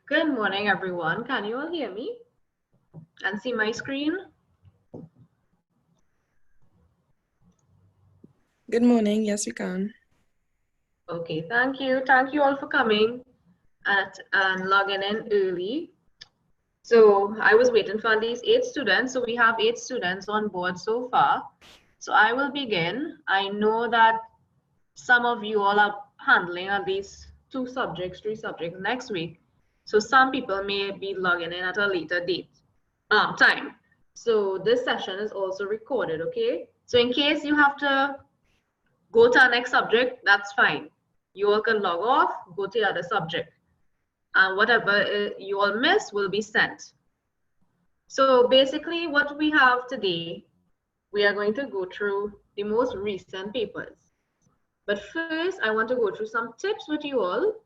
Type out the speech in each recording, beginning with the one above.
Good morning, everyone. Can you all hear me and see my screen? Good morning. Yes, we can. Okay, thank you. Thank you all for coming and logging in early. So I was waiting for these 8 students. So we have 8 students on board so far. So I will begin. I know that some of you all are handling at least 2 subjects, 3 subjects next week. So some people may be logging in at a later time. So this session is also recorded, okay? So in case you have to go to our next subject, that's fine. You all can log off, go to the other subject. And whatever you all miss will be sent. So basically what we have today, we are going to go through the most recent papers. But first, I want to go through some tips with you all,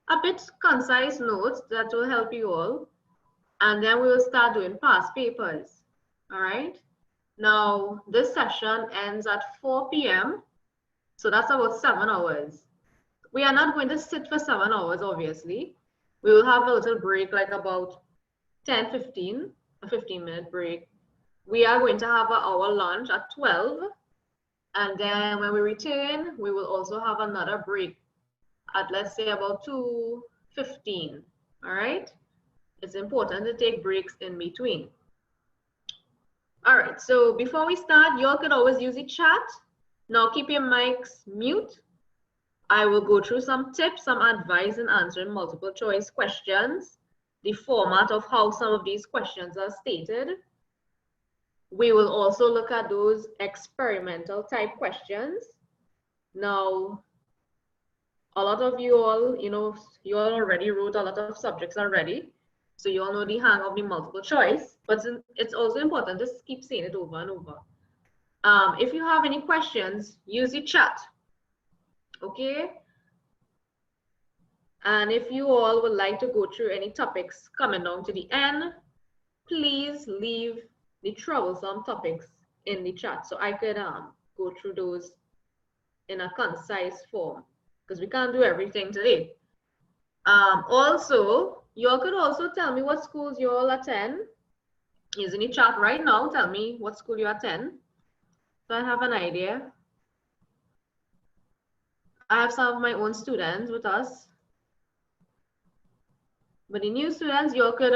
a bit concise notes that will help you all, and then we will start doing past papers. All right. Now, this session ends at 4 p.m. So that's about 7 hours. We are not going to sit for 7 hours, obviously. We will have a little break, like about 10, 15, a 15-minute break. We are going to have an hour lunch at 12. And then when we return, we will also have another break at, let's say, about 2:15. All right. It's important to take breaks in between. All right, so before we start, y'all could always use the chat. Now keep your mics mute. I will go through some tips, some advice in answering multiple choice questions, the format of how some of these questions are stated. We will also look at those experimental type questions. Now, a lot of you all, you all already wrote a lot of subjects already. So you all know the hang of the multiple choice, but it's also important to keep saying it over and over. If you have any questions, use the chat, okay? And if you all would like to go through any topics coming down to the end, please leave the troublesome topics in the chat so I could go through those in a concise form, because we can't do everything today. Also, you all could also tell me what schools you all attend. Using the chat right now, tell me what school you attend, so I have an idea. I have some of my own students with us, but the new students, you all could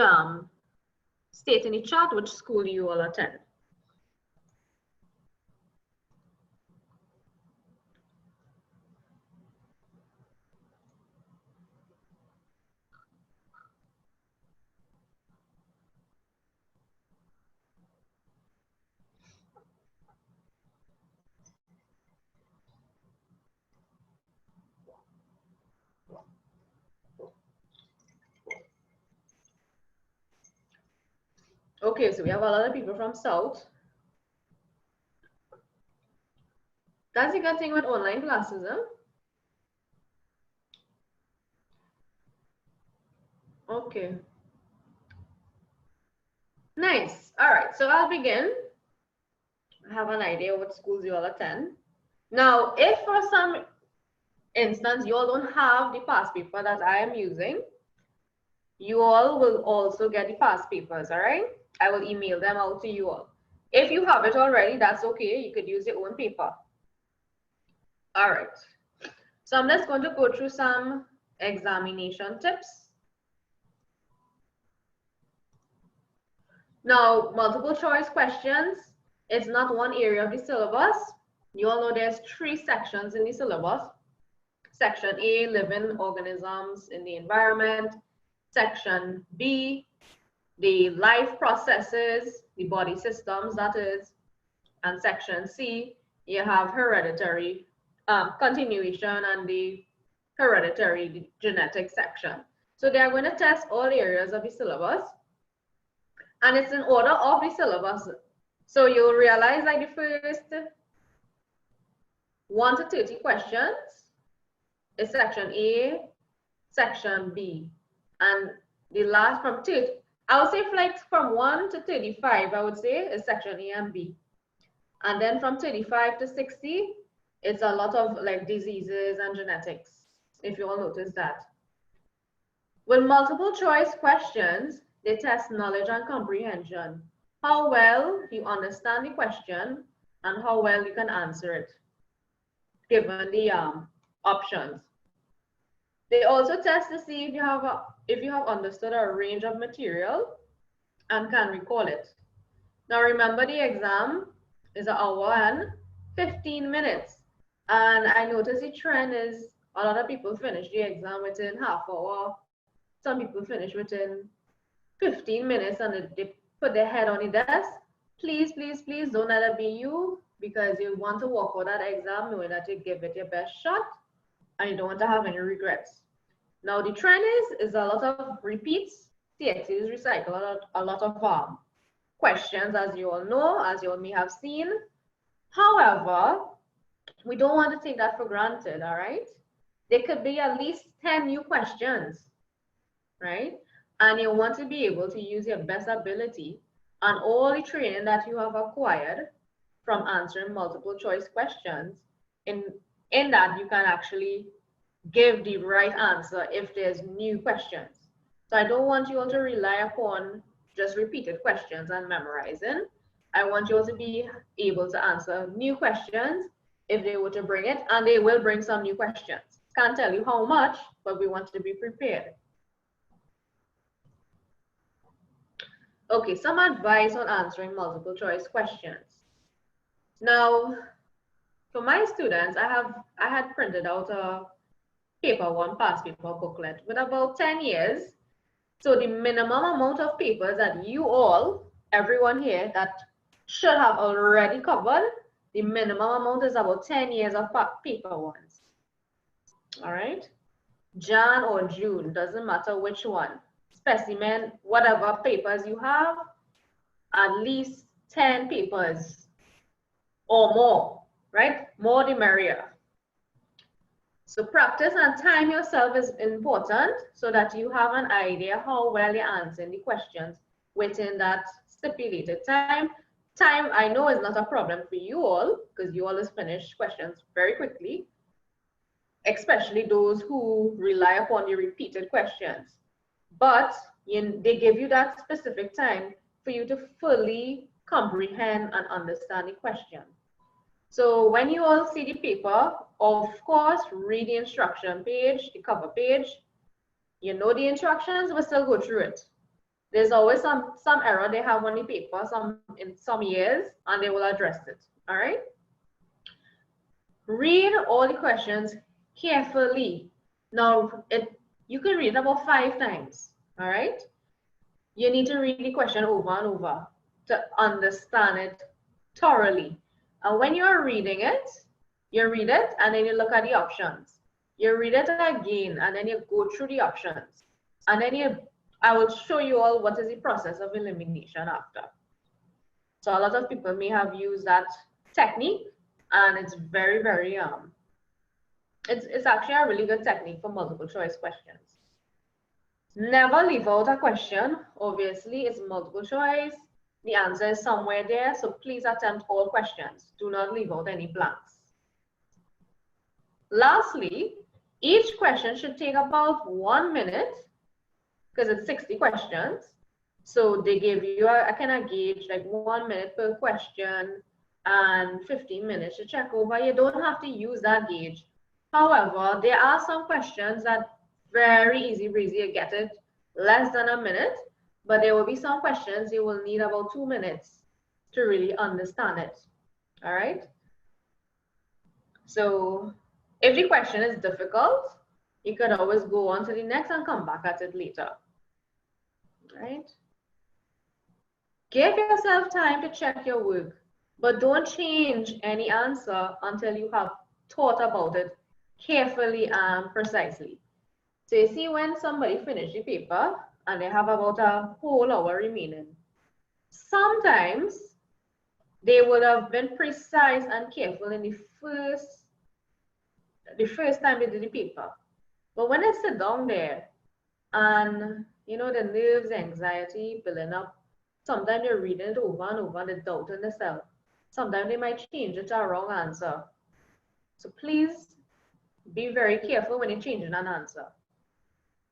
state in the chat which school you all attend. Okay, so we have a lot of people from South. That's the good thing with online classes, huh? Okay. Nice. All right, so I'll begin. I have an idea what schools you all attend. Now, if for some instance you all don't have the past paper that I am using, you all will also get the past papers, all right? I will email them out to you all. If you have it already, that's okay. You could use your own paper. All right. So I'm just going to go through some examination tips. Now, multiple choice questions is not one area of the syllabus. You all know there's 3 sections in the syllabus. Section A, living organisms in the environment. Section B, the life processes, the body systems, that is. And section C, you have hereditary continuation and the hereditary, the genetic section. So they are going to test all areas of the syllabus. And it's in order of the syllabus. So you'll realize like the first 1 to 30 questions is section A, section B. And the last from 30, I would say like from 1 to 35, I would say is section A and B. And then from 35 to 60, it's a lot of like diseases and genetics, if you all notice that. With multiple choice questions, they test knowledge and comprehension. How well you understand the question and how well you can answer it, given the options. They also test to see if you have understood a range of material and can recall it. Now remember, the exam is an hour and 15 minutes. And I notice the trend is a lot of people finish the exam within half hour. Some people finish within 15 minutes and they put their head on the desk. Please, please, please don't let it be you, because you want to walk out that exam knowing that you give it your best shot and you don't want to have any regrets. Now the trend is a lot of repeats. CSEs recycle a lot of questions, as you all know, as you all may have seen. However, we don't want to take that for granted, all right? There could be at least 10 new questions, right? And you want to be able to use your best ability and all the training that you have acquired from answering multiple choice questions. In that, you can actually give the right answer if there's new questions. So I don't want you all to rely upon just repeated questions and memorizing. I want you all to be able to answer new questions if they were to bring it, and they will bring some new questions. Can't tell you how much, but we want to be prepared. Okay, some advice on answering multiple choice questions. Now, for my students, I had printed out a paper 1 past paper booklet with about 10 years. So the minimum amount of papers that you all, everyone here, that should have already covered, the minimum amount is about 10 years of paper ones. All right, Jan or June, doesn't matter which one. Specimen, whatever papers you have, at least 10 papers or more, right? More the merrier. So practice and time yourself is important so that you have an idea how well you're answering the questions within that stipulated time. Time, I know, is not a problem for you all because you always finish questions very quickly, especially those who rely upon the repeated questions. But they give you that specific time for you to fully comprehend and understand the question. So when you all see the paper, of course, read the instruction page, the cover page. You know the instructions, but still go through it. There's always some error they have on the paper, in some years, and they will address it, all right? Read all the questions carefully. Now, you can read it about 5 times, all right? You need to read the question over and over to understand it thoroughly. And when you're reading it, you read it and then you look at the options. You read it again and then you go through the options. And then I will show you all what is the process of elimination after. So a lot of people may have used that technique, and it's very, very, it's actually a really good technique for multiple choice questions. Never leave out a question. Obviously, it's multiple choice. The answer is somewhere there, so please attempt all questions. Do not leave out any blanks. Lastly, each question should take about 1 minute because it's 60 questions. So they give you a kind of gauge, like 1 minute per question and 15 minutes to check over. You don't have to use that gauge. However, there are some questions that very easy breezy, you get it less than a minute, but there will be some questions you will need about 2 minutes to really understand it. All right. So if the question is difficult, you could always go on to the next and come back at it later. Right? Give yourself time to check your work, but don't change any answer until you have thought about it carefully and precisely. So you see, when somebody finished the paper and they have about a whole hour remaining, sometimes they would have been precise and careful in the first time they did the paper. But when they sit down there and, you know, the nerves, anxiety building up, sometimes they're reading it over and over and they're doubting themselves. Sometimes they might change it to a wrong answer. So please be very careful when you're changing an answer.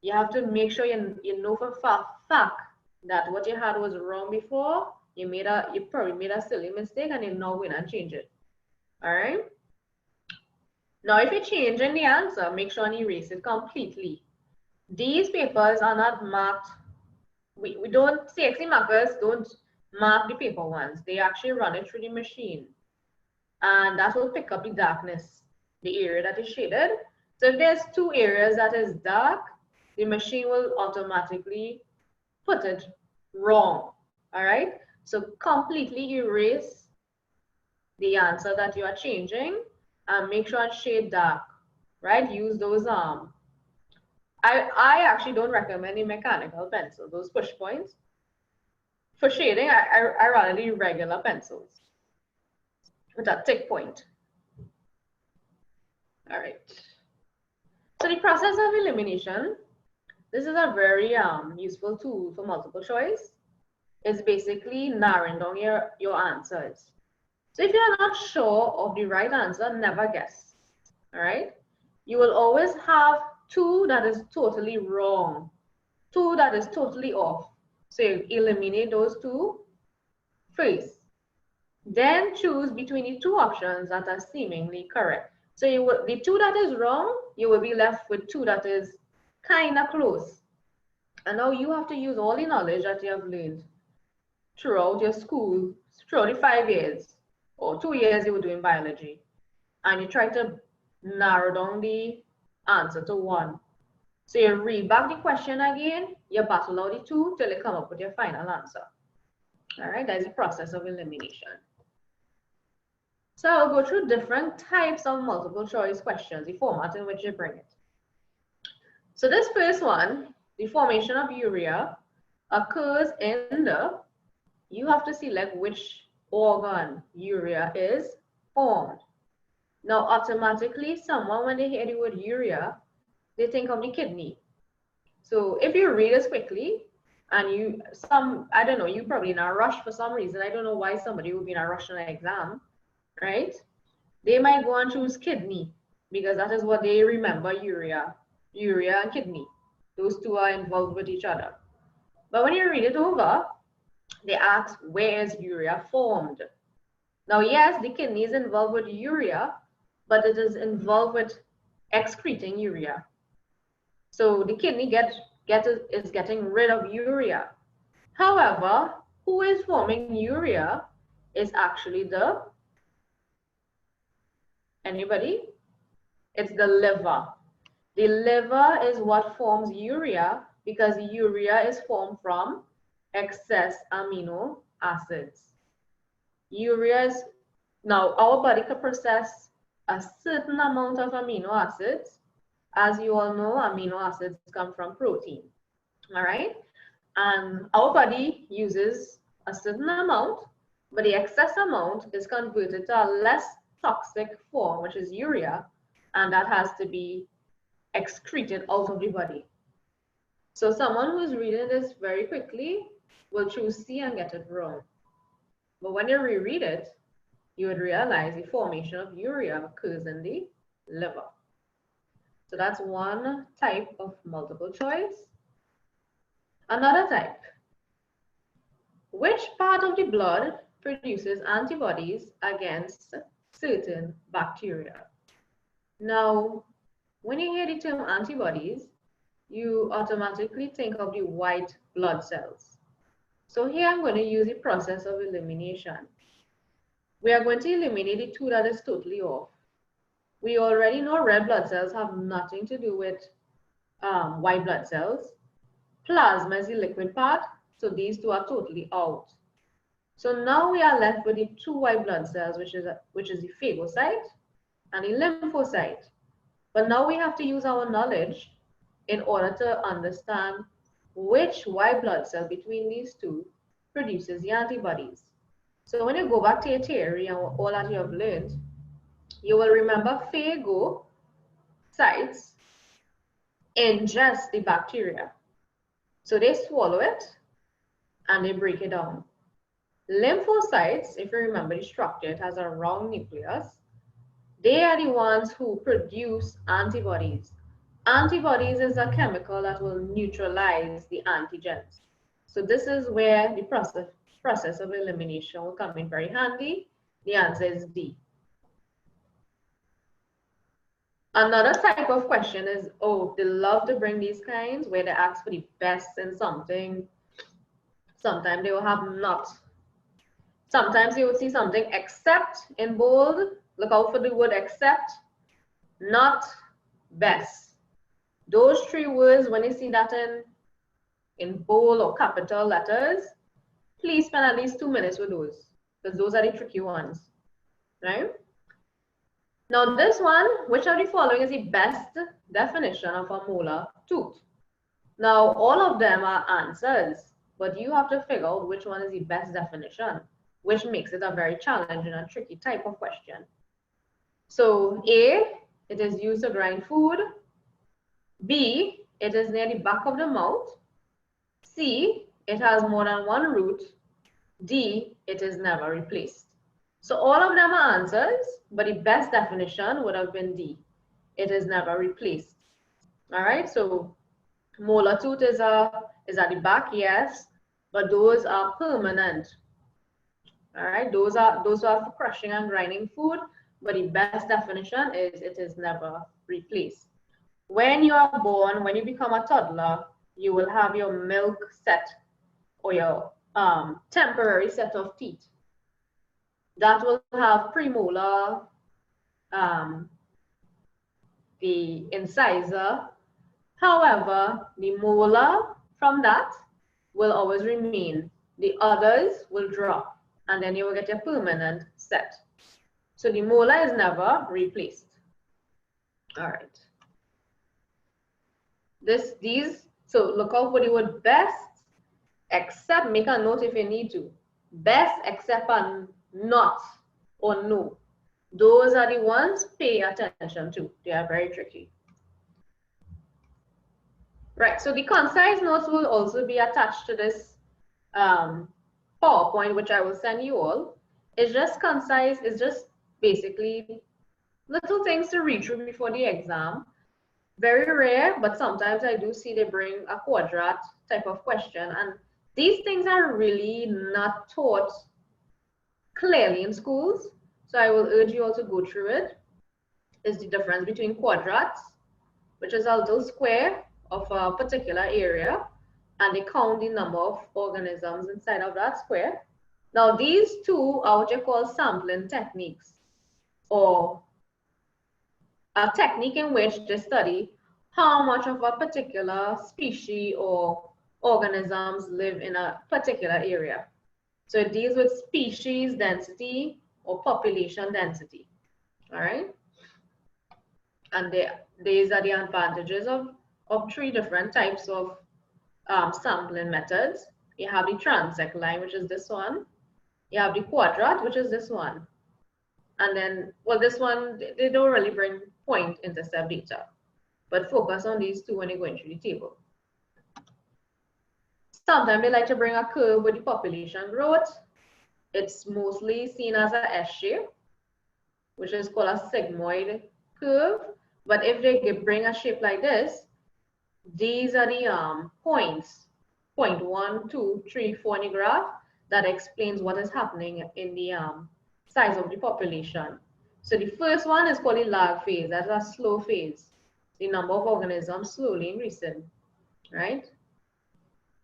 You have to make sure you know for fact that what you had was wrong before. You probably made a silly mistake and you now win and change it. All right. Now, if you're changing the answer, make sure and erase it completely. These papers are not marked. We don't, CXC markers don't mark the paper ones. They actually run it through the machine. And that will pick up the darkness, the area that is shaded. So if there's 2 areas that is dark, the machine will automatically put it wrong. All right. So completely erase the answer that you are changing and make sure it's shade dark, right? Use those I actually don't recommend a mechanical pencil, those push points. For shading, I rather use regular pencils with that tick point. All right. So the process of elimination, this is a very useful tool for multiple choice. It's basically narrowing down your answers. So if you're not sure of the right answer, never guess. All right. You will always have 2 that is totally wrong, 2 that is totally off. So you eliminate those 2 first. Then choose between the 2 options that are seemingly correct. So the 2 that is wrong, you will be left with 2 that is kind of close. And now you have to use all the knowledge that you have learned throughout your school, throughout the 5 years or 2 years you were doing biology. And you try to narrow down the answer to 1. So you read back the question again, you battle out the 2 till you come up with your final answer. All right, that's the process of elimination. So I'll go through different types of multiple choice questions, the format in which you bring it. So this first one, the formation of urea, occurs in you have to select which organ urea is formed. Now, automatically, someone, when they hear the word urea, they think of the kidney. So if you read this quickly, and I don't know, you probably in a rush for some reason. I don't know why somebody would be in a rush on an exam, right? They might go and choose kidney because that is what they remember urea and kidney. Those 2 are involved with each other. But when you read it over, they ask, where is urea formed? Now, yes, the kidney is involved with urea, but it is involved with excreting urea. So the kidney is getting rid of urea. However, who is forming urea is actually anybody? It's the liver. The liver is what forms urea because urea is formed from excess amino acids. Now our body can process a certain amount of amino acids. As you all know, amino acids come from protein. All right. And our body uses a certain amount, but the excess amount is converted to a less toxic form, which is urea, and that has to be excreted out of the body. So someone who is reading this very quickly will choose C and get it wrong. But when you reread it, you would realize the formation of urea occurs in the liver. So that's one type of multiple choice. Another type. Which part of the blood produces antibodies against certain bacteria? Now, when you hear the term antibodies, you automatically think of the white blood cells. So here I'm going to use the process of elimination. We are going to eliminate the 2 that is totally off. We already know red blood cells have nothing to do with white blood cells. Plasma is the liquid part, so these 2 are totally out. So now we are left with the 2 white blood cells, which is the phagocyte and the lymphocyte. But now we have to use our knowledge in order to understand which white blood cell between these 2 produces the antibodies. So when you go back to your theory and all that you have learned, you will remember phagocytes ingest the bacteria. So they swallow it and they break it down. Lymphocytes, if you remember the structure, it has a round nucleus. They are the ones who produce antibodies. Antibodies is a chemical that will neutralize the antigens. So this is where the process of elimination will come in very handy. The answer is D. Another type of question is, oh, they love to bring these kinds where they ask for the best in something. Sometimes they will have not. Sometimes you will see something except in bold. Look out for the word except, not, best. Those three words, when you see that in bold or capital letters, please spend at least 2 minutes with those, because those are the tricky ones, right? Now this one, which of the following is the best definition of a molar tooth? Now all of them are answers, but you have to figure out which one is the best definition, which makes it a very challenging and tricky type of question. So A, it is used to grind food. B, it is near the back of the mouth. C, it has more than one root. D, it is never replaced. So all of them are answers, but the best definition would have been D. It is never replaced. All right, so molar tooth is at the back, yes, but those are permanent. All right, those are for crushing and grinding food, but the best definition is it is never replaced. When you are born, when you become a toddler, you will have your milk set or your temporary set of teeth. That will have premolar, the incisor. However, the molar from that will always remain. The others will drop, and then you will get your permanent set. So the molar is never replaced. All right. So look out for the word best, except, make a note if you need to. Best, except, and not, or no. Those are the ones pay attention to. They are very tricky. Right, so the concise notes will also be attached to this PowerPoint, which I will send you all. It's just concise, it's just basically little things to read through before the exam. Very rare, but sometimes I do see they bring a quadrat type of question, and these things are really not taught clearly in schools. So I will urge you all to go through it. Is the difference between quadrats, which is a little square of a particular area, and they count the number of organisms inside of that square. Now these two are what you call sampling techniques, or a technique in which they study how much of a particular species or organisms live in a particular area. So it deals with species density or population density. All right. And these are the advantages of three different types of sampling methods. You have the transect line, which is this one. You have the quadrat, which is this one. And then, well, this one, they don't really bring point intercept data, but focus on these two when you're going through the table. Sometimes they like to bring a curve with the population growth. It's mostly seen as a S shape, which is called a sigmoid curve. But if they bring a shape like this, these are the points, point 1, 2, 3, 4 in the graph, that explains what is happening in the size of the population. So the first one is called the lag phase. That's a slow phase. The number of organisms slowly increasing, right?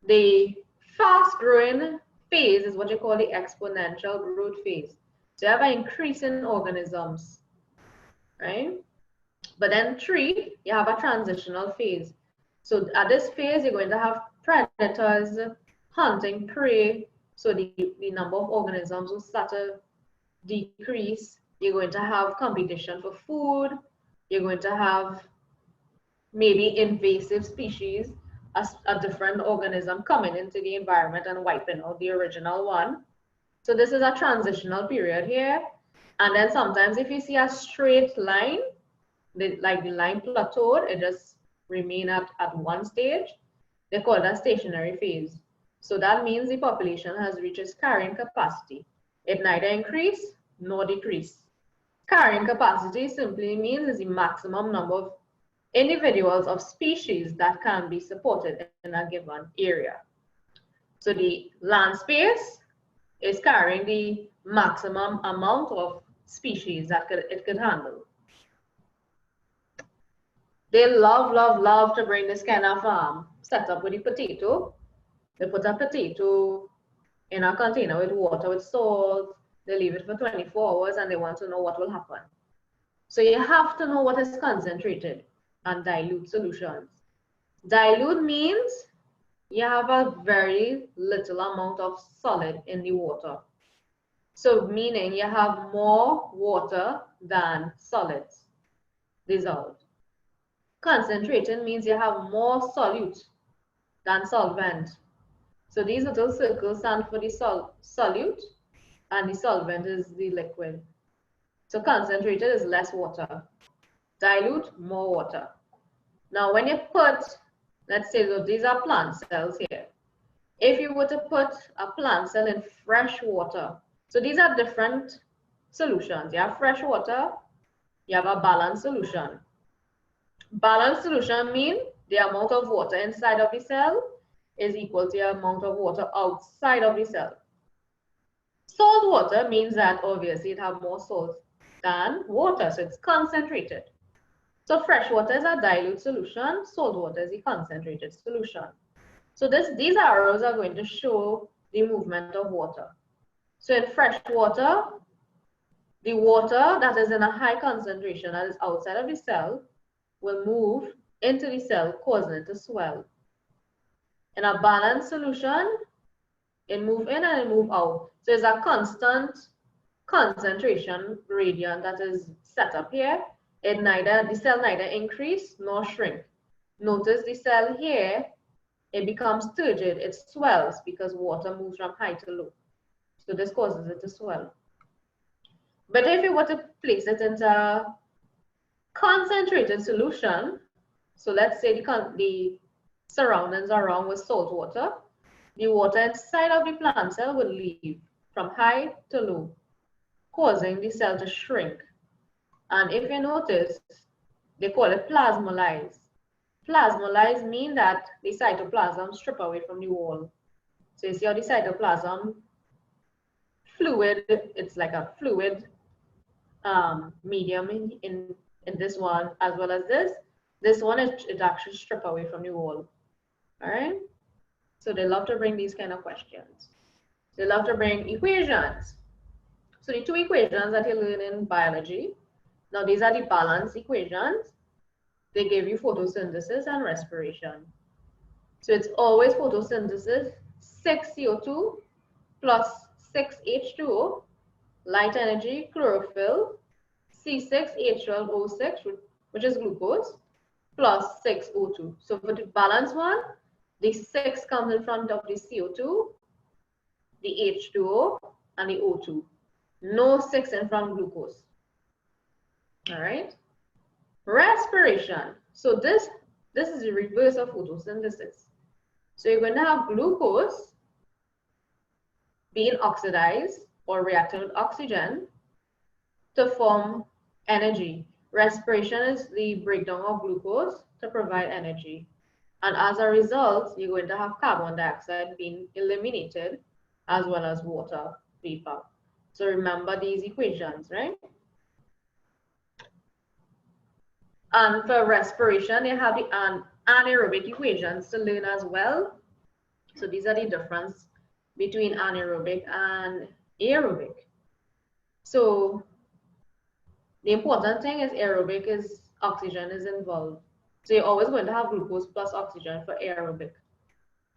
The fast-growing phase is what you call the exponential growth phase. So you have an increase in organisms, right? But then 3, you have a transitional phase. So at this phase, you're going to have predators hunting prey. So the number of organisms will start to decrease. You're going to have competition for food. You're going to have maybe invasive species, a different organism coming into the environment and wiping out the original one. So this is a transitional period here. And then sometimes if you see a straight line, like the line plateaued, it just remain at one stage, they call that stationary phase. So that means the population has reached its carrying capacity. It neither increase nor decrease. Carrying capacity simply means the maximum number of individuals of species that can be supported in a given area. So the land space is carrying the maximum amount of species that it could handle. They love to bring this kind of setup with the potato. They put a potato in a container with water, with salt. They leave it for 24 hours and they want to know what will happen. So you have to know what is concentrated and dilute solutions. Dilute means you have a very little amount of solid in the water. So meaning you have more water than solids dissolved. Concentrated means you have more solute than solvent. So these little circles stand for the solute and the solvent is the liquid. So concentrated is less water. Dilute, more water. Now when you put, let's say that these are plant cells here. If you were to put a plant cell in fresh water, so these are different solutions. You have fresh water, you have a balanced solution. Balanced solution means the amount of water inside of the cell is equal to the amount of water outside of the cell. Salt water means that obviously it has more salt than water, so it's concentrated. So fresh water is a dilute solution, salt water is a concentrated solution. So these arrows are going to show the movement of water. So in fresh water, the water that is in a high concentration that is outside of the cell will move into the cell, causing it to swell. In a balanced solution, it moves in and it moves out. So it's a constant concentration gradient that is set up here. The cell neither increase nor shrink. Notice the cell here, it becomes turgid, it swells because water moves from high to low. So this causes it to swell. But if you were to place it into a concentrated solution, so let's say the surroundings are wrong with salt water, the water inside of the plant cell will leave from high to low, causing the cell to shrink. And if you notice, they call it plasmolyze. Plasmolyze mean that the cytoplasm strip away from the wall. So you see how the cytoplasm fluid, it's like a fluid medium in this one as well as this. This one it actually strip away from the wall. All right. So they love to bring these kind of questions. They love to bring equations. So the two equations that you learn in biology. Now these are the balance equations. They give you photosynthesis and respiration. So it's always photosynthesis, 6 CO2 plus 6 H2O, light energy, chlorophyll, C6H12O6, which is glucose, plus 6 O2. So for the balance one, the 6 comes in front of the CO2, the H2O, and the O2. No 6 in front of glucose. All right. Respiration. So this is the reverse of photosynthesis. So you're going to have glucose being oxidized or reacting with oxygen to form energy. Respiration is the breakdown of glucose to provide energy. And as a result, you're going to have carbon dioxide being eliminated as well as water vapor. So remember these equations, right? And for respiration, you have the anaerobic equations to learn as well. So these are the difference between anaerobic and aerobic. So the important thing is aerobic is oxygen is involved. So you're always going to have glucose plus oxygen for aerobic.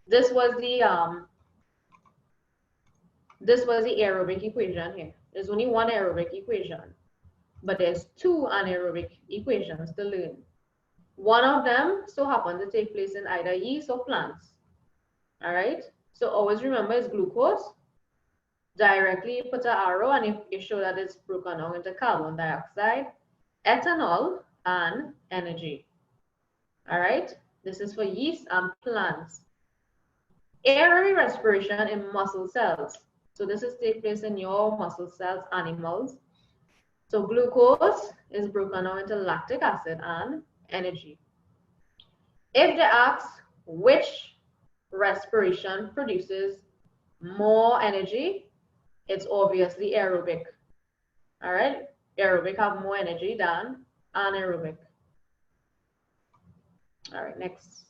This was the aerobic equation here. There's only one aerobic equation, but there's two anaerobic equations to learn. One of them so happens to take place in either yeast or plants. All right. So always remember it's glucose. Directly put an arrow and you show that it's broken down into carbon dioxide, ethanol, and energy. All right. This is for yeast and plants. Aerobic respiration in muscle cells. So this is take place in your muscle cells, animals. So glucose is broken down into lactic acid and energy. If they ask which respiration produces more energy, it's obviously aerobic. All right, aerobic have more energy than anaerobic. All right, next,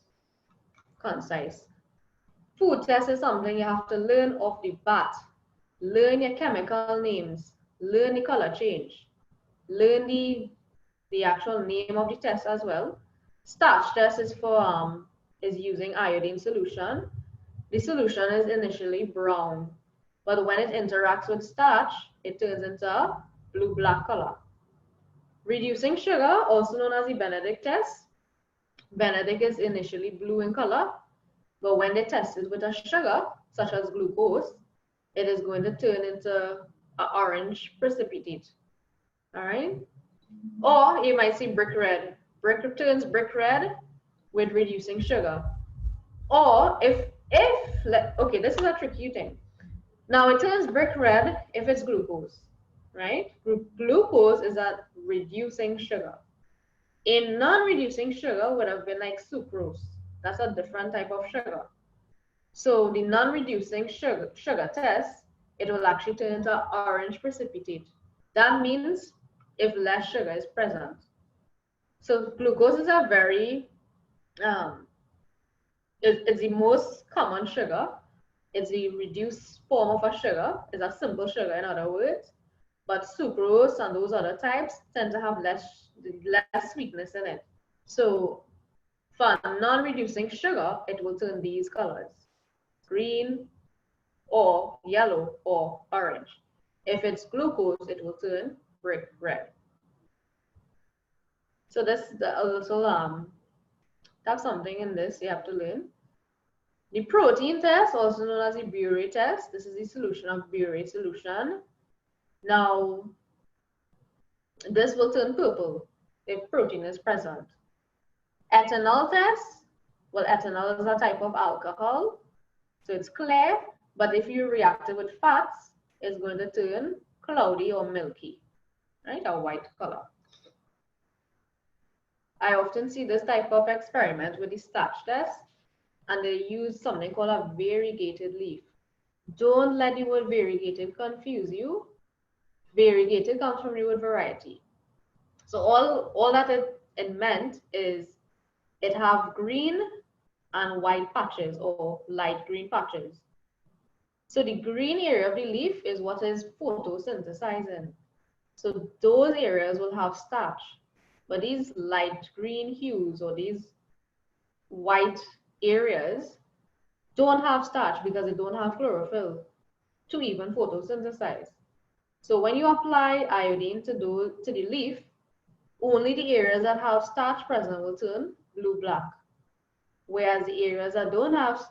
concise. Food test is something you have to learn off the bat. Learn your chemical names, learn the color change, learn the actual name of the test as well. Starch test is for is using iodine solution. The solution is initially brown, but when it interacts with starch, it turns into blue-black color. Reducing sugar, also known as the Benedict test. Benedict is initially blue in color, but when they test it with a sugar, such as glucose, it is going to turn into an orange precipitate. All right? Or you might see brick red. Brick turns brick red with reducing sugar. Or okay, this is a tricky thing. Now it turns brick red if it's glucose, right? Glucose is a reducing sugar. A non-reducing sugar would have been like sucrose. That's a different type of sugar. So the non-reducing sugar test, it will actually turn into orange precipitate. That means if less sugar is present. So glucose is a very, it's the most common sugar. It's the reduced form of a sugar. It's a simple sugar, in other words. But sucrose and those other types tend to have less sweetness in it. So for non-reducing sugar, it will turn these colors: green or yellow or orange. If it's glucose, it will turn brick red. So this also have something in this you have to learn. The protein test, also known as the Buret test, this is the solution of Buret solution. Now, this will turn purple if protein is present. Ethanol test, well, ethanol is a type of alcohol, so it's clear, but if you react it with fats, it's going to turn cloudy or milky, right, a white color. I often see this type of experiment with the starch test, and they use something called a variegated leaf. Don't let the word variegated confuse you. Variegated comes from the word variety. So all that it meant is it have green and white patches or light green patches. So the green area of the leaf is what is photosynthesizing. So those areas will have starch. But these light green hues or these white areas don't have starch because they don't have chlorophyll to even photosynthesize. So when you apply iodine to the leaf, only the areas that have starch present will turn blue-black, whereas the areas that don't have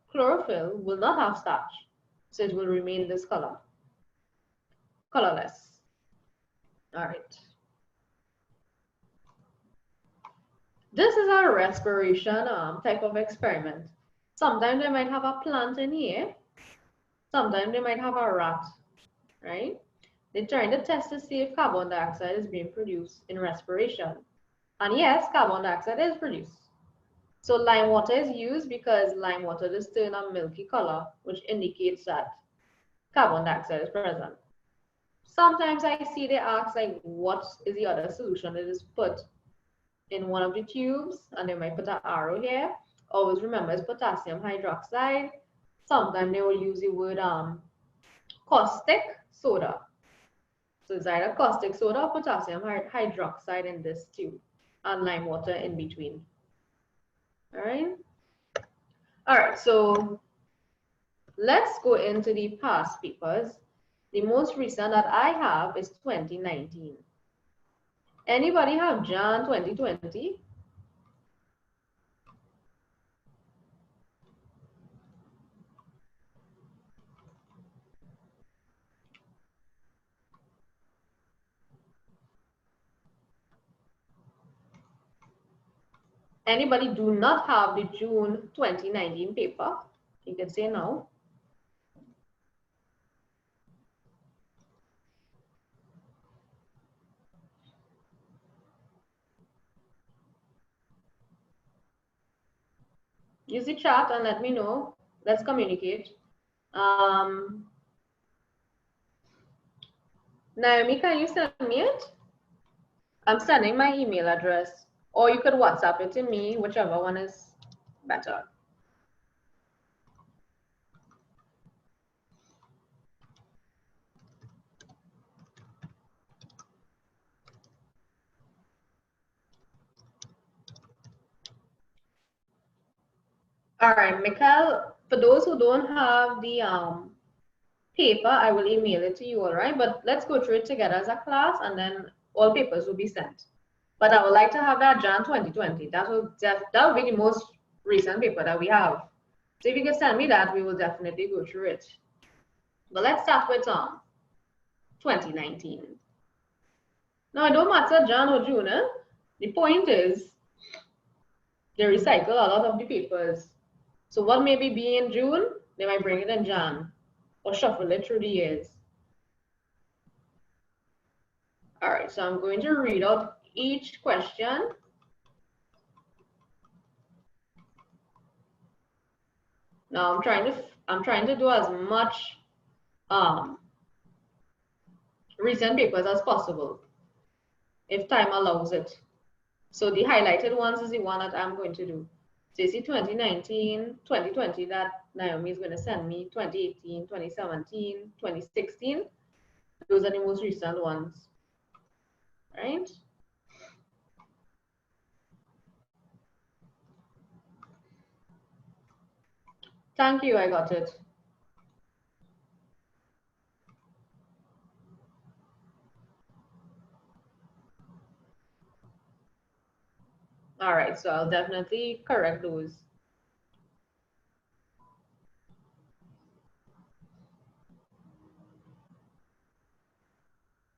chlorophyll will not have starch, so it will remain this color, colorless. All right. This is a respiration type of experiment. Sometimes they might have a plant in here. Sometimes they might have a rat, right? They're trying to test to see if carbon dioxide is being produced in respiration. And yes, carbon dioxide is produced. So lime water is used because lime water does turn a milky color, which indicates that carbon dioxide is present. Sometimes I see they ask like, what is the other solution that is put in one of the tubes, and they might put an arrow here. Always remember it's potassium hydroxide. Sometimes they will use the word caustic soda. So it's either caustic soda or potassium hydroxide in this tube, and lime water in between. All right. All right, so let's go into the past papers. The most recent that I have is 2019. Anybody have Jan 2020? Anybody do not have the June 2019 paper? You can say no. use the chat and let me know. Let's communicate. Naomi, can you send me it? I'm sending my email address, or you could WhatsApp it to me, whichever one is better. All right, Mikhail, for those who don't have the paper, I will email it to you, all right? But let's go through it together as a class, and then all papers will be sent. But I would like to have that Jan 2020. That will be the most recent paper that we have. So if you can send me that, we will definitely go through it. But let's start with 2019. Now, it don't matter Jan or June. The point is they recycle a lot of the papers. So what maybe be in June, they might bring it in Jan or shuffle it through the years. All right, so I'm going to read out each question. Now I'm trying to do as much recent papers as possible, if time allows it. So the highlighted ones is the one that I'm going to do. So you see 2019, 2020 that Naomi is going to send me, 2018, 2017, 2016. Those are the most recent ones, right? Thank you, I got it. All right, so I'll definitely correct those.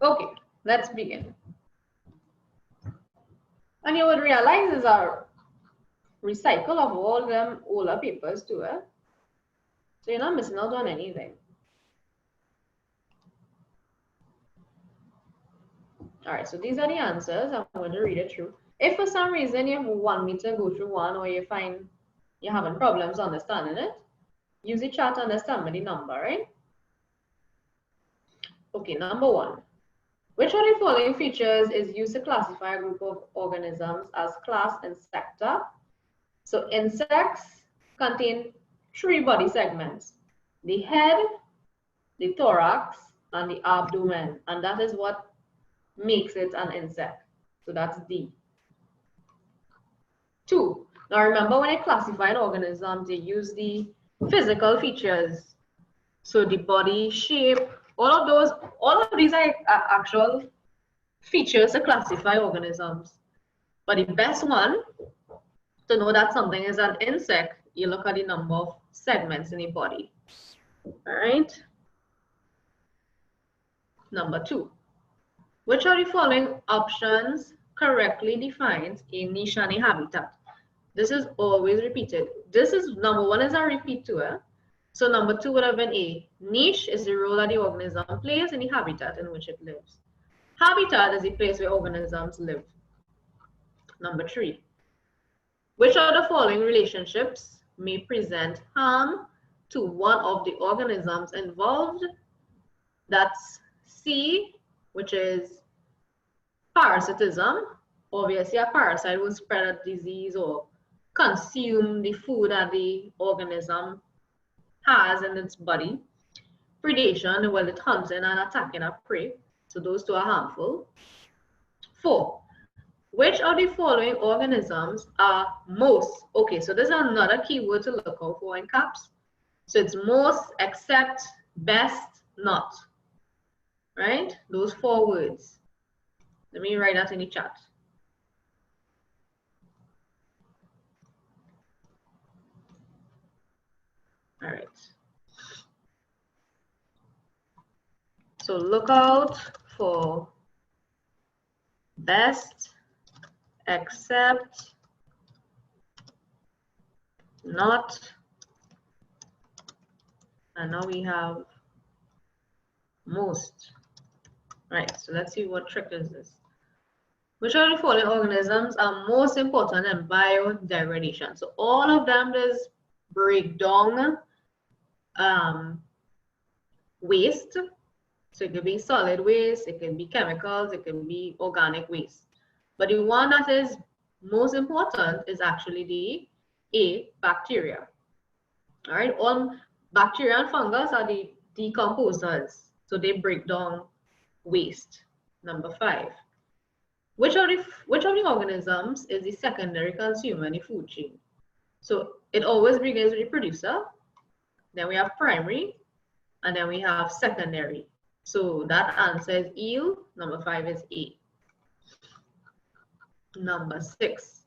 Okay, let's begin. And you would realize is our recycle of all them older papers too. So you're not missing out on anything. All right, so these are the answers. I'm going to read it through. If for some reason you want me to go through one or you find you're having problems understanding it, use the chart to understand the number, right? Okay, number one. Which of the following features is used to classify a group of organisms as class and sector? So insects contain 3 body segments: the head, the thorax, and the abdomen, and that is what makes it an insect. So that's D. 2. Now remember, when I classify an organism, they use the physical features. So the body shape, all of these are actual features to classify organisms. But the best one to know that something is an insect, you look at the number of segments in the body. All right. Number 2. Which of the following options correctly defines a niche and a habitat? This is always repeated. This is number 1 is a repeat too. So number 2 would have been A. Niche is the role that the organism plays in the habitat in which it lives. Habitat is the place where organisms live. Number 3. Which of the following relationships may present harm to one of the organisms involved? That's C, which is parasitism. Obviously, a parasite will spread a disease or consume the food that the organism has in its body. Predation, well, it's hunting and attacking a prey. So those two are harmful. 4. Which of the following organisms are most? Okay, so this is another keyword to look out for in caps. So it's most, except, best, not. Right? Those 4 words. Let me write that in the chat. All right. So look out for best, except, not, and now we have most. Right, so let's see what trick is this. Which of the following organisms are most important in biodegradation? So all of them is break down waste. So it could be solid waste, it can be chemicals, it can be organic waste. But the one that is most important is actually the bacteria. All right, all bacteria and fungus are the decomposers. So they break down waste. Number 5. Which of the organisms is the secondary consumer in the food chain? So it always begins with the producer, then we have primary, and then we have secondary. So that answer is eel. Number 5 is A. Number 6.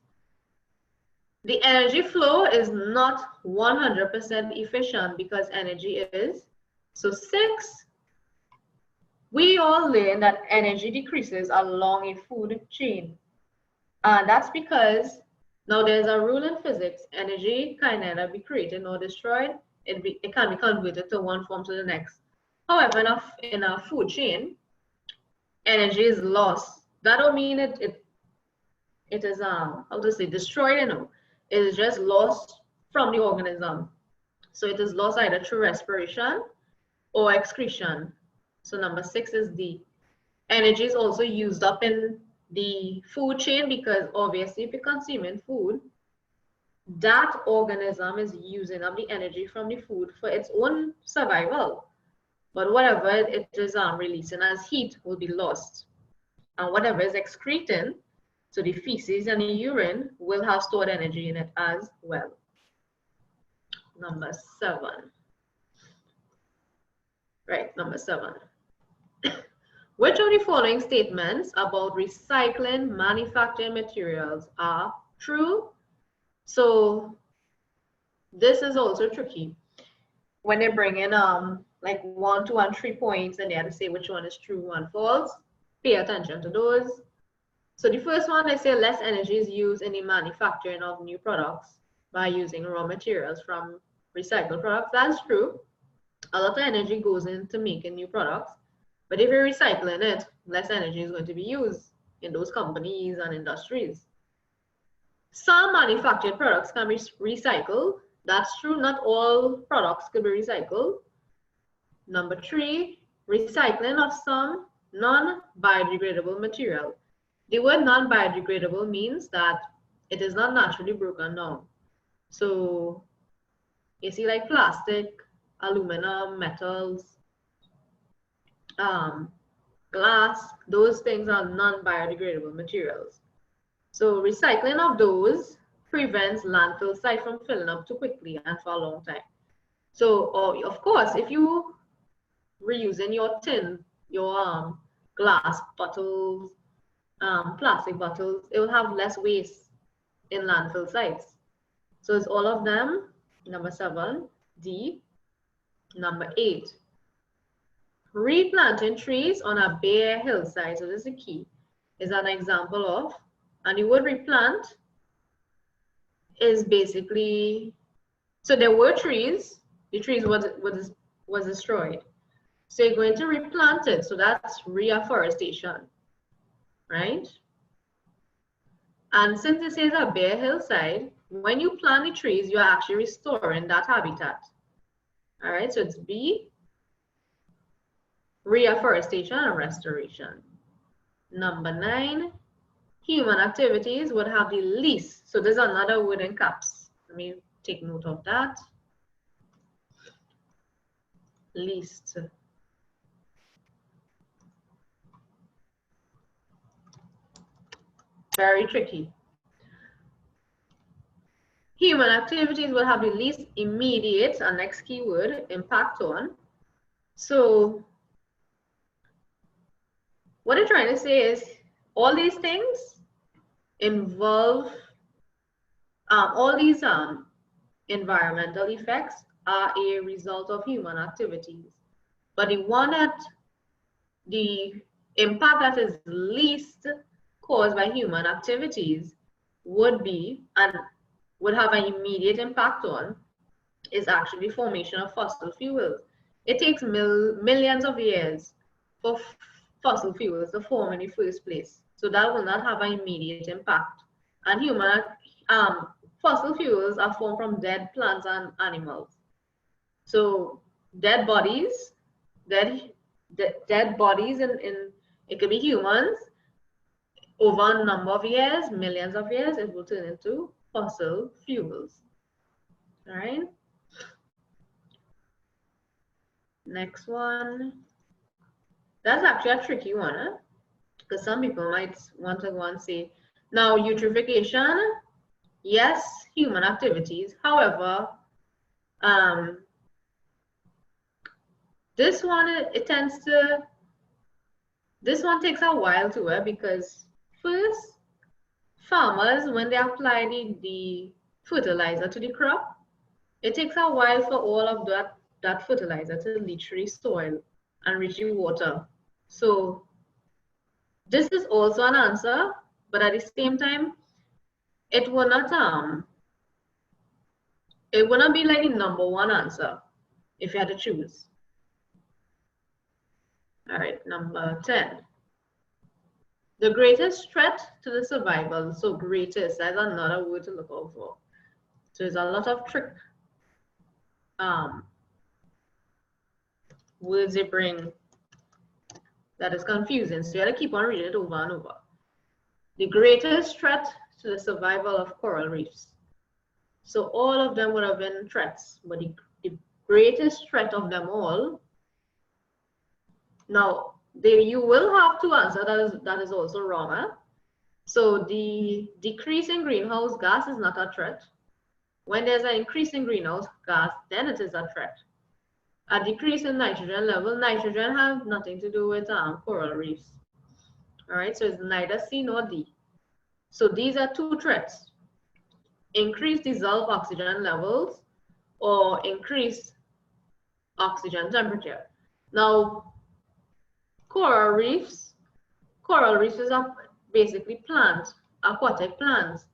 The energy flow is not 100% efficient because energy is. So 6, we all learn that energy decreases along a food chain. And that's because now there's a rule in physics, energy can neither be created nor destroyed. It can be converted to one form to the next. However, in a food chain, energy is lost. That don't mean it is how to say destroyed, it is just lost from the organism. So it is lost either through respiration or excretion. So number 6 is D. Energy is also used up in the food chain because obviously if you're consuming food, that organism is using up the energy from the food for its own survival. But whatever it is releasing as heat will be lost. And whatever is excreting, so the feces and the urine, will have stored energy in it as well. Number 7. Right, number 7. Which of the following statements about recycling manufacturing materials are true? So this is also tricky. When they bring in like 1, 2, and 3 points and they have to say which one is true and false, pay attention to those. So the first one, they say less energy is used in the manufacturing of new products by using raw materials from recycled products. That's true. A lot of energy goes into making new products. But if you're recycling it, less energy is going to be used in those companies and industries. Some manufactured products can be recycled. That's true. Not all products can be recycled. Number 3, recycling of some non-biodegradable material. The word non-biodegradable means that it is not naturally broken down. So you see like plastic, aluminum, metals, glass, those things are non-biodegradable materials. So recycling of those prevents landfill site from filling up too quickly and for a long time. So of course, if you reusing your tin, your glass bottles, plastic bottles, it will have less waste in landfill sites. So it's all of them. Number 7, D. Number 8, replanting trees on a bare hillside. So this is the key. Is an example of, and the word replant is basically, so there were trees, the trees was destroyed. So you're going to replant it. So that's reforestation, right? And since this is a bare hillside, when you plant the trees, you're actually restoring that habitat. All right, so it's B, reforestation and restoration. Number 9, human activities would have the least. So there's another word in caps. Let me take note of that. Least. Very tricky. Human activities will have the least immediate, and next keyword, impact on. So what they're trying to say is all these things involve, all these environmental effects are a result of human activities. But the impact that is least caused by human activities would be, and would have an immediate impact on, is actually formation of fossil fuels. It takes millions of years for fossil fuels to form in the first place. So that will not have an immediate impact. And fossil fuels are formed from dead plants and animals. So dead bodies, dead bodies in it could be humans, over a number of years, millions of years, it will turn into fossil fuels. All right. Next one. That's actually a tricky one, because some people might want to go and say, now eutrophication, yes, human activities. However, this one this one takes a while to work, because first, farmers, when they apply the fertilizer to the crop, it takes a while for all of that fertilizer to reach the soil and reach the water. So this is also an answer, but at the same time, it will not be like the #1 answer if you had to choose. All right, number 10. The greatest threat to the survival. So greatest, that's another word to look out for. So there's a lot of trick words they bring that is confusing. So you have to keep on reading it over and over. The greatest threat to the survival of coral reefs. So all of them would have been threats, but the greatest threat of them all. Now, you will have to answer that is also wrong. Huh? So the decrease in greenhouse gas is not a threat. When there's an increase in greenhouse gas, then it is a threat. A decrease in nitrogen level, nitrogen has nothing to do with coral reefs. All right, so it's neither C nor D. So these are two threats: increased dissolved oxygen levels or increased oxygen temperature. Now, coral reefs are basically plants, aquatic plants,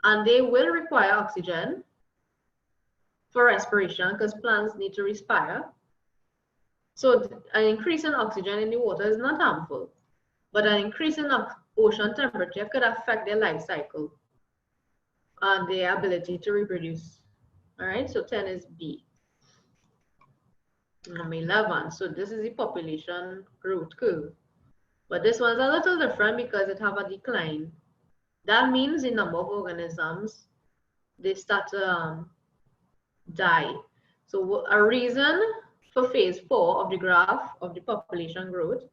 and they will require oxygen for respiration because plants need to respire. So an increase in oxygen in the water is not harmful, but an increase in ocean temperature could affect their life cycle and their ability to reproduce. All right, so 10 is B. Number 11, so this is the population growth curve. But this one's a little different because it have a decline. That means the number of organisms, they start to die. So a reason for phase 4 of the graph of the population growth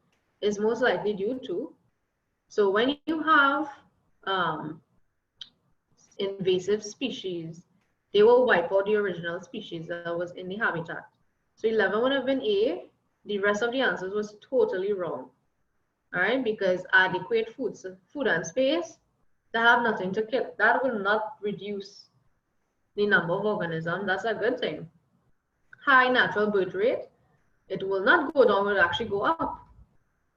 is most likely due to, so when you have invasive species, they will wipe out the original species that was in the habitat. So 11 would have been A. The rest of the answers was totally wrong. All right, because adequate food and space, that have nothing to kill. That will not reduce the number of organisms. That's a good thing. High natural birth rate, it will not go down, it will actually go up.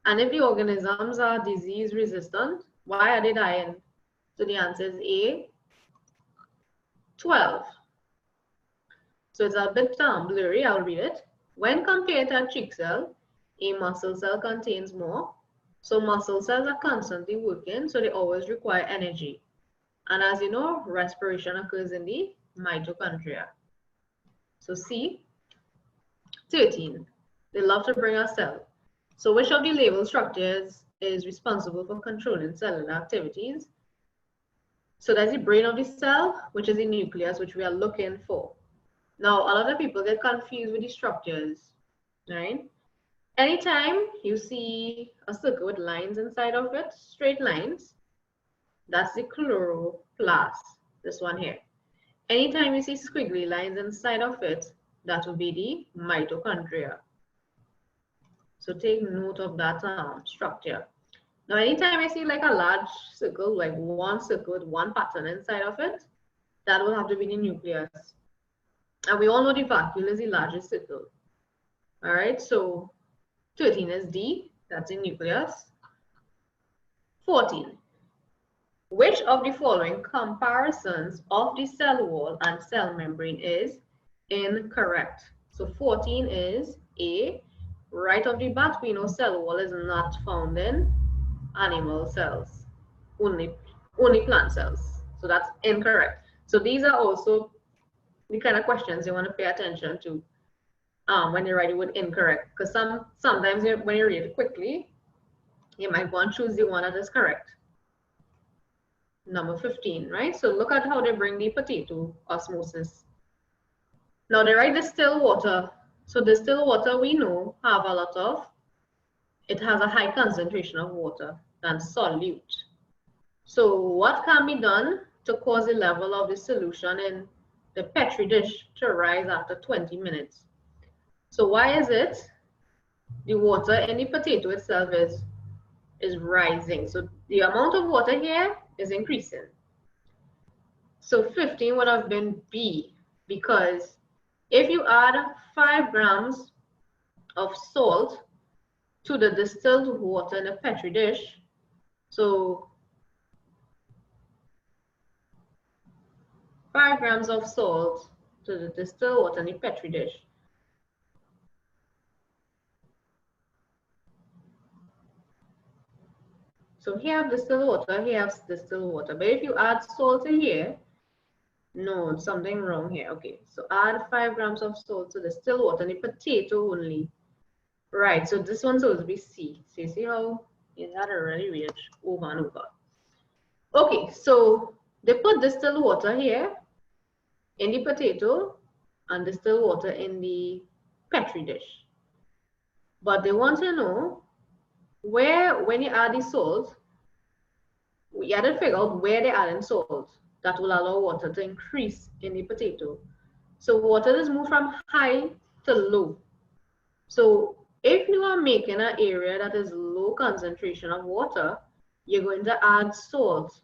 And if the organisms are disease resistant, why are they dying? So the answer is A, 12. So it's a bit blurry, I'll read it. When compared to a cheek cell, a muscle cell contains more. So muscle cells are constantly working, so they always require energy. And as you know, respiration occurs in the mitochondria. So C, 13. They love to bring a cell. So which of the label structures is responsible for controlling cellular activities? So that's the brain of the cell, which is the nucleus, which we are looking for. Now, a lot of people get confused with the structures, right? Anytime you see a circle with lines inside of it, straight lines, that's the chloroplast, this one here. Anytime you see squiggly lines inside of it, that will be the mitochondria. So take note of that structure. Now, anytime I see like a large circle, like one circle with one pattern inside of it, that will have to be the nucleus. And we all know the vacuole is the largest circle. All right, so 13 is D, that's the nucleus. 14. Which of the following comparisons of the cell wall and cell membrane is incorrect? So 14 is A. Right off the bat, we know cell wall is not found in animal cells. only plant cells. So that's incorrect. So these are also the kind of questions you want to pay attention to when you write the word incorrect, because sometimes when you read it quickly, you might want to choose the one that is correct. Number 15, right? So look at how they bring the potato osmosis. Now they write distilled water. So distilled water we know have a lot of, it has a high concentration of water than solute. So what can be done to cause the level of the solution in the Petri dish to rise after 20 minutes? So why is it the water in the potato itself is rising? So the amount of water here is increasing. So 15 would have been B, because if you add 5 grams of salt to the distilled water in a Petri dish, so 5 grams of salt to the distilled water in the Petri dish. So here I have distilled water, here I have distilled water. But if you add salt in here, no, something wrong here. Okay, so add 5 grams of salt to distilled water in the potato only. Right, so this one's supposed to be C. So you see how you had to really read it over and over. Okay, so they put distilled water here in the potato and distilled water in the Petri dish. But they want to know where, when you add the salt, we had to figure out where they're adding salt that will allow water to increase in the potato. So water is moved from high to low. So if you are making an area that is low concentration of water, you're going to add salt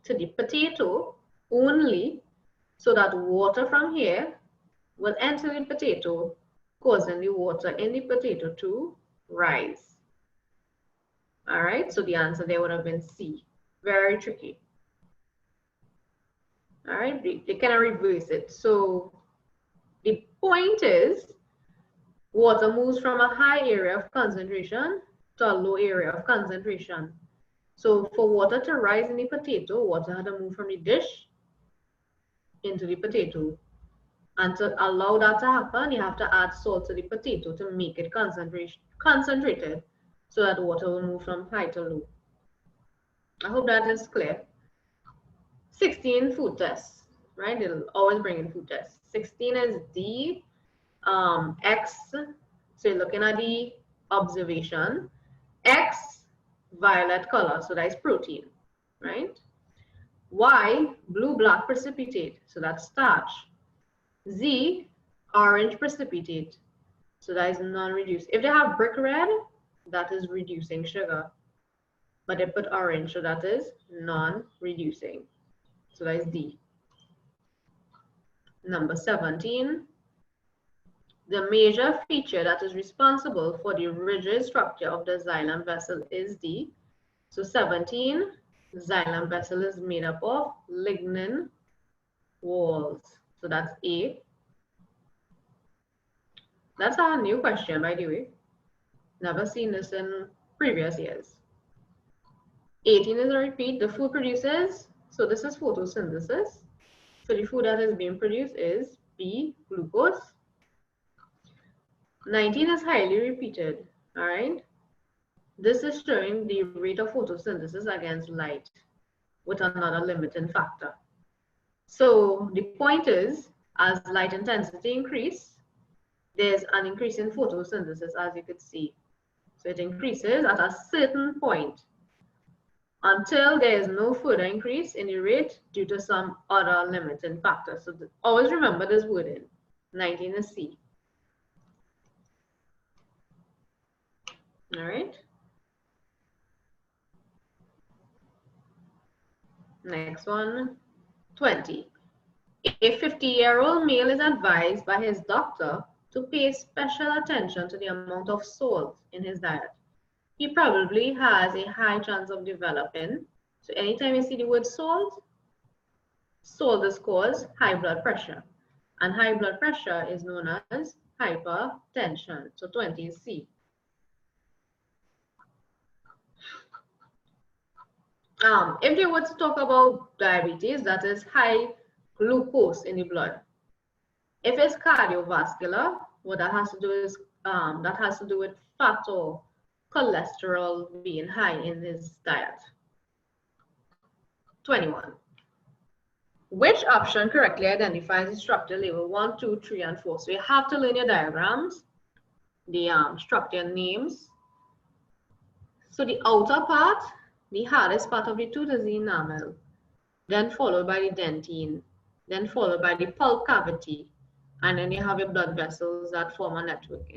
to the potato only so that water from here will enter the potato, causing the water in the potato to rise. All right, so the answer there would have been C. Very tricky. All right, they kind of reverse it. So the point is, water moves from a high area of concentration to a low area of concentration. So for water to rise in the potato, water had to move from the dish into the potato. And to allow that to happen, you have to add salt to the potato to make it concentrated so that water will move from high to low. I hope that is clear. 16, food tests, right? They'll always bring in food tests. 16 is D, X, so you're looking at the observation. X, violet color, so that is protein, right? Y, blue-black precipitate, so that's starch. Z, orange precipitate, so that is non-reduced. If they have brick red, that is reducing sugar. But they put orange, so that is non-reducing. So that is D. Number 17, the major feature that is responsible for the rigid structure of the xylem vessel is D. So 17, xylem vessel is made up of lignin walls. So that's A. That's a new question, by the way. Never seen this in previous years. 18 is a repeat. The food produces, so this is photosynthesis. So the food that is being produced is B, glucose. 19 is highly repeated, all right? This is showing the rate of photosynthesis against light with another limiting factor. So the point is, as light intensity increase, there's an increase in photosynthesis, as you could see. So it increases at a certain point until there is no further increase in the rate due to some other limiting factor. So always remember this wording. 19 is C. All right. Next one, 20. A 50-year-old male is advised by his doctor to pay special attention to the amount of salt in his diet. He probably has a high chance of developing. So anytime you see the word salt, salt is caused high blood pressure. And high blood pressure is known as hypertension. So 20 is C. If you were to talk about diabetes, that is high glucose in the blood. If it's cardiovascular, what that has to do is that has to do with fat or cholesterol being high in his diet. 21. Which option correctly identifies the structure label 1, 2, 3, and 4? So you have to learn your diagrams, the structure names. So the outer part, the hardest part of the tooth is the enamel, then followed by the dentine, then followed by the pulp cavity, and then you have your blood vessels that form a network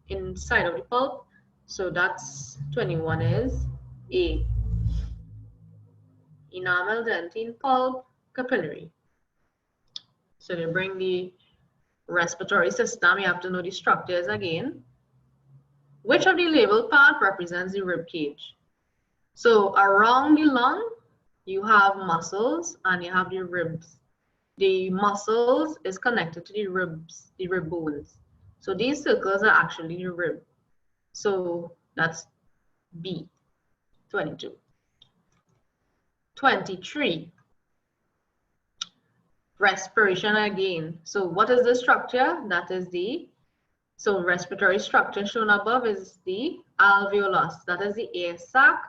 inside of the pulp. So that's 21 is A. Enamel, dentine, pulp, capillary. So they bring the respiratory system. You have to know the structures again. Which of the labeled part represents the rib cage? So around the lung, you have muscles and you have the ribs. The muscles is connected to the ribs, the rib bones. So these circles are actually the rib. So that's B, 22. 23. Respiration again. So what is the structure? That is so respiratory structure shown above is the alveolus. That is the air sac,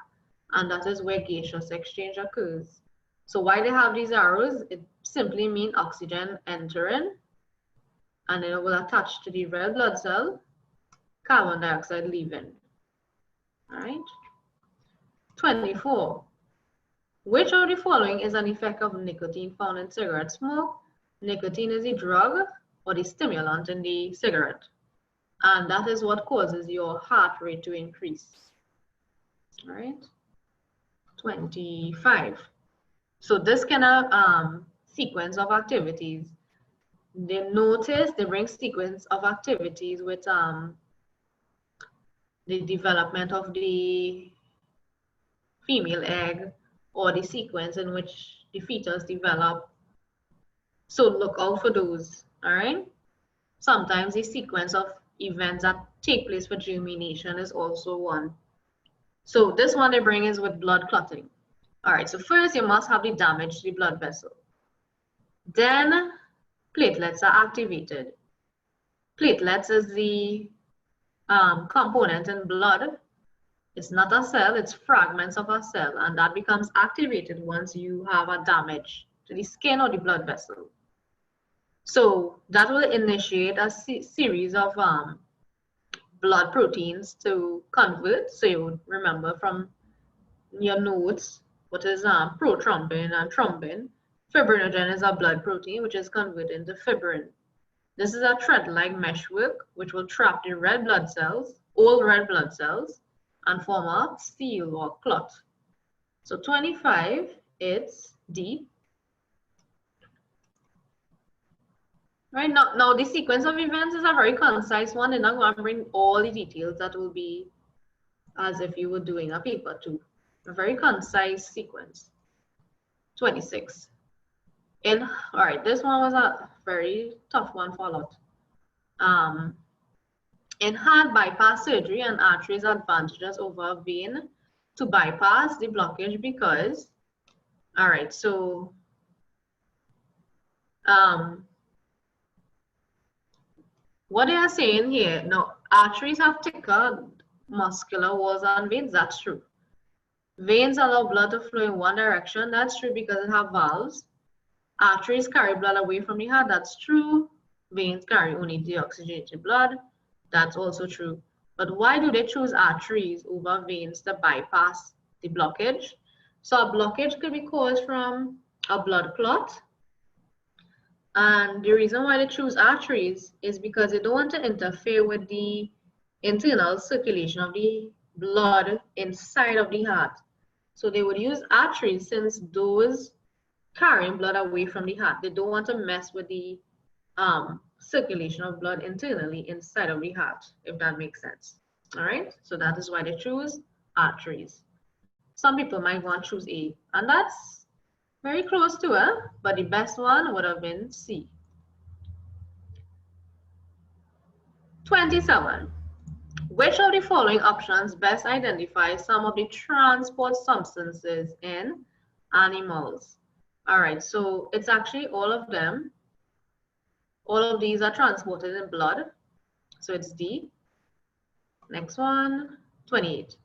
and that is where gaseous exchange occurs. So why they have these arrows? It simply means oxygen entering, and then it will attach to the red blood cell, carbon dioxide leaving. All right. 24. Which of the following is an effect of nicotine found in cigarette smoke? Nicotine is the drug or the stimulant in the cigarette, and that is what causes your heart rate to increase. All right. 25. So this kind of sequence of activities, they bring sequence of activities with the development of the female egg, or the sequence in which the fetus develop. So look out for those, all right? Sometimes the sequence of events that take place for germination is also one. So this one they bring is with blood clotting. All right, so first you must have the damage to the blood vessel. Then platelets are activated. Platelets is the component in blood. It's not a cell, it's fragments of a cell, and that becomes activated once you have a damage to the skin or the blood vessel. So that will initiate a series of blood proteins to convert. So you would remember from your notes what is prothrombin and thrombin. Fibrinogen is a blood protein which is converted into fibrin. This is a thread-like meshwork which will trap the red blood cells, all red blood cells, and form a seal or clot. So 25, it's D. Right now the sequence of events is a very concise one, and I'm going to bring all the details that will be as if you were doing a paper too. A very concise sequence. 26. All right, this one was a very tough one for a lot. In heart bypass surgery, an artery is advantageous over a vein to bypass the blockage because, all right, so what they are saying here, now arteries have thicker muscular walls than veins, that's true. Veins allow blood to flow in one direction, that's true because it have valves. Arteries carry blood away from the heart, that's true. Veins carry only deoxygenated blood. That's also true. But why do they choose arteries over veins to bypass the blockage? So a blockage could be caused from a blood clot. And the reason why they choose arteries is because they don't want to interfere with the internal circulation of the blood inside of the heart. So they would use arteries since those carrying blood away from the heart. They don't want to mess with the circulation of blood internally inside of the heart, if that makes sense. All right, so that is why they choose arteries. Some people might want to choose A, and that's very close to it, but the best one would have been C. 27. Which of the following options best identifies some of the transport substances in animals. All right, so it's actually all of them. All of these are transported in blood. So it's D. Next one, 28.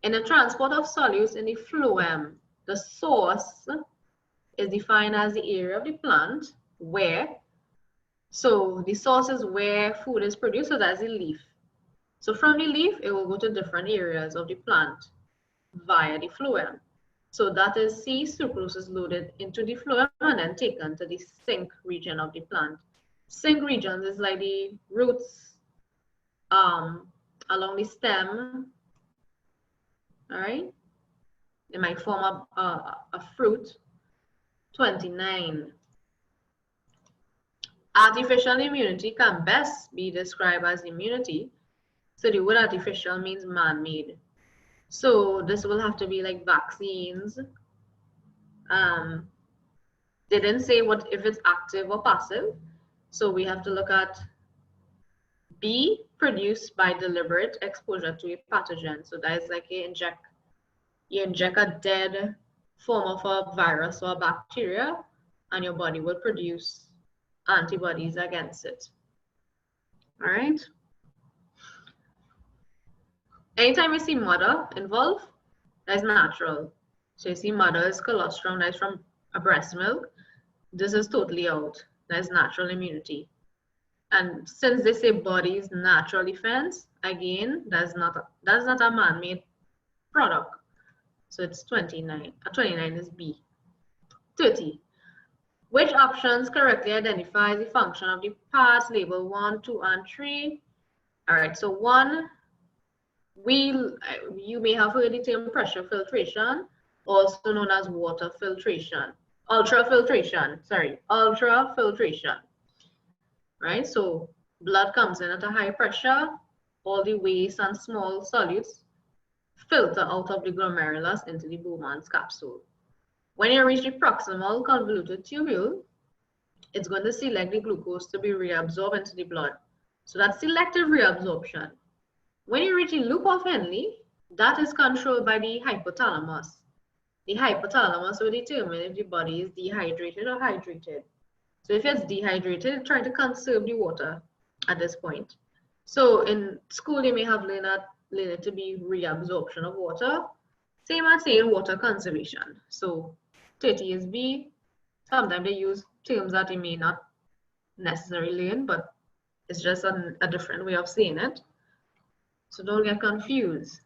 In the transport of solutes in the phloem, the source is defined as the area of the plant where, so the source is where food is produced, so that's the leaf. So from the leaf, it will go to different areas of the plant via the phloem. So that is C, sucrose is loaded into the phloem and then taken to the sink region of the plant. Sink regions is like the roots along the stem, all right? It might form a fruit. 29. Artificial immunity can best be described as immunity. So the word artificial means man-made. So this will have to be like vaccines. They didn't say what if it's active or passive. So we have to look at B, produced by deliberate exposure to a pathogen. So that is like you inject a dead form of a virus or a bacteria, and your body will produce antibodies against it. All right. Anytime you see mother involved, that's natural. So you see mother is colostrum, that's from a breast milk. This is totally out. That's natural immunity. And since they say body is natural defense, again, that's not a man-made product. So it's 29. 29 is B. 30. Which options correctly identify the function of the parts labeled 1, 2, and 3? All right, so 1, you may have heard the term pressure filtration, also known as water filtration, ultrafiltration, right? So blood comes in at a high pressure, all the waste and small solutes filter out of the glomerulus into the Bowman's capsule. When you reach the proximal convoluted tubule, it's going to select the glucose to be reabsorbed into the blood. So that's selective reabsorption. When you reach the loop of Henle, that is controlled by the hypothalamus. The hypothalamus will determine if the body is dehydrated or hydrated. So if it's dehydrated, it's trying to conserve the water at this point. So in school, they may have learned it to be reabsorption of water. Same as saying water conservation. So 30 is B. Sometimes they use terms that you may not necessarily learn, but it's just a different way of saying it. So don't get confused.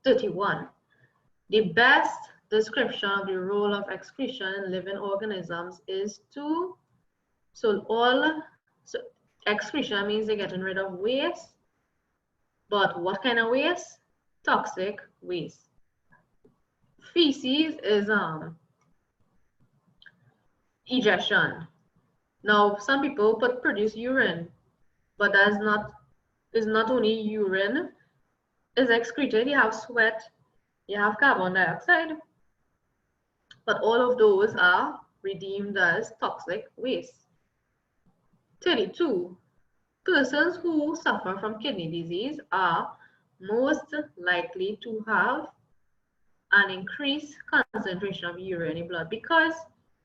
31. The best description of the role of excretion in living organisms is to, so excretion means they're getting rid of waste, but what kind of waste? Toxic waste. Feces is egestion. Now, some people produce urine, but that's not, it's not only urine is excreted. You have sweat, you have carbon dioxide, but all of those are redeemed as toxic waste. 32. Persons who suffer from kidney disease are most likely to have an increased concentration of urea in the blood because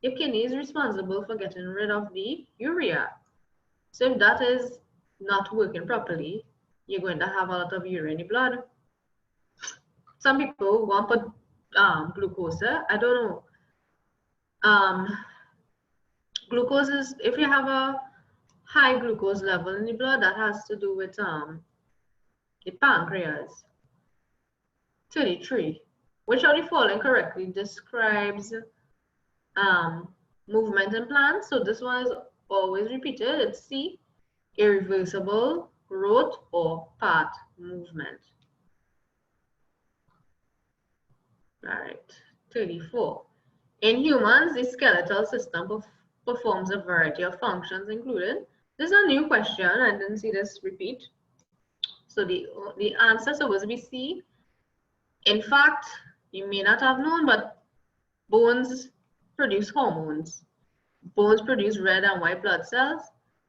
your kidney is responsible for getting rid of the urea. So if that is not working properly, you're going to have a lot of urea in the blood. Some people want to put glucose. I don't know. Glucose is, if you have a high glucose level in the blood, that has to do with the pancreas. 33. Which of the following correctly describes movement in plants? So this one is always repeated. It's C, irreversible growth or path movement. All right, 34. In humans, the skeletal system performs a variety of functions, including, this is a new question, I didn't see this repeat. So the answer is supposed to be C. In fact, you may not have known, but bones produce hormones. Bones produce red and white blood cells.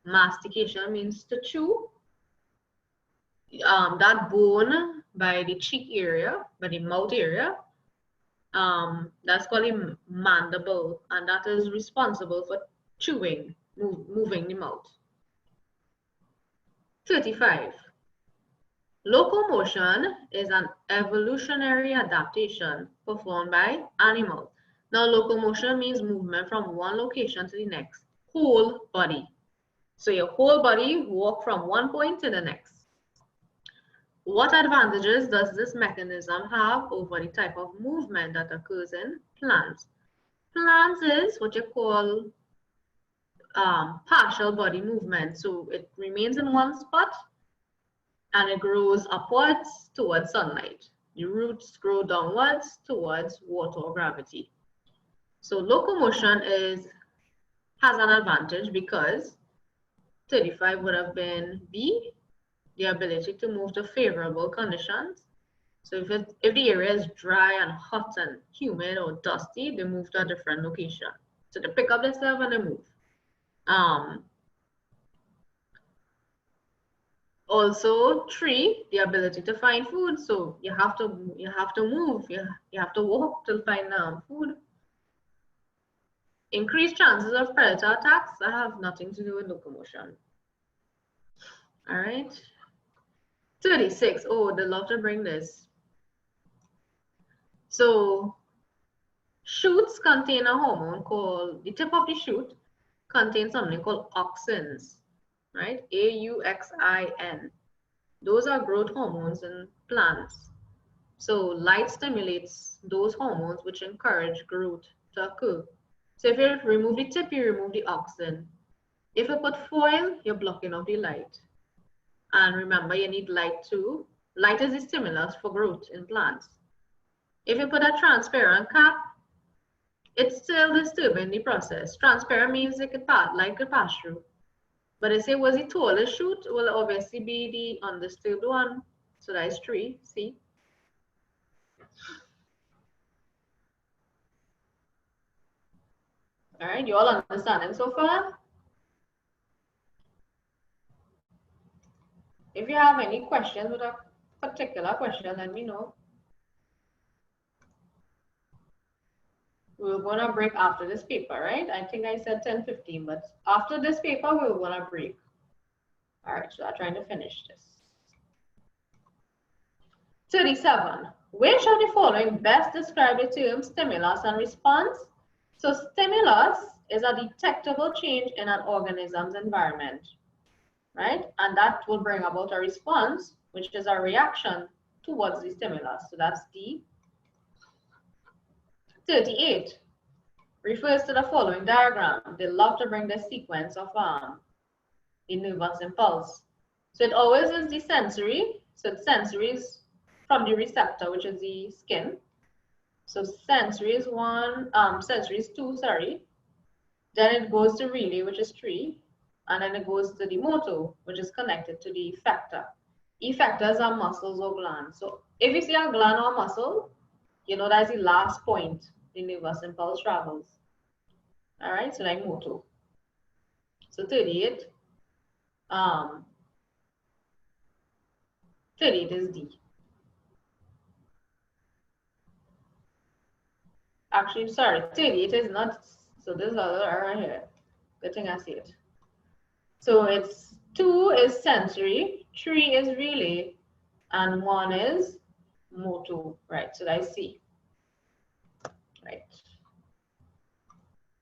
Mastication means to chew. That bone by the cheek area, by the mouth area, That's called a mandible, and that is responsible for chewing, moving the mouth. 35. Locomotion is an evolutionary adaptation performed by animals. Now, locomotion means movement from one location to the next, whole body. So your whole body walk from one point to the next. What advantages does this mechanism have over the type of movement that occurs in plants? Plants is what you call partial body movement. So it remains in one spot and it grows upwards towards sunlight. The roots grow downwards towards water or gravity. So locomotion has an advantage because 35 would have been B, the ability to move to favorable conditions. So if the area is dry and hot and humid or dusty, they move to a different location. So they pick up themselves and they move. Also, tree, the ability to find food. So you have to move, you have to walk to find food. Increased chances of predator attacks that have nothing to do with locomotion. All right. 36. Oh, they love to bring this. So shoots contain a hormone called, the tip of the shoot contains something called auxins, right? AUXIN. Those are growth hormones in plants. So light stimulates those hormones which encourage growth to occur. So if you remove the tip, you remove the auxin. If you put foil, you're blocking off the light. And remember, you need light too. Light is the stimulus for growth in plants. If you put a transparent cap, it's still disturbing the process. Transparent means light could pass through. But I say, was the tallest shoot? Will obviously be the undisturbed one. So that is 3, see? All right, you all understanding so far? If you have any questions with a particular question, let me know. We're gonna break after this paper, right? I think I said 10:15, but after this paper, we're gonna break. All right, so I'm trying to finish this. 37. Which of the following best describe the term stimulus and response? So stimulus is a detectable change in an organism's environment, right? And that will bring about a response, which is a reaction towards the stimulus. So that's D. 38 refers to the following diagram. They love to bring the sequence of the nervous impulse. So it always is the sensory. So sensory is from the receptor, which is the skin. So sensory is 2, sorry. Then it goes to relay, which is 3. And then it goes to the motor, which is connected to the effector. Effectors are muscles or glands. So if you see a gland or muscle, you know that's the last point the nervous impulse travels. All right, so like motor. So 38. 38 is D. Actually, sorry, 38 is not. So this is other right here. Good thing I see it. So it's 2 is sensory, 3 is relay, and 1 is motor. Right, so I see. Right.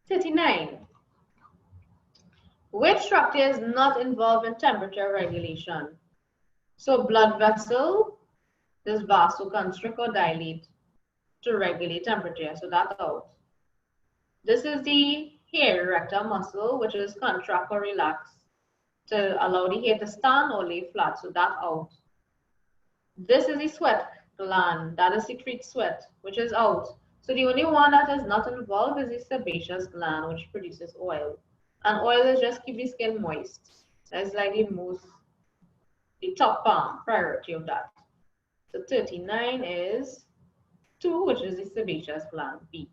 39. Which structure is not involved in temperature regulation? So blood vessel, this vasoconstrict or dilate to regulate temperature. So that's out. This is the hair erector muscle, which is contract or relax to allow the hair to stand or lay flat. So that's out. This is the sweat gland that secretes sweat, which is out. So the only one that is not involved is the sebaceous gland, which produces oil. And oil is just keep the skin moist. That's like the top priority of that. So 39 is 2, which is the sebaceous gland, B.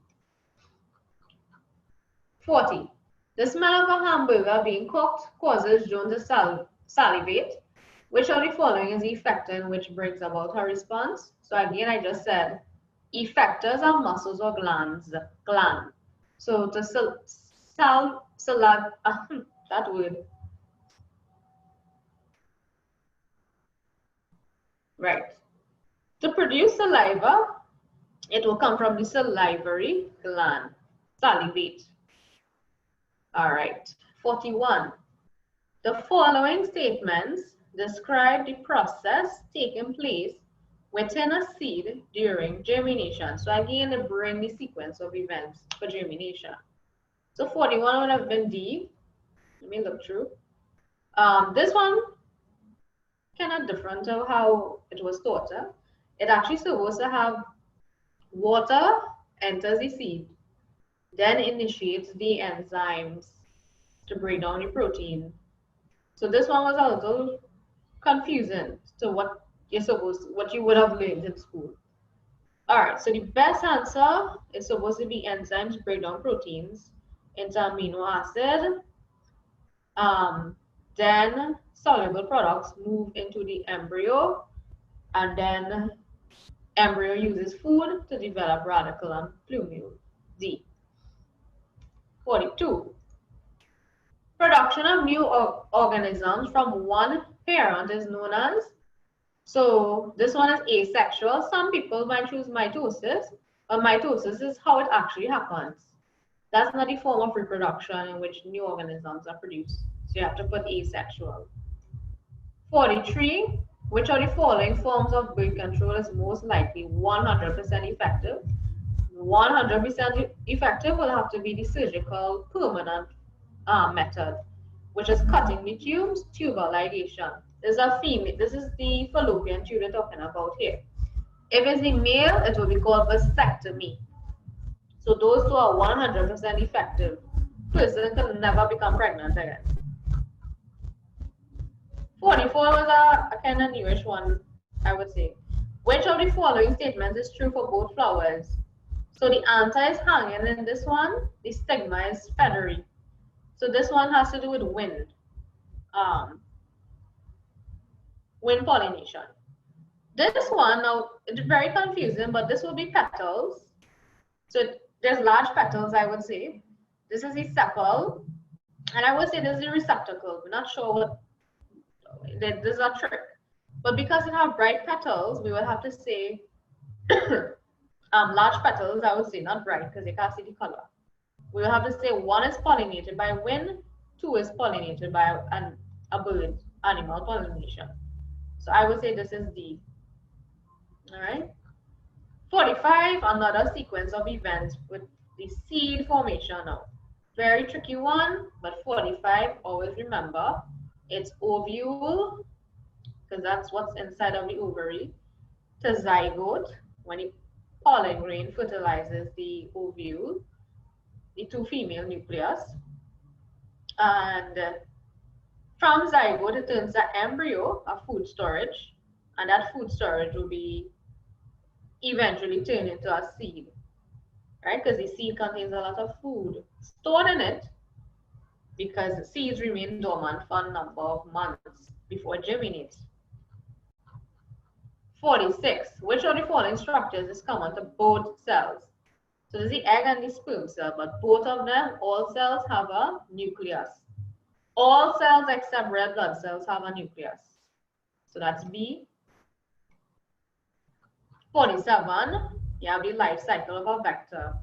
40. The smell of a hamburger being cooked causes Joan to salivate. Which of the following is the effector in which brings about her response? So again, I just said Effectors are muscles or glands. Gland. So to that word. Right. To produce saliva, it will come from the salivary gland. Salivate. All right. 41. The following statements describe the process taking place within a seed during germination. So again, they bring the sequence of events for germination. So 41 would have been D. Let me look through. This one kind of different to how it was taught. It actually supposed to have water enters the seed, then initiates the enzymes to break down the protein. So this one was a little confusing to what what you would have learned in school. All right, so the best answer is supposed to be enzymes break down proteins into amino acid. Then soluble products move into the embryo, and then embryo uses food to develop radicle and plumule. D. 42. Production of new organisms from one parent is known as, so this one is asexual. Some people might choose mitosis, but mitosis is how it actually happens. That's not the form of reproduction in which new organisms are produced. So you have to put asexual. 43. Which of the following forms of birth control is most likely 100% effective? 100% effective will have to be the surgical permanent method, which is cutting the tubes, tubal ligation. This is a female. This is the fallopian tube we're talking about here. If it's the male, it will be called vasectomy. So those two are 100% effective. Person can never become pregnant again. 44 was a kind of newish one, I would say. Which of the following statements is true for both flowers? So the anther is hanging in this one, the stigma is feathery. So this one has to do with wind. Wind pollination. This one, now, it's very confusing, but this will be petals. So there's large petals, I would say. This is the sepal, and I would say this is the receptacle. We're not sure what, this is a trick. But because it has bright petals, we will have to say large petals, I would say, not bright, because you can't see the color. We will have to say one is pollinated by wind, two is pollinated by a bird, animal pollination. So I would say this is D. All right. 45, another sequence of events with the seed formation now. Very tricky one, but 45, always remember, it's ovule, because that's what's inside of the ovary, to zygote, when the pollen grain fertilizes the ovule, the two female nucleus, and from zygote it turns the embryo, a food storage, and that food storage will be eventually turned into a seed, right? Because the seed contains a lot of food stored in it, because seeds remain dormant for a number of months before it germinates. 46. Which of the following structures is common to both cells? So there's the egg and the sperm cell, but both of them, all cells have a nucleus. All cells except red blood cells have a nucleus. So that's B. 47. You have the life cycle of a vector.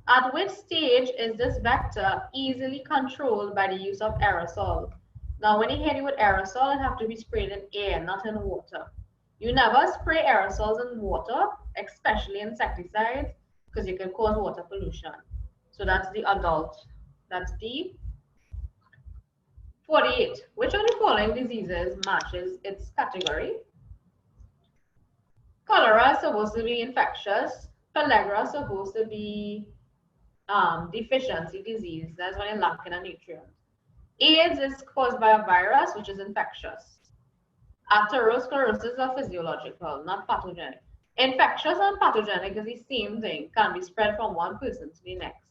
At which stage is this vector easily controlled by the use of aerosol? Now, when you hear the word aerosol, it have to be sprayed in air, not in water. You never spray aerosols in water, especially insecticides, because you can cause water pollution. So that's the adult. That's D. 48. Which of the following diseases matches its category? Cholera is supposed to be infectious. Pellagra is supposed to be deficiency disease. That's when you're lacking a nutrient. AIDS is caused by a virus, which is infectious. Atherosclerosis is physiological, not pathogenic. Infectious and pathogenic is the same thing, can be spread from one person to the next.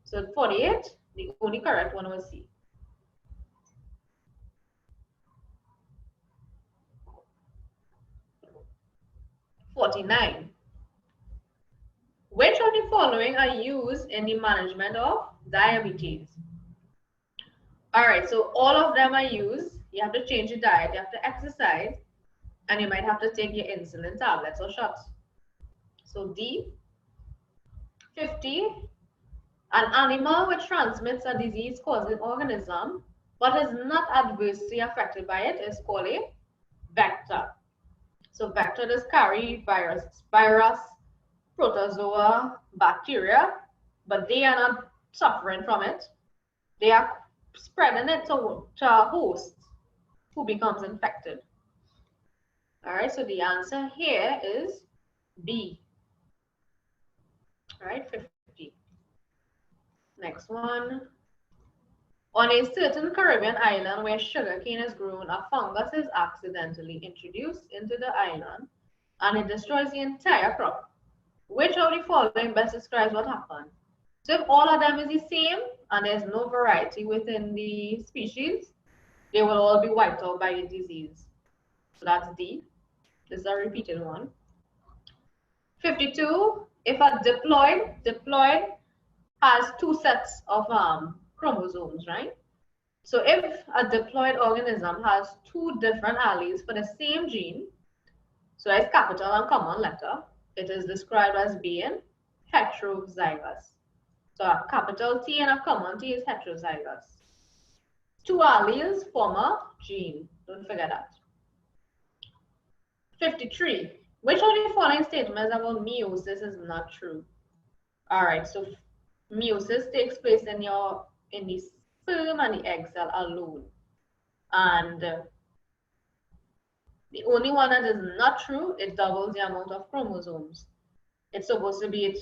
So 48, the only correct one was C. 49. Which of the following are used in the management of diabetes? All right, so all of them are used. You have to change your diet, you have to exercise, and you might have to take your insulin tablets or shots. So D, 50, an animal which transmits a disease-causing organism but is not adversely affected by it is called a vector. So vector does carry virus, protozoa, bacteria, but they are not suffering from it. They are spreading it to a host who becomes infected. All right, so the answer here is B. All right, 50. Next one. On a certain Caribbean island where sugarcane is grown, a fungus is accidentally introduced into the island and it destroys the entire crop. Which of the following best describes what happened? So if all of them is the same and there's no variety within the species, they will all be wiped out by the disease. So that's D. This is a repeated one. 52, if a diploid has two sets of chromosomes, right? So if a diploid organism has two different alleles for the same gene, so it's capital and common letter, it is described as being heterozygous. So a capital T and a common T is heterozygous. Two alleles form a gene. Don't forget that. 53. Which of the following statements about meiosis is not true? All right, so meiosis takes place in the sperm and the egg cell alone. And the only one that is not true, it doubles the amount of chromosomes. It's supposed to be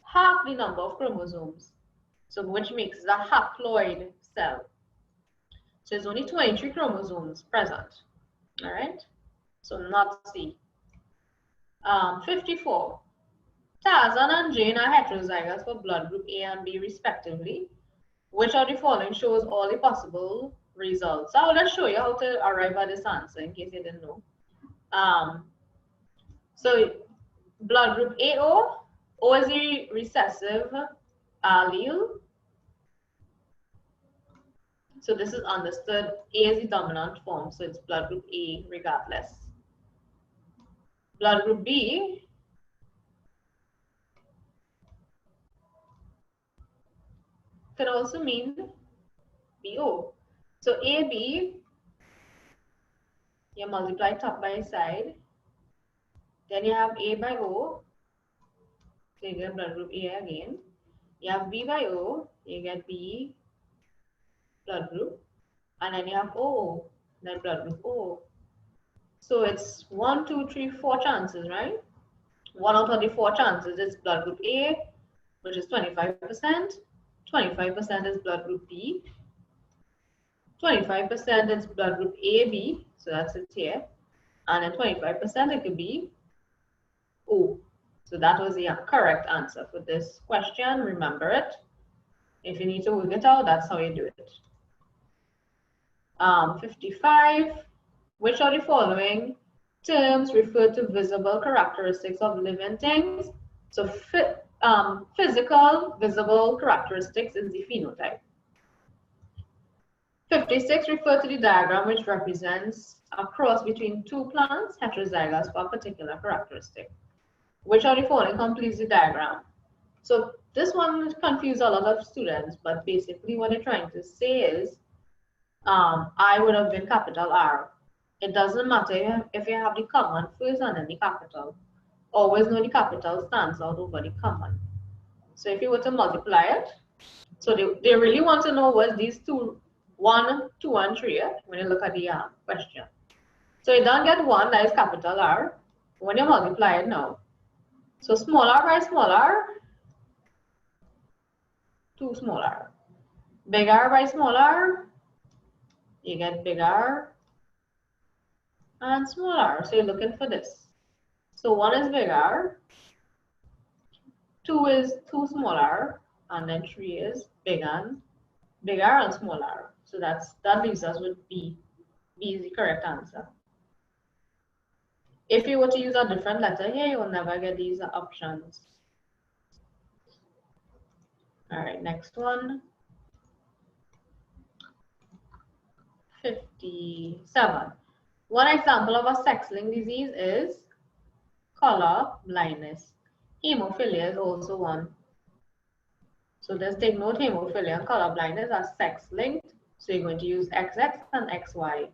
half the number of chromosomes, so which makes it a haploid cell. So there's only 23 chromosomes present. All right, so not C. 54. Tarzan and Jane are heterozygous for blood group A and B respectively. Which of the following shows all the possible results? So I'll just show you how to arrive at this answer in case you didn't know. So blood group AO, O is the recessive allele. So this is understood. A is the dominant form, so it's blood group A regardless. Blood group B could also mean BO. So AB, you multiply top by side. Then you have A by O, so you get blood group A again. You have B by O, you get B blood group. And then you have O, then blood group O. So it's 1, 2, 3, 4 chances, right? 1 out of the 4 chances is blood group A, which is 25%. 25% is blood group B. 25% is blood group AB, so that's it here. And then 25% it could be O. So that was the correct answer for this question. Remember it. If you need to work it out, that's how you do it. 55. Which of the following terms refer to visible characteristics of living things? So physical visible characteristics is the phenotype. 56 refer to the diagram which represents a cross between two plants heterozygous for a particular characteristic. Which of the following completes the diagram? So this one confused a lot of students, but basically what they're trying to say is I would have been capital R. It doesn't matter if you have the common first and then the capital. Always know the capital stands out over the common. So if you were to multiply it, so they really want to know what these two, 1, 2, and 3 when you look at the question. So you don't get 1, that is capital R, when you multiply it now. So small r by small r, 2 small r. Big R by small r, you get big R and small r. So you're looking for this. So 1 is big R, 2 is 2 small r, and then 3 is big R and small r. So that leaves us with B. B is the correct answer. If you were to use a different letter here, you will never get these options. All right, next one. 57. One example of a sex-linked disease is color blindness. Hemophilia is also one. So just take note, hemophilia and color blindness are sex-linked. So you're going to use XX and XY.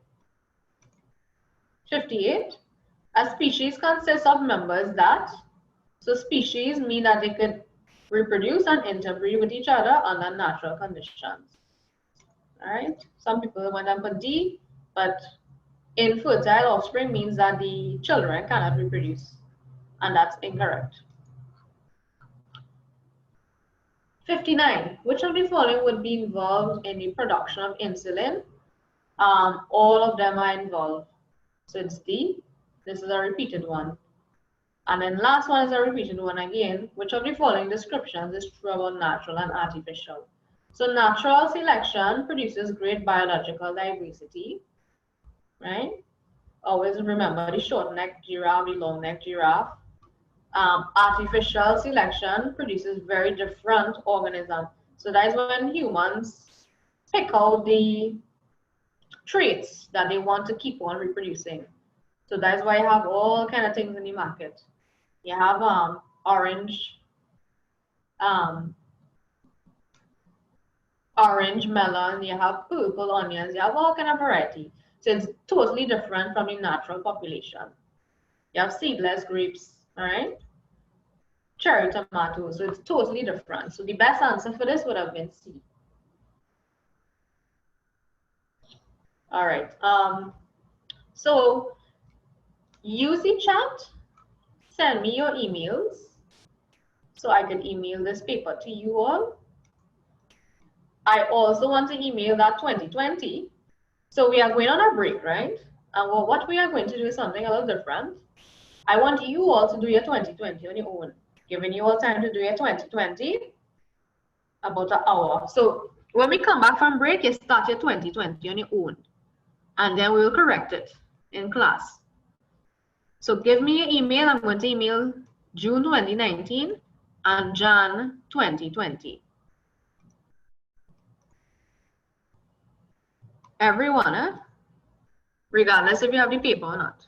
58. A species consists of members that, so species mean that they could reproduce and interbreed with each other under natural conditions. All right, some people went up put D, but infertile offspring means that the children cannot reproduce, and that's incorrect. 59. Which of the following would be involved in the production of insulin? All of them are involved. So it's D. This is a repeated one. And then last one is a repeated one again. Which of the following descriptions is true about natural and artificial? So natural selection produces great biological diversity, right? Always remember the short-necked giraffe, the long-necked giraffe. Artificial selection produces very different organisms. So that is when humans pick out the traits that they want to keep on reproducing. So that's why you have all kind of things in the market. You have orange melon, you have purple onions, you have all kind of variety. So it's totally different from the natural population. You have seedless grapes, all right? Cherry tomatoes, so it's totally different. So the best answer for this would have been C. All right, so use the chat, send me your emails, so I can email this paper to you all. I also want to email that 2020. So we are going on a break, right? And what we are going to do is something a little different. I want you all to do your 2020 on your own. Giving you all time to do your 2020, about an hour. So when we come back from break, you start your 2020 on your own. And then we will correct it in class. So give me your email. I'm going to email June 2019 and Jan 2020. Everyone, regardless if you have the paper or not.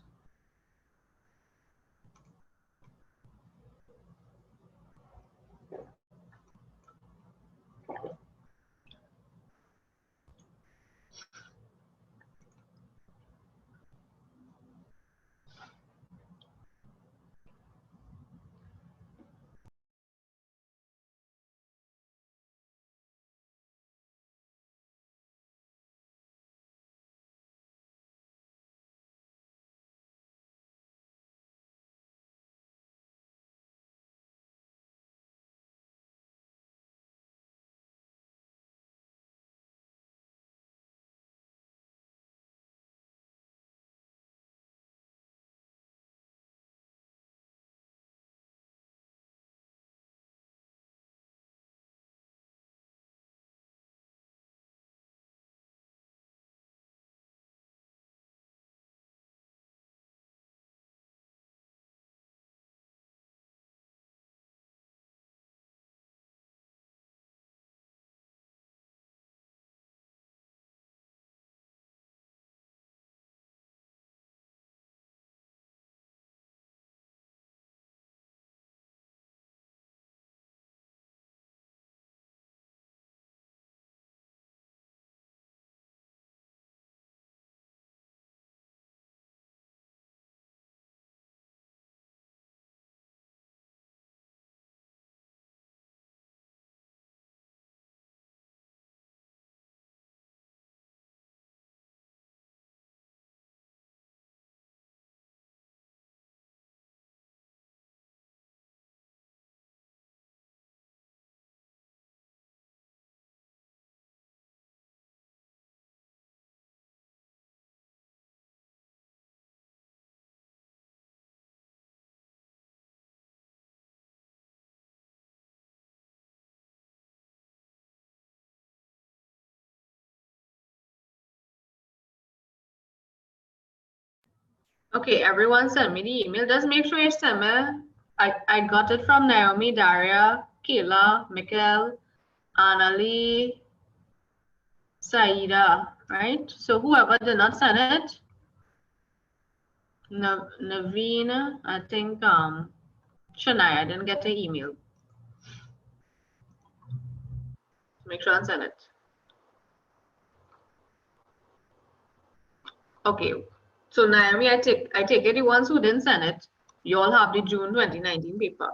Okay, everyone send me the email. Just make sure you send me. I got it from Naomi, Daria, Kayla, Mikkel, Annalie, Saida, right? So whoever did not send it, Naveen, I think Shania didn't get the email. Make sure and send it. Okay. So Naomi, I take it the ones who didn't send it, you all have the June 2019 paper.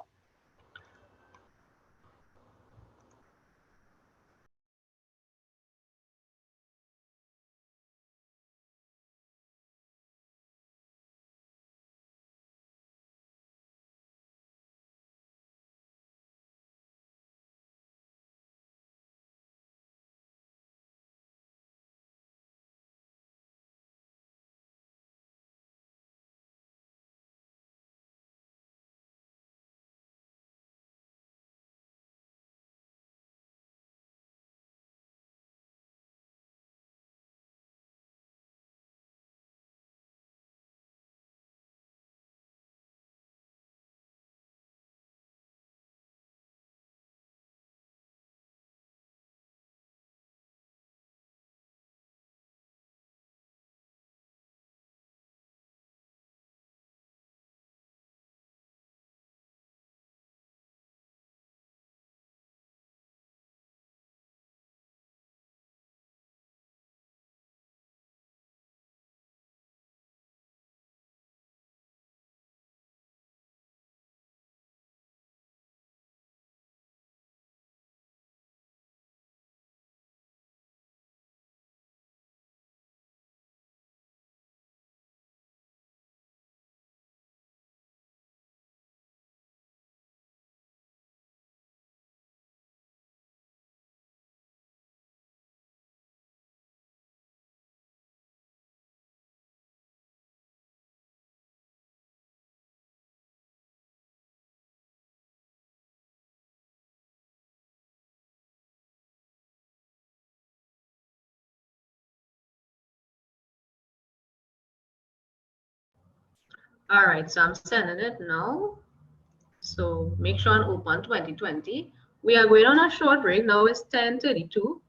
All right, so I'm sending it now. So make sure and open 2020. We are going on a short break. Now it's 10:32.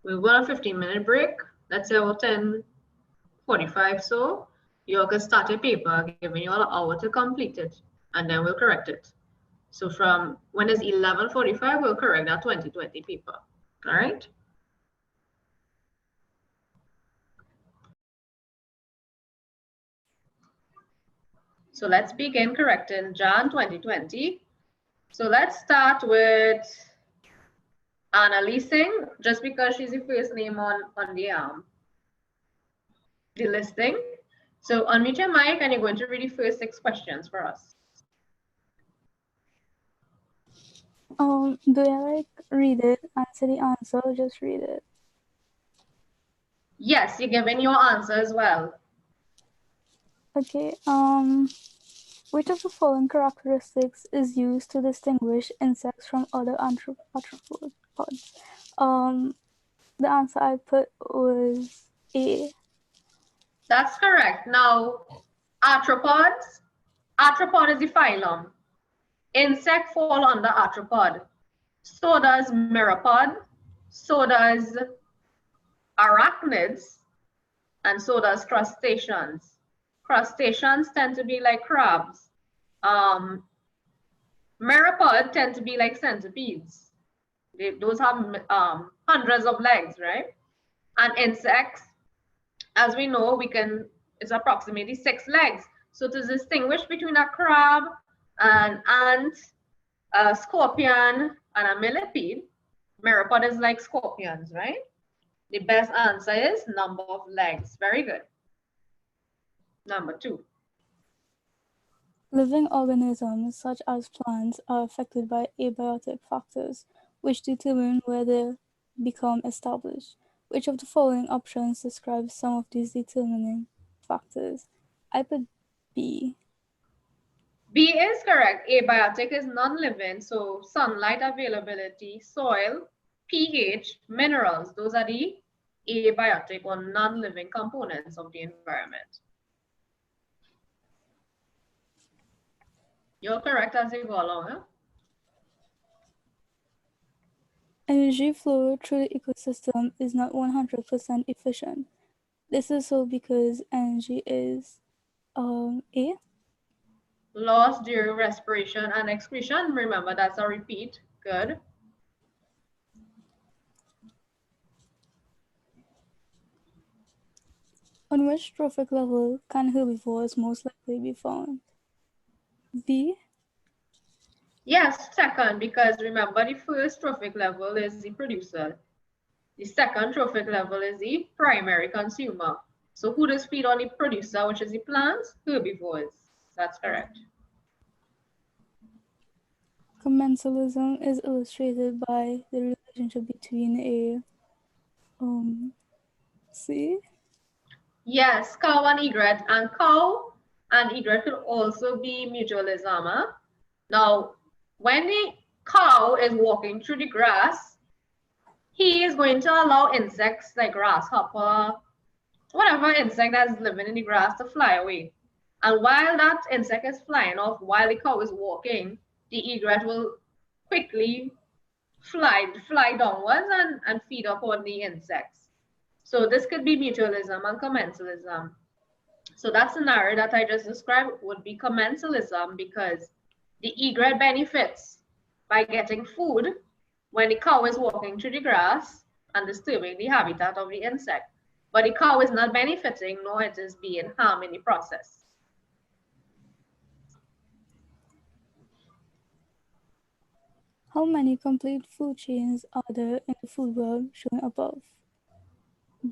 We'll go on a 15-minute break. Let's say about 10:45. So you can start your paper, giving you all an hour to complete it, and then we'll correct it. So from when it's 11:45, we'll correct that 2020 paper. All right. So let's begin correcting Jan 2020. So let's start with Annalise Singh, just because she's the first name on the listing. So unmute your mic and you're going to read the first 6 questions for us. Do I like read it, answer the answer, or just read it? Yes, you're giving your answer as well. Okay. Which of the following characteristics is used to distinguish insects from other arthropods? The answer I put was A. That's correct. Now, arthropods. Arthropod is the phylum. Insect fall under arthropod. So does meropod. So does arachnids. And so does crustaceans. Crustaceans tend to be like crabs. Meropod tend to be like centipedes. Those have hundreds of legs, right? And insects, as we know, it's approximately 6 legs. So to distinguish between a crab, an ant, a scorpion, and a millipede, meropod is like scorpions, right? The best answer is number of legs. Very good. Number 2. Living organisms, such as plants, are affected by abiotic factors, which determine where they become established. Which of the following options describes some of these determining factors? I put B. B is correct. Abiotic is non-living, so sunlight availability, soil, pH, minerals, those are the abiotic or non-living components of the environment. You're correct as you go along. Huh? Energy flow through the ecosystem is not 100% efficient. This is so because energy is A. Loss during respiration and excretion. Remember, that's a repeat. Good. On which trophic level can herbivores most likely be found? B. Yes, second, because remember the first trophic level is the producer. The second trophic level is the primary consumer. So who does feed on the producer, which is the plants? Herbivores. That's correct. Commensalism is illustrated by the relationship between a C. Yes, cow and egret, and cow and egret could also be mutualism. Now, when the cow is walking through the grass, he is going to allow insects like grasshopper, whatever insect that's living in the grass to fly away. And while that insect is flying off, while the cow is walking, the egret will quickly fly downwards and feed upon the insects. So this could be mutualism and commensalism. So that scenario that I just described would be commensalism because the egret benefits by getting food when the cow is walking through the grass and disturbing the habitat of the insect. But the cow is not benefiting, nor it is being harmed in the process. How many complete food chains are there in the food web shown above?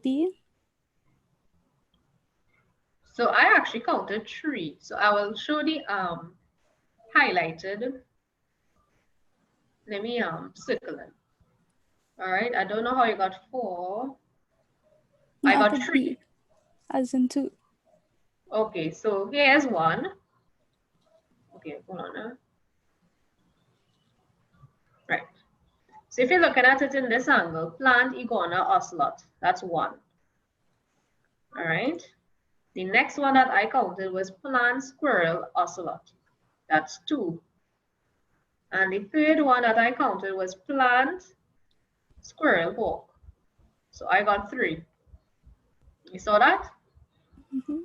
B. So I actually counted 3. So I will show the highlighted. Let me circle it. All right, I don't know how you got 4. No, I got put 3. B, as in 2. Okay, so here's 1. Okay, hold on now. Right. So if you're looking at it in this angle, plant, iguana, ocelot, that's 1. All right. The next one that I counted was plant, squirrel, ocelot. That's 2. And the third one that I counted was plant, squirrel, hawk. So I got 3. You saw that? Mm-hmm.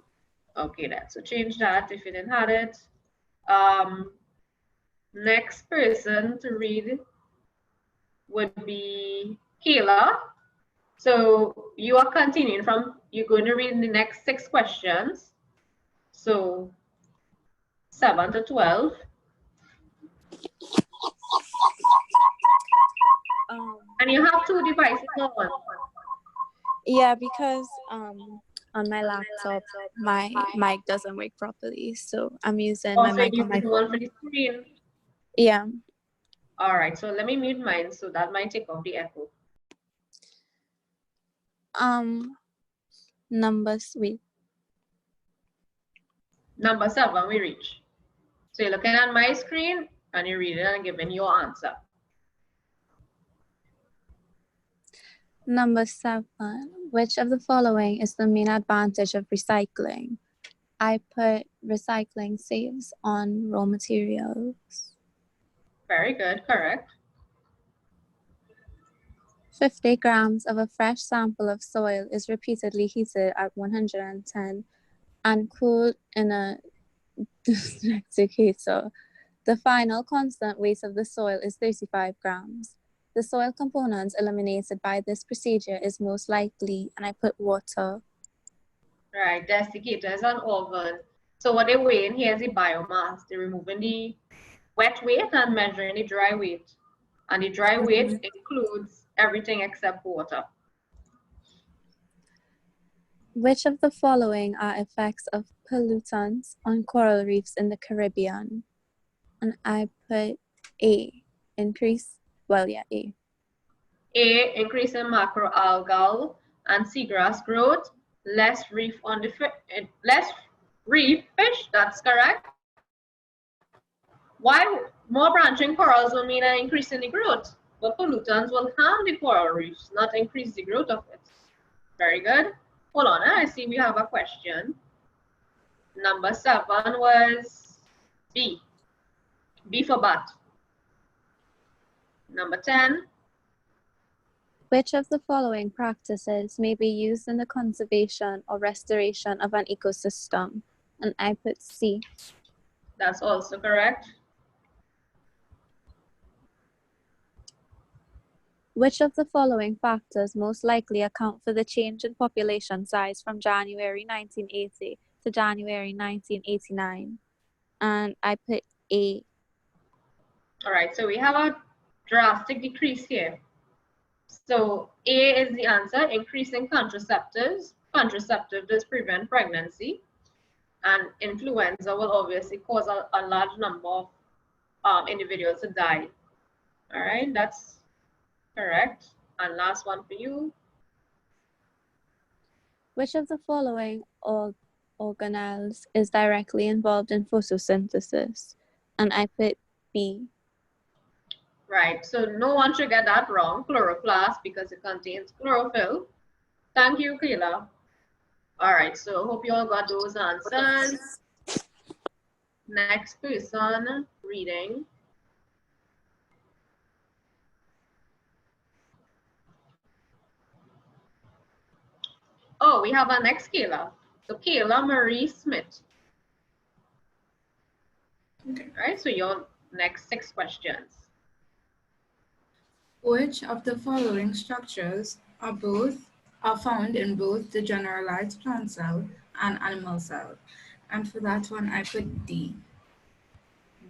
Okay, then. So change that if you didn't have it. Next person to read would be Kayla. So you are continuing from, you're going to read the next 6 questions. So 7 to 12. And you have 2 devices on. Yeah, because on my laptop my mic doesn't work properly, so I'm using my mic on my one for the screen. Yeah. All right, so let me mute mine so that might take off the echo. Number 7 we reach. So you're looking at my screen and you're reading and giving your answer. Number 7. Which of the following is the main advantage of recycling? I put recycling saves on raw materials. Very good, correct. 50 grams of a fresh sample of soil is repeatedly heated at 110 and cooled in a dyslexic heater. The final constant weight of the soil is 35 grams. The soil components eliminated by this procedure is most likely, and I put water. Right, desiccator is an oven. So what they're weighing here is the biomass. They're removing the wet weight and measuring the dry weight. And the dry weight includes everything except water. Which of the following are effects of pollutants on coral reefs in the Caribbean? And I put A, increase, A. A, increase in macroalgal and seagrass growth, less reef fish, that's correct. Why more branching corals will mean an increase in the growth, but pollutants will harm the coral reefs, not increase the growth of it. Very good. Hold on, I see we have a question. Number 7 was B. B for bat. Number 10, Which of the following practices may be used in the conservation or restoration of an ecosystem? And I put C. That's also correct. Which of the following factors most likely account for the change in population size from January 1980 to January 1989? And I put A. All right, so we have a drastic decrease here. So A is the answer, increasing contraceptives. Contraceptives prevent pregnancy, and influenza will obviously cause a large number of individuals to die. All right, that's correct. And last one for you. Which of the following organelles is directly involved in photosynthesis? And I put B. Right, so no one should get that wrong. Chloroplast, because it contains chlorophyll. Thank you, Kayla. All right, so hope you all got those answers. Next person reading. Oh, we have our next Kayla. So Kayla Marie Smith. Okay. All right, so your next 6 questions. Which of the following structures are found in both the generalized plant cell and animal cell? And for that one, I put D.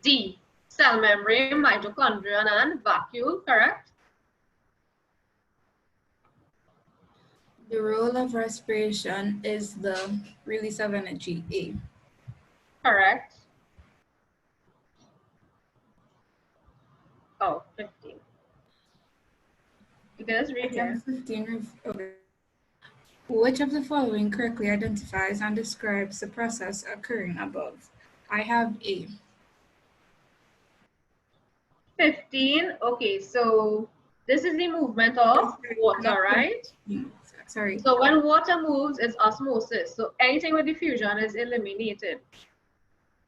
D, cell membrane, mitochondria, and vacuole, correct? The role of respiration is the release of energy, A. Correct. Oh, 15. You can just read here. 15. Okay. Which of the following correctly identifies and describes the process occurring above? I have A. 15. Okay, so this is the movement of water, right? Sorry. So when water moves, it's osmosis. So anything with diffusion is eliminated.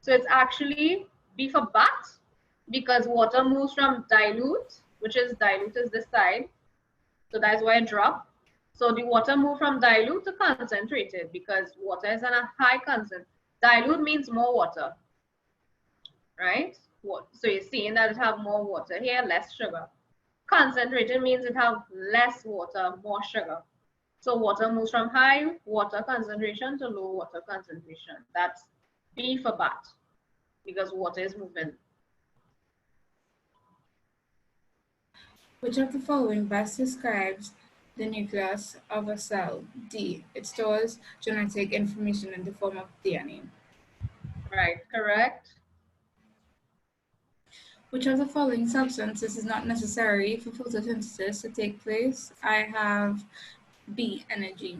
So it's actually B for bat, because water moves from dilute, which is dilute is this side. So that's why it dropped. So the water moved from dilute to concentrated, because water is in a high concentration. Dilute means more water, right? So you're seeing that it have more water here, less sugar. Concentrated means it have less water, more sugar. So water moves from high water concentration to low water concentration. That's B for bat, because water is moving. Which of the following best describes the nucleus of a cell? D. It stores genetic information in the form of DNA. Right, correct. Which of the following substances is not necessary for photosynthesis to take place? I have B. Energy.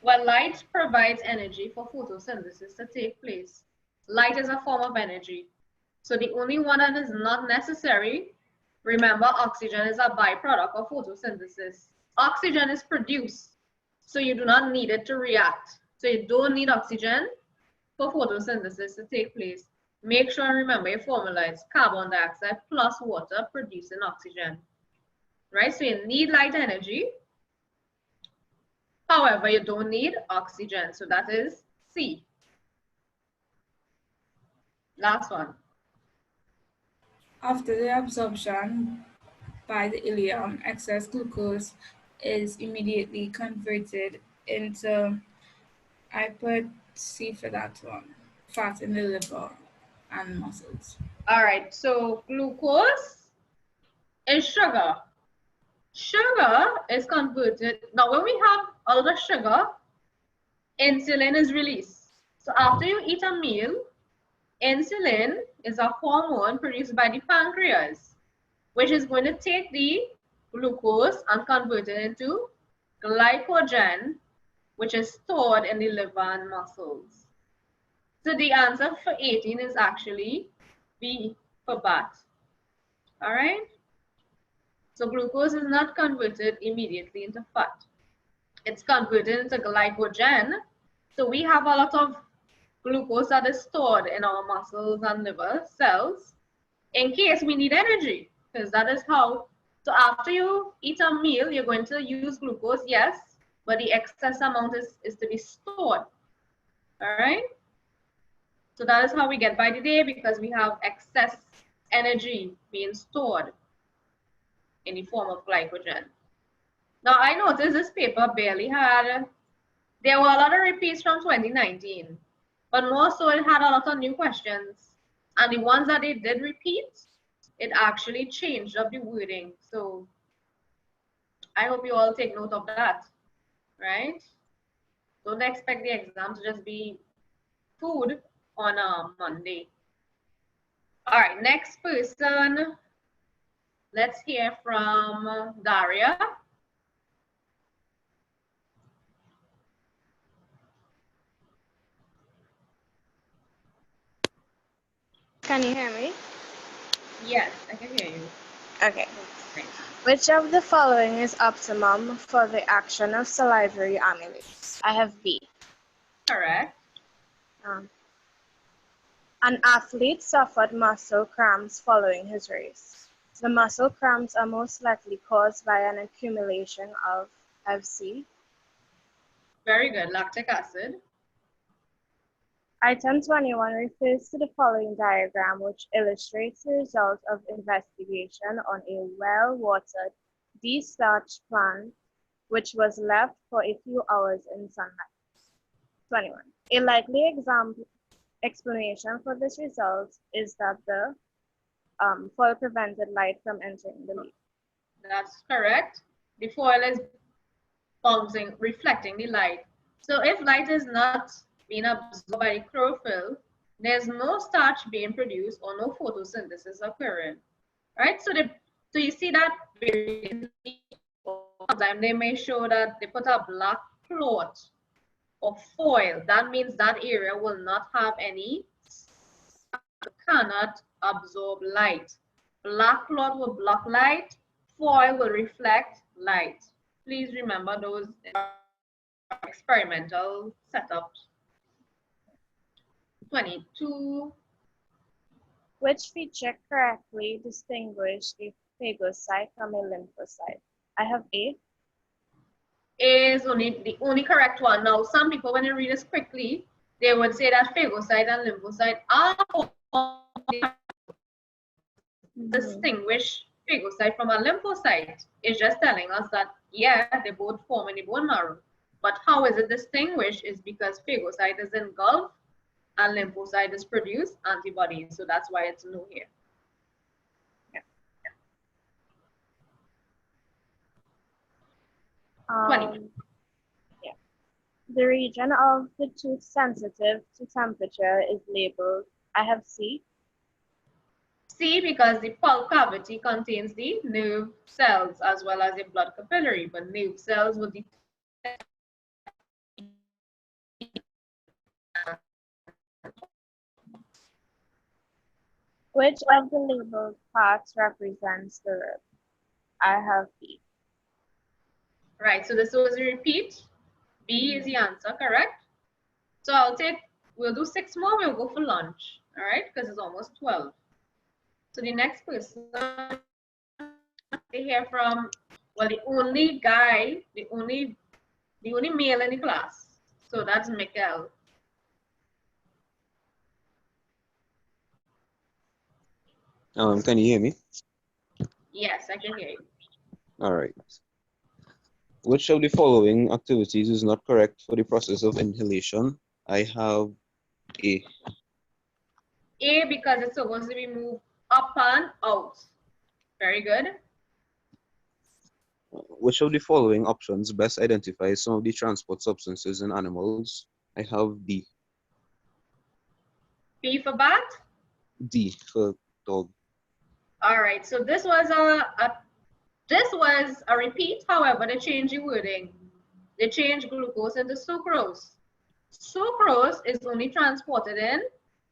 Well, light provides energy for photosynthesis to take place. Light is a form of energy. So the only one that is not necessary, remember, oxygen is a byproduct of photosynthesis. Oxygen is produced, so you do not need it to react. So you don't need oxygen for photosynthesis to take place. Make sure and remember your formula is carbon dioxide plus water producing oxygen, right? So you need light energy. However, you don't need oxygen. So that is C. Last one. After the absorption by the ileum, excess glucose is immediately converted into, I put C for that one, fat in the liver and muscles. All right, so glucose is sugar. Sugar is converted. Now, when we have a lot of sugar, insulin is released. So after you eat a meal, insulin is a hormone produced by the pancreas, which is going to take the glucose and convert it into glycogen, which is stored in the liver and muscles. So the answer for 18 is actually B for bat. All right? So glucose is not converted immediately into fat. It's converted into glycogen. So we have a lot of glucose that is stored in our muscles and liver cells in case we need energy, because that is how So after you eat a meal, you're going to use glucose, yes, but the excess amount is to be stored. All right? So that is how we get by the day, because we have excess energy being stored in the form of glycogen. Now I noticed this paper barely had, there were a lot of repeats from 2019, but more so it had a lot of new questions. And the ones that they did repeat, it actually changed up the wording. So I hope you all take note of that, right? Don't expect the exam to just be food on a Monday. All right, next person. Let's hear from Daria. Can you hear me? Yes, I can hear you. Okay. Great. Which of the following is optimum for the action of salivary amylase? I have B. Correct. An athlete suffered muscle cramps following his race. The muscle cramps are most likely caused by an accumulation of FC. Very good. Lactic acid. Item 21 refers to the following diagram, which illustrates the result of investigation on a well-watered, de-starched plant, which was left for a few hours in sunlight. 21. A likely explanation for this result is that the foil prevented light from entering the leaf. That's correct. The foil is bouncing, reflecting the light. So if light is not being absorbed by the chlorophyll, there's no starch being produced or no photosynthesis occurring, right? So you see that sometimes they may show that they put a black cloth or foil. That means that area will not have any, cannot absorb light. Black cloth will block light, foil will reflect light. Please remember those experimental setups. 22. Which feature correctly distinguish a phagocyte from a lymphocyte? I have A. A is the only correct one. Now, some people, when they read this quickly, they would say that phagocyte and lymphocyte are distinguish phagocyte from a lymphocyte. It's just telling us that, yeah, they both form in the bone marrow. But how is it distinguished is because phagocyte is engulfed and lymphocyte is produced antibodies. So that's why it's no here. Yeah. 20. Yeah. The region of the tooth sensitive to temperature is labeled, I have C. C, because the pulp cavity contains the nerve cells as well as the blood capillary, but nerve cells will detect. Which of the labeled parts represents the rib? I have B. Right, so this was a repeat. B is the answer, correct? So we'll do 6 more, we'll go for lunch, all right? Because it's almost 12. So the next person they hear from, well, the only guy, the only male in the class. So that's Mikkel. Can you hear me? Yes, I can hear you. All right. Which of the following activities is not correct for the process of inhalation? I have A. A, because it's supposed to be moved up and out. Very good. Which of the following options best identifies some of the transport substances in animals? I have B. B for bat. D for dog. All right, so this was a repeat. However, they changed the wording. They changed glucose into sucrose. Sucrose is only transported in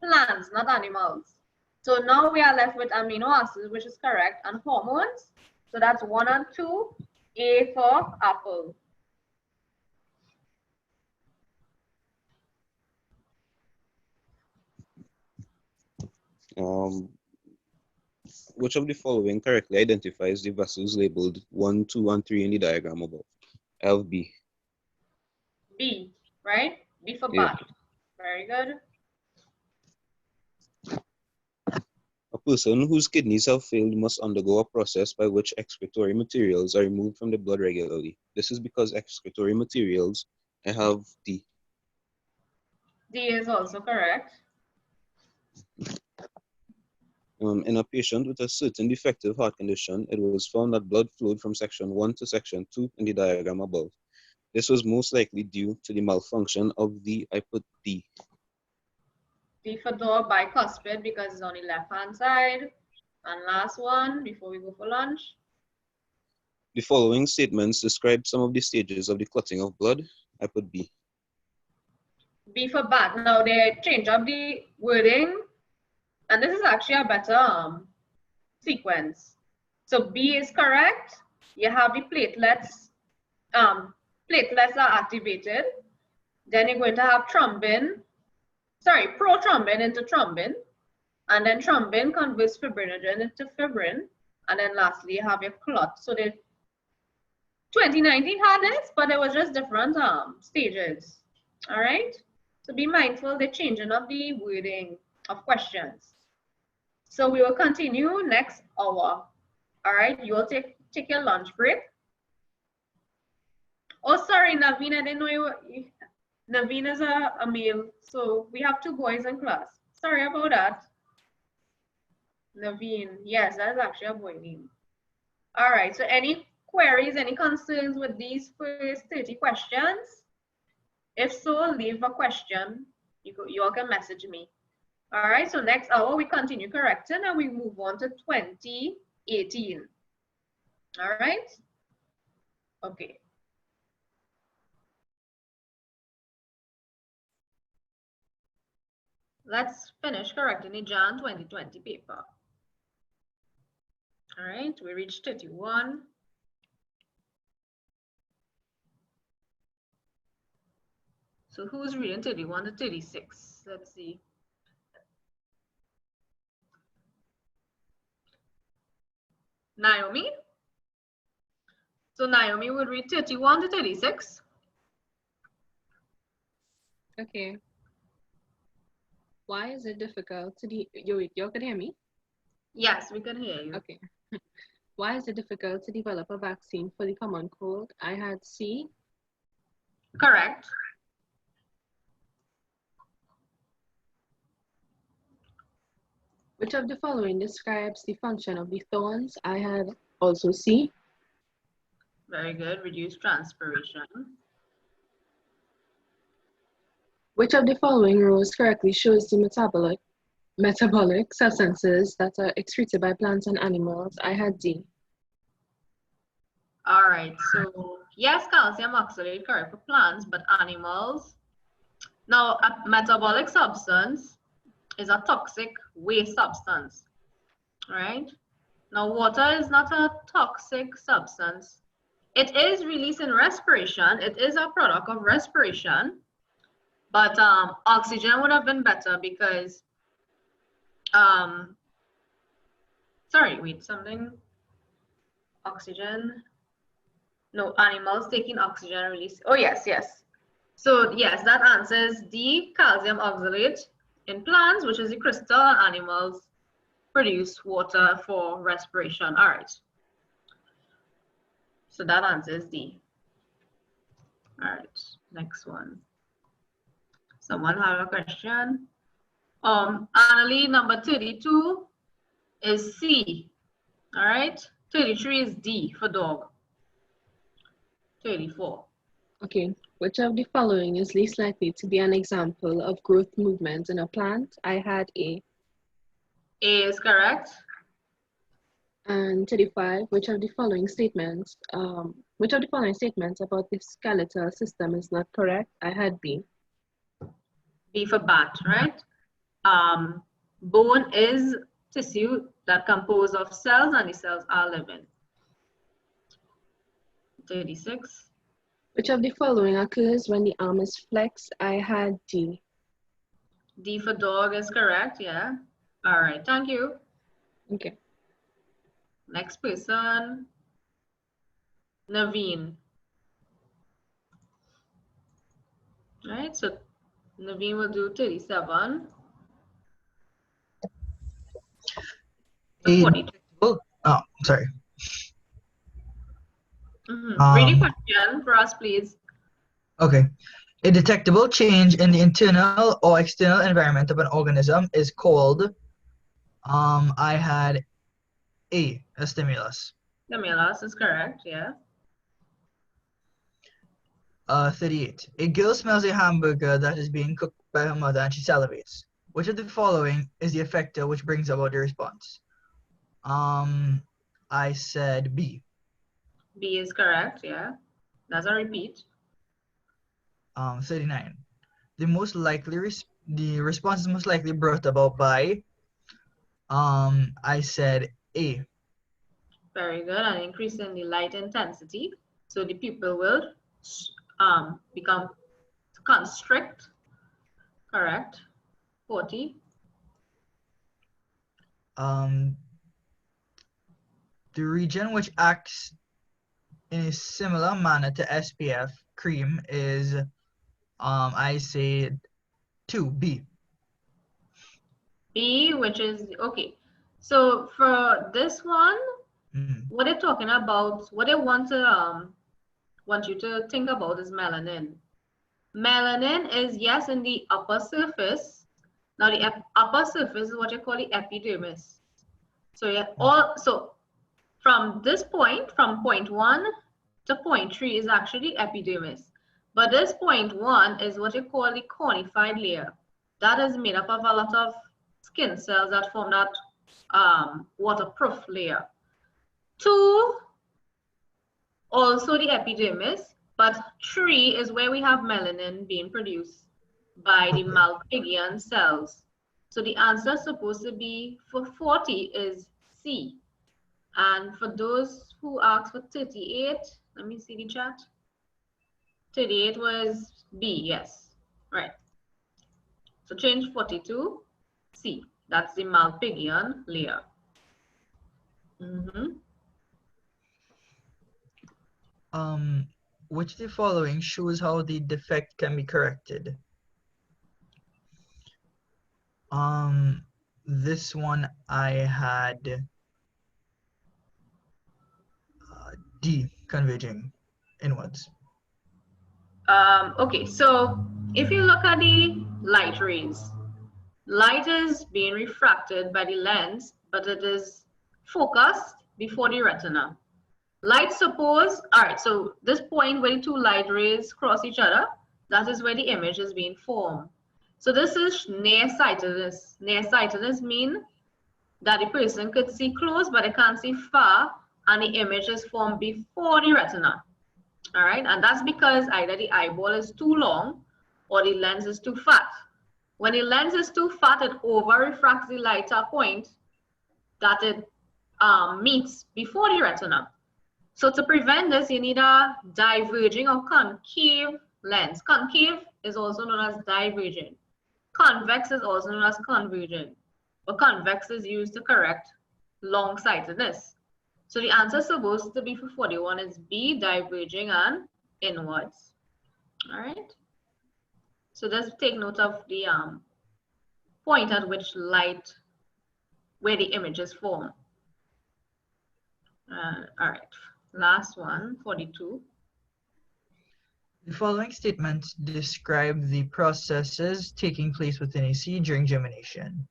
plants, not animals. So now we are left with amino acids, which is correct, and hormones. So that's 1 and 2. A for apple. Which of the following correctly identifies the vessels labeled 1, 2, and 3 in the diagram above? I have B. B, right? B for Yeah. bat. Very good. A person whose kidneys have failed must undergo a process by which excretory materials are removed from the blood regularly. This is because excretory materials, I have D. D is also correct. In a patient with a certain defective heart condition, it was found that blood flowed from section 1 to section 2 in the diagram above. This was most likely due to the malfunction of the, I put D. D for door bicuspid because it's on the left-hand side. And last one before we go for lunch. The following statements describe some of the stages of the clotting of blood. I put B. B for bat. Now they change up the wording, and this is actually a better sequence. So B is correct. You have the platelets. Platelets are activated. Then you're going to have thrombin. Sorry, prothrombin into thrombin. And then thrombin converts fibrinogen into fibrin. And then lastly, you have your clot. So the 2019 had this, but it was just different stages. All right. So be mindful the changing of the wording of questions. So we will continue next hour. All right. You will take your lunch break. Oh, sorry, Naveen, I didn't know you were. Naveen is a male, so we have 2 boys in class. Sorry about that. Naveen, yes, that's actually a boy name. All right, so any queries, any concerns with these first 30 questions? If so, leave a question. You all can message me. All right, so next hour we continue correcting and we move on to 2018. All right, okay. Let's finish correcting the Jan 2020 paper. All right, we reached 31. So who's reading 31 to 36? Let's see. Naomi? So Naomi would read 31 to 36. Okay. Why is it difficult to you can hear me? Yes, we can hear you. Okay. Why is it difficult to develop a vaccine for the common cold? I had C. Correct. Which of the following describes the function of the thorns? I had also C. Very good. Reduce transpiration. Which of the following rows correctly shows the metabolic substances that are excreted by plants and animals? I had D. All right, so yes, calcium oxalate correct for plants, but animals. Now, a metabolic substance is a toxic waste substance, right? Now, water is not a toxic substance. It is released in respiration. It is a product of respiration, but oxygen would have been better because, sorry, wait, something, oxygen. No, animals taking oxygen release. Oh, yes, yes. So, yes, that answers D, calcium oxalate in plants, which is the crystal, and animals produce water for respiration. All right. So that answers D. All right, next one. Someone have a question? Annalie, number 32 is C. All right. 33 is D for dog. 34. Okay. Which of the following is least likely to be an example of growth movement in a plant? I had A. A is correct. And 35, which of the following statements about the skeletal system is not correct? I had B. B for bat, right? Bone is tissue that composed of cells, and the cells are living. 36. Which of the following occurs when the arm is flexed? I had D. D for dog is correct, yeah. All right, thank you. Okay. Next person, Naveen. Right, so Naveen will do 37. A 42. detectable, oh, sorry. Read the question for us, please. Okay. A detectable change in the internal or external environment of an organism is called, I had A, a stimulus. Stimulus is correct, yeah. 38. A girl smells a hamburger that is being cooked by her mother and she salivates. Which of the following is the effector which brings about the response? I said B. B is correct, yeah. That's a repeat. 39. The response is most likely brought about by, I said A. Very good, an increase in the light intensity. So the pupil will become constrict, correct. 40. The region which acts in a similar manner to SPF cream is, I say 2B. B, which is, okay. So for this one, what they're talking about, what they want you to think about is melanin. Melanin is, yes, in the upper surface. Now the upper surface is what you call the epidermis. So yeah, so from this point, from point 1 to point 3 is actually epidermis. But this point 1 is what you call the cornified layer. That is made up of a lot of skin cells that form that waterproof layer. 2, also the epidermis, but 3 is where we have melanin being produced by the Malpighian cells. So the answer is supposed to be for 40 is C. And for those who asked for 38, let me see the chat. 38 was B, yes, right. So change 42, C. That's the Malpighian layer. Which of the following shows how the defect can be corrected? This one I had D, converging inwards. Okay, so if you look at the light rays, light is being refracted by the lens, but it is focused before the retina. Light, suppose, all right, so this point where the two light rays cross each other, that is where the image is being formed. So this is nearsightedness. Nearsightedness means that the person could see close, but they can't see far, and the image is formed before the retina. All right, and that's because either the eyeball is too long or the lens is too fat. When the lens is too fat, it over refracts the lighter point that it meets before the retina. So to prevent this, you need a diverging or concave lens. Concave is also known as divergent. Convex is also known as convergent. But convex is used to correct long-sightedness. So the answer is supposed to be for 41 is B, diverging and inwards. All right. So just take note of the point at which light, where the image is formed. All right. Last one, 42. The following statements describe the processes taking place within a seed during germination.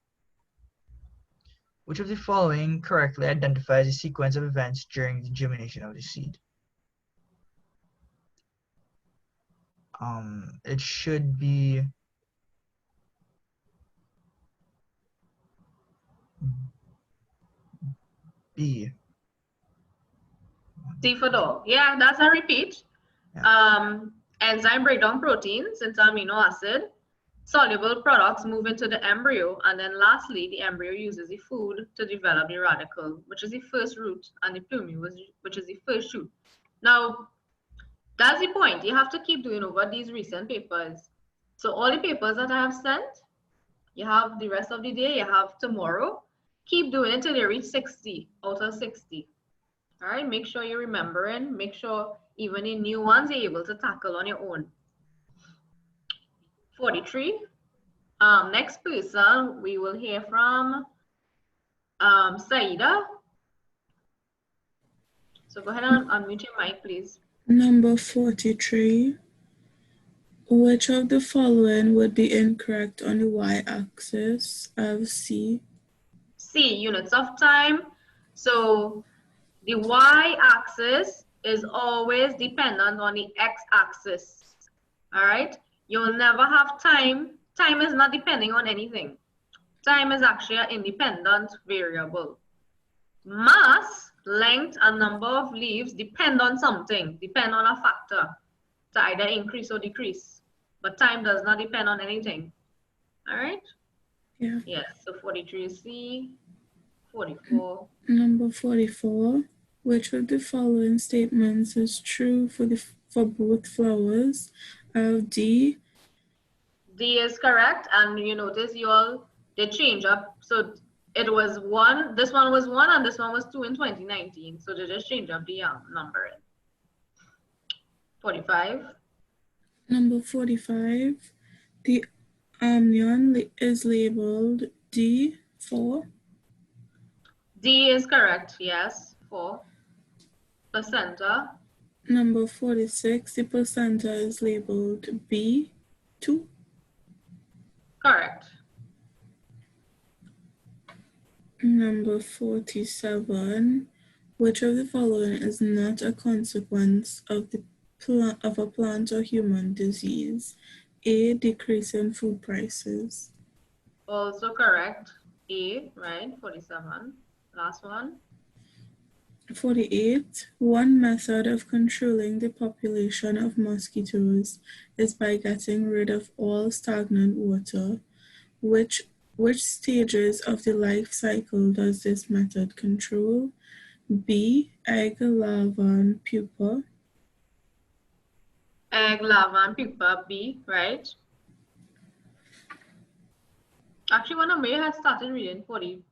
Which of the following correctly identifies a sequence of events during the germination of the seed? It should be B. D for dog. Yeah, that's a repeat. Yeah. Enzyme breakdown proteins into amino acid. Soluble products move into the embryo, and then lastly, the embryo uses the food to develop the radicle, which is the first root, and the plumule, which is the first shoot. Now, that's the point. You have to keep doing over these recent papers. So all the papers that I have sent, you have the rest of the day, you have tomorrow. Keep doing it till you reach 60 out of 60. All right, make sure you're remembering. Make sure even in new ones you're able to tackle on your own. 43. Next person we will hear from Saida. So go ahead and unmute your mic, please. Number 43. Which of the following would be incorrect on the y-axis? I have C. C, units of time. So the y-axis is always dependent on the x-axis. All right? You'll never have time. Time is not depending on anything. Time is actually an independent variable. Mass, length, and number of leaves depend on something, depend on a factor to either increase or decrease. But time does not depend on anything. All right? Yeah. Yes, so 43 is C. 44. Number 44. Which of the following statements is true for both flowers? I have D. D is correct, and you notice you all did change up. So it was 1, this one was 1, and this one was 2 in 2019. So they just change up the number in. 45. Number 45. The amnion is labeled D4. D is correct, yes, for placenta. Number 46. The placenta is labeled B2. Correct. Number 47. Which of the following is not a consequence of a plant or human disease? A. Decrease in food prices. Also correct. A, right? 47. Last one. 48. One method of controlling the population of mosquitoes is by getting rid of all stagnant water. Which stages of the life cycle does this method control? B. Egg, larva, and pupa. Egg, larva, and pupa, B, right? Actually, when Amir had started reading 43.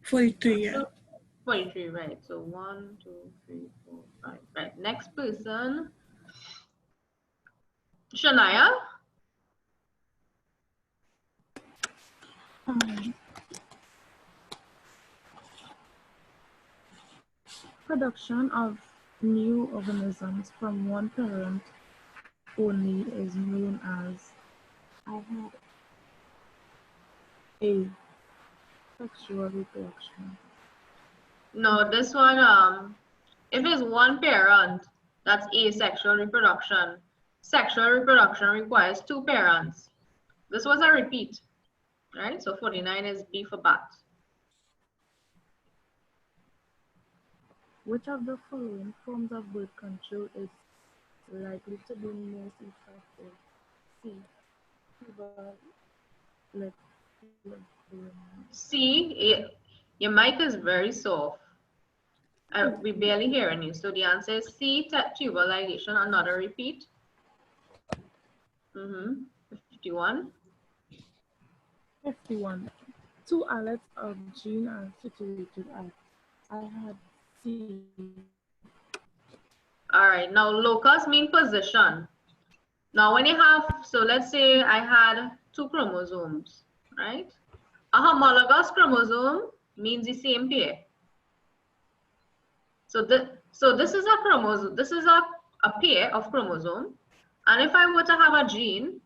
43, yeah. 43, right. So 1, 2, 3, 4, 5. Right. Next person. Shania. Production of new organisms from one parent only is known as, I had A, sexual reproduction. No, this one, if it's one parent, that's asexual reproduction. Sexual reproduction requires 2 parents. This was a repeat, right? So 49 is B for bat. Which of the following forms of birth control is likely to be most effective? C, C, your mic is very soft. We barely hearing you. So the answer is C, tubal ligation. Another repeat. 51. 51. 2 islets of gene are situated at, I had C. All right, now locus mean position. Now when you have, so let's say I had 2 chromosomes, right? A homologous chromosome means the same pair. So this is a chromosome, this is a pair of chromosome. And if I were to have a gene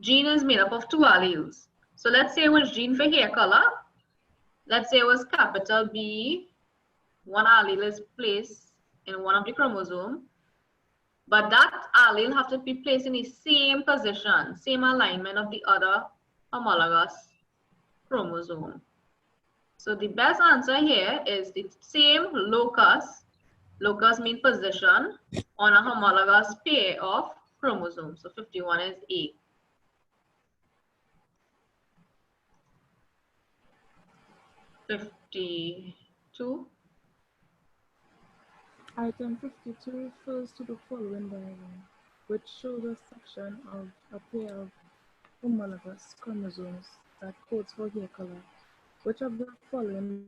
is made up of 2 alleles. So let's say it was gene for hair color. Let's say it was capital B. One allele is placed in one of the chromosome. But that allele have to be placed in the same position, same alignment of the other homologous chromosome. So the best answer here is the same locus. Locus means position on a homologous pair of chromosomes. So 51 is A. (52) Item 52 refers to the following diagram, which shows a section of a pair of homologous chromosomes. that codes for hair color. Which of the following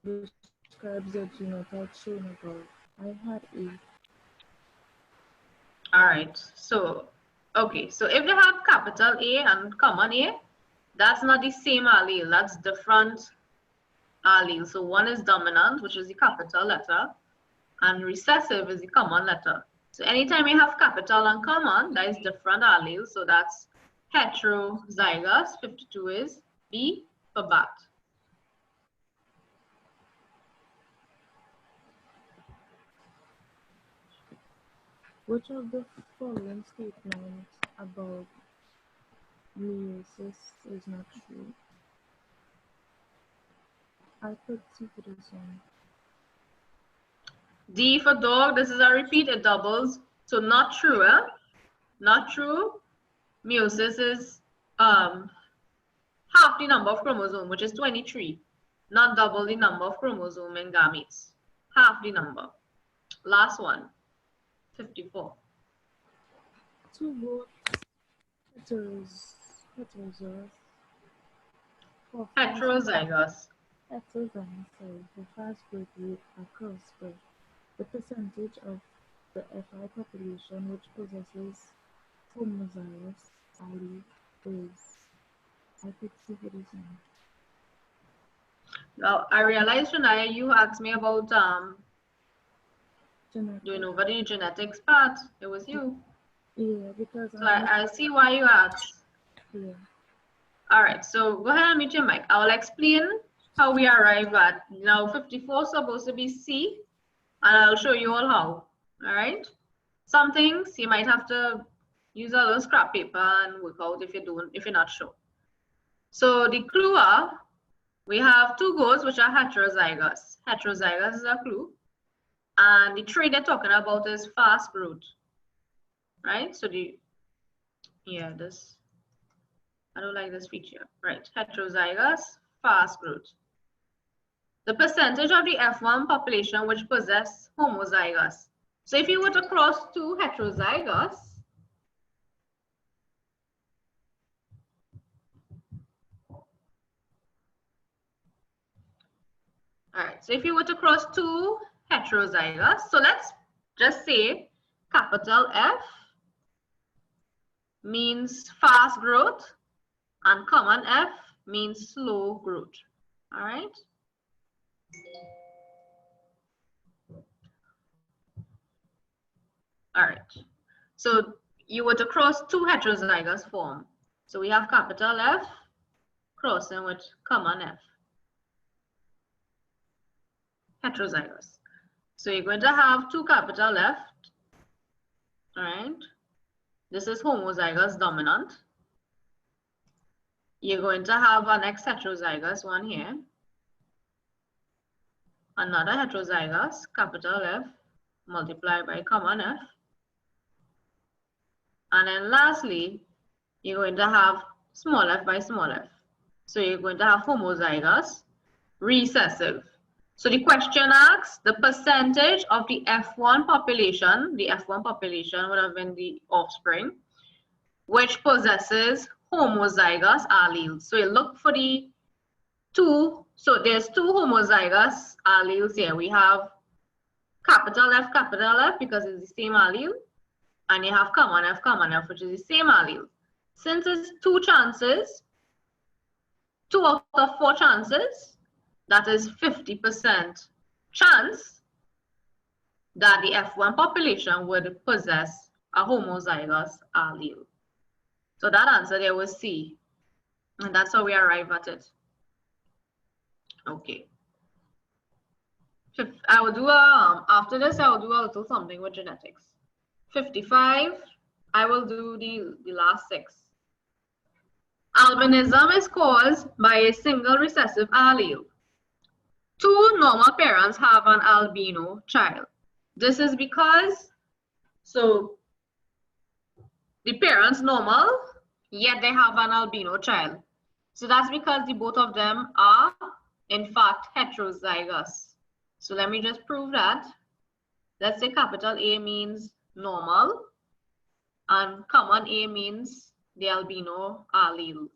describes the genotype shown above? I had A. All right. So, okay. So if they have capital A and common A, that's not the same allele. That's different allele. So one is dominant, which is the capital letter, and recessive is the common letter. So anytime you have capital and common, that is different allele. So that's heterozygous. 52 is B for bat. Which of the following statements about meiosis is not true? I put C for this one. D for dog. This is a repeat. It doubles. So not true. Not true. Meiosis is half the number of chromosome, which is 23. Not double the number of chromosome in gametes. Half the number. Last one. 54. Two goats Heterozygous. for fast growth rate across spread. The percentage of the FI population which possesses homozygous allele is, I put C for this one. Now I realized, Shania, you asked me about Genetic. doing over the genetics part. It was you. Yeah, because So I see why you asked. yeah. All right, so go ahead and mute your mic. I will explain how we arrive at now 54 is supposed to be C, and I'll show you all how. All right. Some things you might have to use a little scrap paper and work out if you're not sure. So the clue are we have two goats which are heterozygous. Heterozygous is a clue. And the trait they're talking about is fast growth. Right? So I don't like this feature. Right, heterozygous, fast growth. The percentage of the F1 population which possess homozygous. So if you were to cross two heterozygous, all right, so if you were to cross two heterozygous, so let's just say capital F means fast growth and common F means slow growth. All right. All right. So you were to cross two heterozygous form. So we have capital F crossing with common F. Heterozygous. So you're going to have two capital F. All right. This is homozygous dominant. You're going to have an X heterozygous one here. Another heterozygous, capital F, multiplied by common F. And then lastly, you're going to have small f by small f. So you're going to have homozygous, recessive. So the question asks the percentage of the F1 population would have been the offspring, which possesses homozygous alleles. So you look for the two, so there's two homozygous alleles here. We have capital F, because it's the same allele, and you have common F, which is the same allele. Since it's two chances, 2 out of 4 chances, that is 50% chance that the F1 population would possess a homozygous allele. So that answer there was C, and that's how we arrive at it. Okay. I will do after this, I will do a little something with genetics. 55, I will do the last 6. Albinism is caused by a single recessive allele. 2 normal parents have an albino child. This is because, so the parents normal, yet they have an albino child. So that's because the both of them are in fact heterozygous. So let me just prove that. Let's say capital A means normal and common A means the albino allele.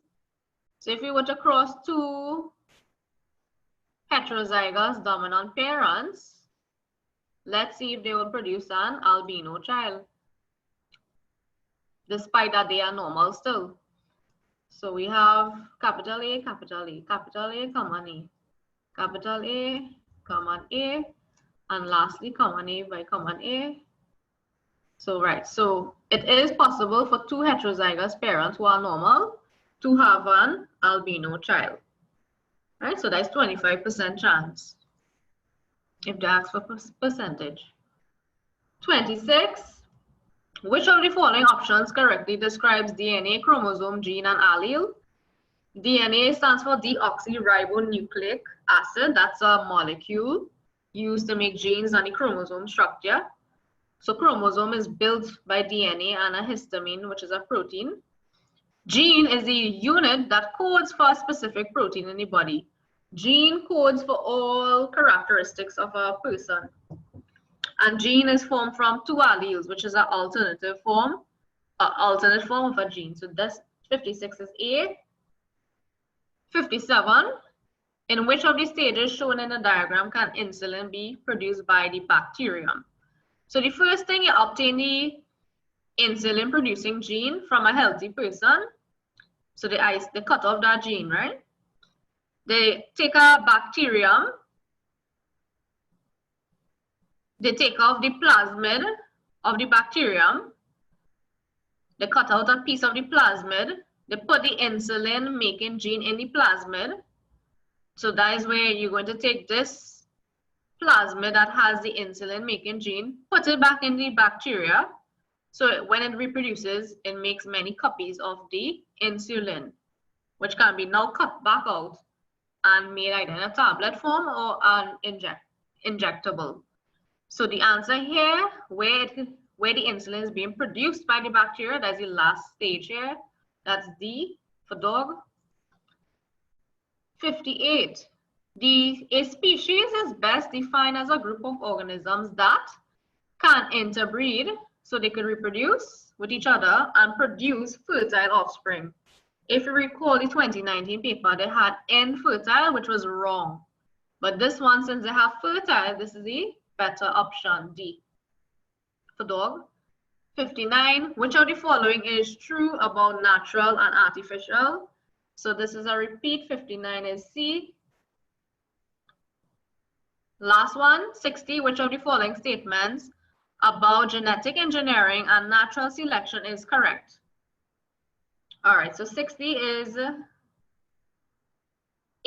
So if we were to cross two heterozygous dominant parents, let's see if they will produce an albino child, despite that they are normal still. So we have capital A, capital A, capital A, common A, capital A, common A, and lastly common A by common A. So right, so it is possible for two heterozygous parents who are normal to have an albino child. Right, so that's 25% chance if they ask for percentage. 26. Which of the following options correctly describes DNA, chromosome, gene, and allele? DNA stands for deoxyribonucleic acid. That's a molecule used to make genes and the chromosome structure. So chromosome is built by DNA and a histamine, which is a protein. Gene is the unit that codes for a specific protein in the body. Gene codes for all characteristics of a person. And gene is formed from two alleles, which is an alternate form of a gene. So this 56 is A. 57. In which of the stages shown in the diagram can insulin be produced by the bacterium? So the first thing, you obtain the insulin producing gene from a healthy person. So they cut off that gene, right? They take a bacterium, they take off the plasmid of the bacterium, they cut out a piece of the plasmid, they put the insulin making gene in the plasmid. So that is where you're going to take this plasmid that has the insulin making gene, put it back in the bacteria. So when it reproduces, it makes many copies of the insulin, which can be now cut back out and made either in a tablet form or an injectable. So the answer here, where the insulin is being produced by the bacteria, that's the last stage here. That's D for dog. 58. A species is best defined as a group of organisms that can interbreed, so they could reproduce with each other and produce fertile offspring. If you recall the 2019 paper, they had infertile, which was wrong. But this one, since they have fertile, this is the better option, D for dog. 59. Which of the following is true about natural and artificial? So this is a repeat. 59 is C. Last one, 60. Which of the following statements about genetic engineering and natural selection is correct? All right, so 60 is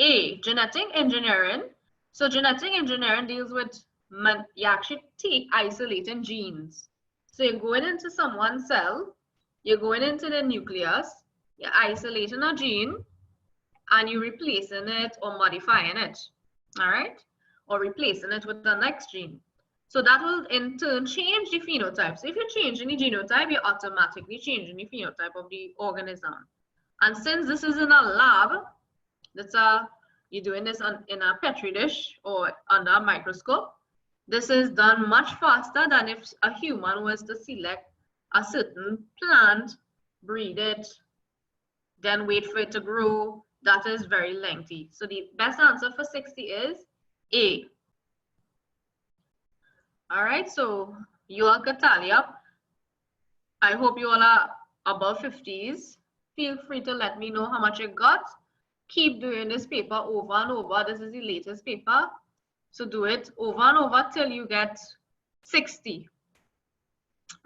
A, genetic engineering. So genetic engineering deals with, you actually take isolating genes. So you're going into someone's cell, you're going into the nucleus, you're isolating a gene, and you're replacing it or modifying it, all right? Or replacing it with the next gene. So that will in turn change the phenotype. So if you're changing the genotype, you're automatically changing the phenotype of the organism. And since this is in a lab, you're doing this in a petri dish or under a microscope, this is done much faster than if a human was to select a certain plant, breed it, then wait for it to grow. That is very lengthy. So the best answer for 60 is A. All right, so you all can tally up. I hope you all are above 50s. Feel free to let me know how much you got. Keep doing this paper over and over. This is the latest paper. So do it over and over till you get 60.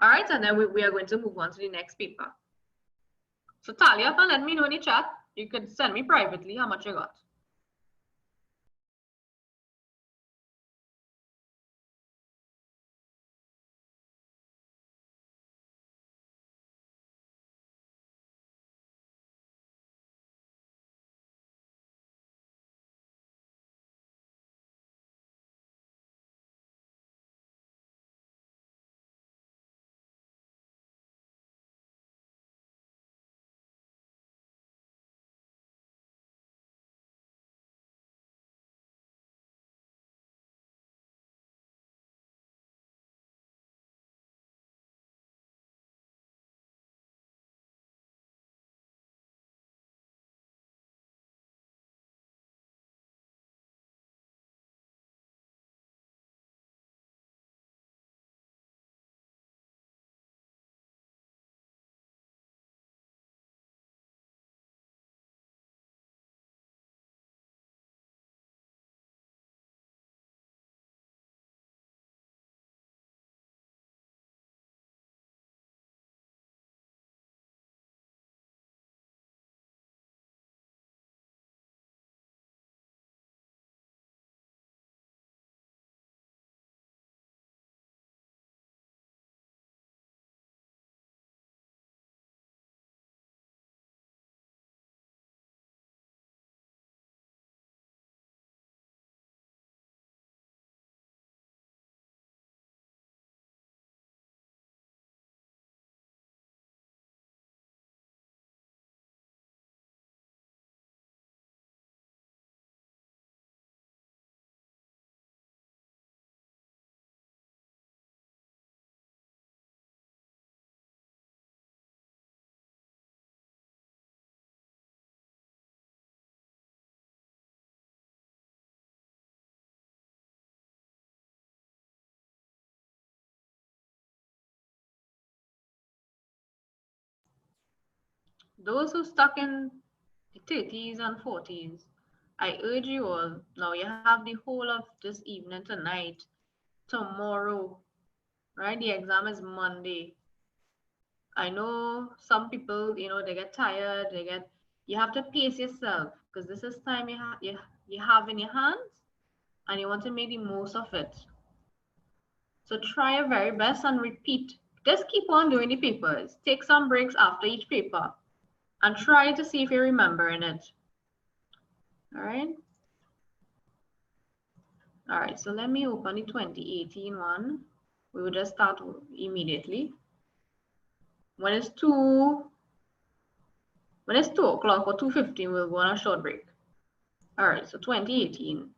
All right, and then we are going to move on to the next paper. So tally up and let me know in the chat. You can send me privately how much you got. those who stuck in the 30s and 40s, I urge you all, now you have the whole of this evening tonight, tomorrow, right? The exam is Monday. I know some people, you know, they get tired, you have to pace yourself because this is time you have in your hands and you want to make the most of it. So try your very best and repeat. Just keep on doing the papers. Take some breaks after each paper and try to see if you're remembering it. All right. All right, so let me open the 2018 one. We will just start immediately. When it's 2 o'clock or 2:15, we'll go on a short break. All right, so 2018.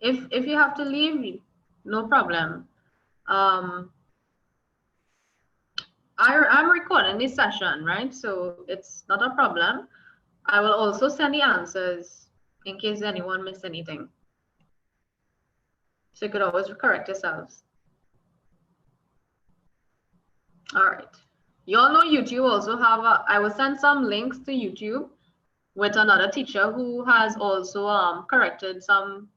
If you have to leave, no problem. I'm recording this session, right? So it's not a problem. I will also send the answers in case anyone missed anything. So you could always correct yourselves. All right. You all know YouTube also have I will send some links to YouTube with another teacher who has also corrected some.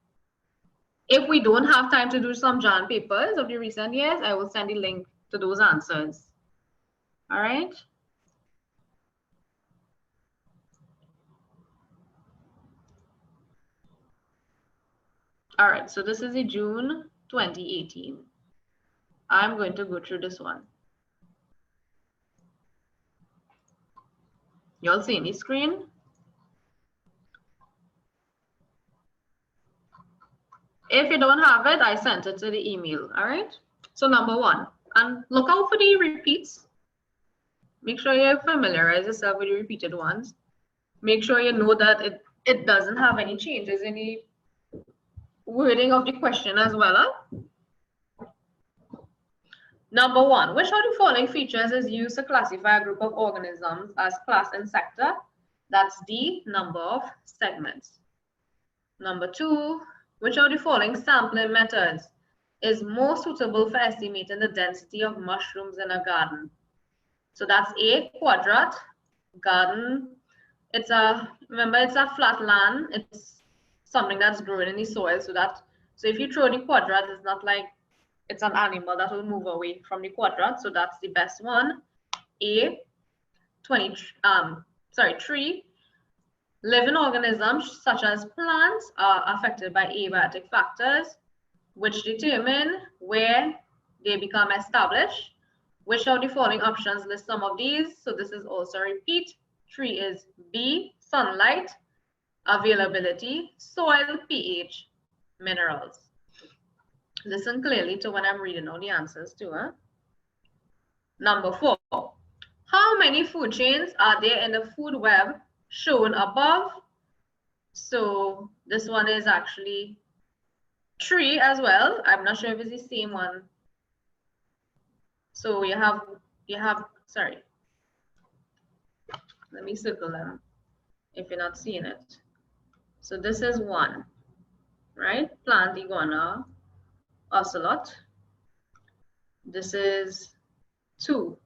If we don't have time to do some Jan papers of the recent years, I will send the link to those answers. All right. All right, so this is a June 2018. I'm going to go through this one. You all see the screen? If you don't have it, I sent it to the email, all right? So number 1, and look out for the repeats. Make sure you familiarize yourself with the repeated ones. Make sure you know that it doesn't have any changes in the wording of the question as well. Huh? Number 1, which of the following features is used to classify a group of organisms as class and sector? That's the number of segments. Number 2, which of the following sampling methods is more suitable for estimating the density of mushrooms in a garden? So that's A, quadrat, garden. Remember it's a flat land. It's something that's growing in the soil. So if you throw the quadrat, it's not like it's an animal that will move away from the quadrat. So that's the best one. A, 3. Living organisms such as plants are affected by abiotic factors, which determine where they become established. Which of the following options list some of these? So this is also a repeat. 3 is B, sunlight, availability, soil, pH, minerals. Listen clearly to when I'm reading all the answers too. Huh? Number 4, how many food chains are there in the food web shown above? So this one is actually 3 as well. I'm not sure if it's the same one. So you have, sorry. Let me circle them if you're not seeing it. So this is 1, right? Plant, iguana, ocelot. This is 2,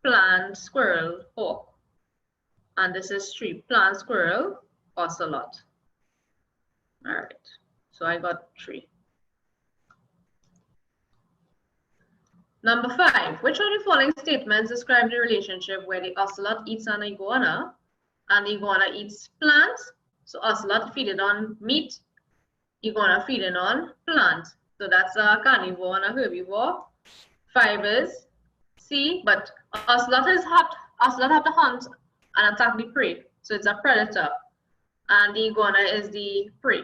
plant, squirrel, hawk. And this is 3, plant, squirrel, ocelot. All right, so I got 3. Number 5, which of the following statements describe the relationship where the ocelot eats an iguana and the iguana eats plants? So ocelot feeding on meat, iguana feeding on plant. So that's a carnivore and a herbivore. 5 is C, but ocelot have to hunt and attack the prey. So it's a predator. And the iguana is the prey.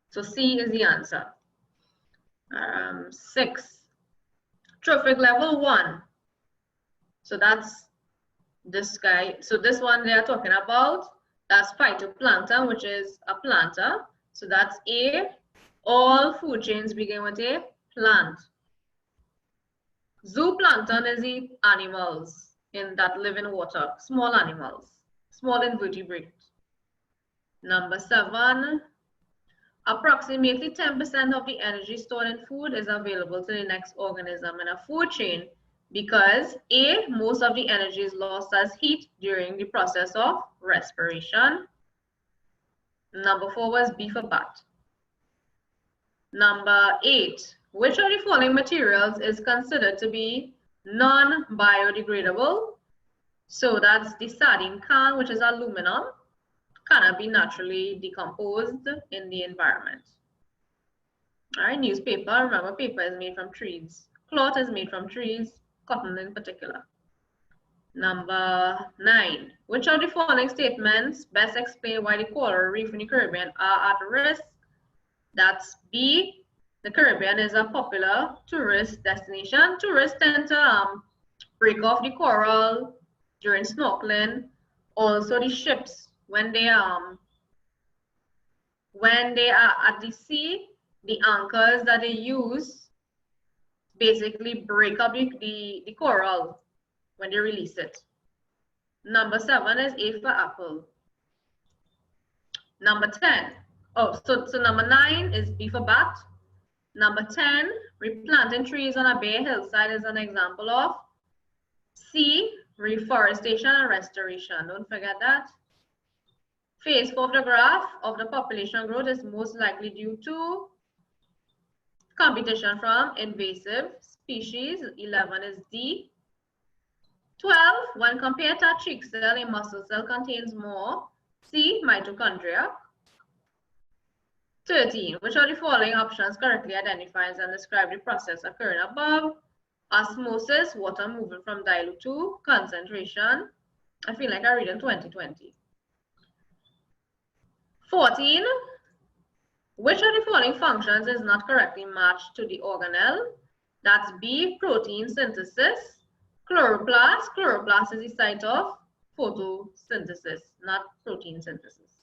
So C is the answer. 6, trophic level 1. So that's this guy. So this one they are talking about, that's phytoplankton, which is a planter. So that's A, All food chains begin with a plant. Zooplankton is the animals that live in water, small animals, small invertebrates. Number 7, approximately 10% of the energy stored in food is available to the next organism in a food chain because A, most of the energy is lost as heat during the process of respiration. Number 4 was B for bat. Number 8, which of the following materials is considered to be non-biodegradable? So that's the sardine can, which is aluminum, cannot be naturally decomposed in the environment. All right, newspaper, remember paper is made from trees. Cloth is made from trees, cotton in particular. Number 9, which of the following statements best explain why the coral reef in the Caribbean are at risk? That's B, the Caribbean is a popular tourist destination. Tourists tend to break off the coral during snorkeling. Also the ships, when they are at the sea, the anchors that they use basically break up the coral when they release it. Number 7 is A for apple. Number 10, so number 9 is B for bat. Number 10, replanting trees on a bare hillside is an example of C, reforestation and restoration. Don't forget that. Phase 4 of the graph of the population growth is most likely due to competition from invasive species. 11 is D. 12, when compared to a cheek cell, a muscle cell contains more C, mitochondria. 13, which of the following options correctly identifies and describe the process occurring above? Osmosis, water moving from dilute to concentration. I feel like I read in 2020. 14, which of the following functions is not correctly matched to the organelle? That's B, protein synthesis. Chloroplast, chloroplast is the site of photosynthesis, not protein synthesis.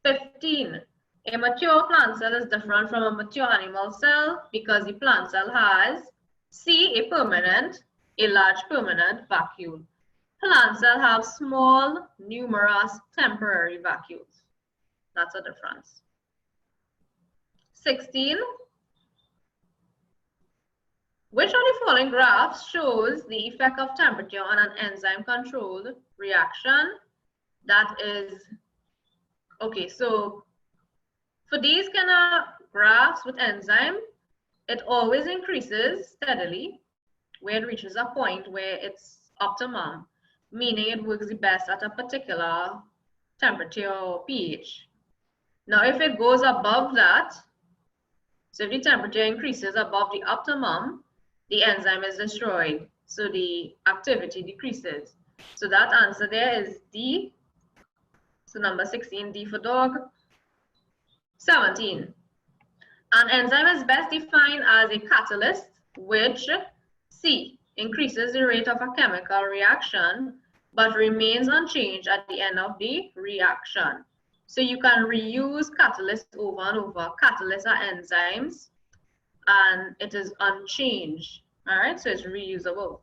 15, a mature plant cell is different from a mature animal cell because the plant cell has C, a permanent, a large permanent vacuole. Plant cells have small, numerous temporary vacuoles. That's a difference. 16, which of the following graphs shows the effect of temperature on an enzyme-controlled reaction? That is, okay, so for these kind of graphs with enzyme, it always increases steadily where it reaches a point where it's optimum, meaning it works the best at a particular temperature or pH. Now, if it goes above that, so if the temperature increases above the optimum, the enzyme is destroyed, so the activity decreases. So that answer there is D. So number 16, D for dog. 17, an enzyme is best defined as a catalyst which C, increases the rate of a chemical reaction but remains unchanged at the end of the reaction. So you can reuse catalysts over and over. Catalysts are enzymes and it is unchanged. All right, so it's reusable.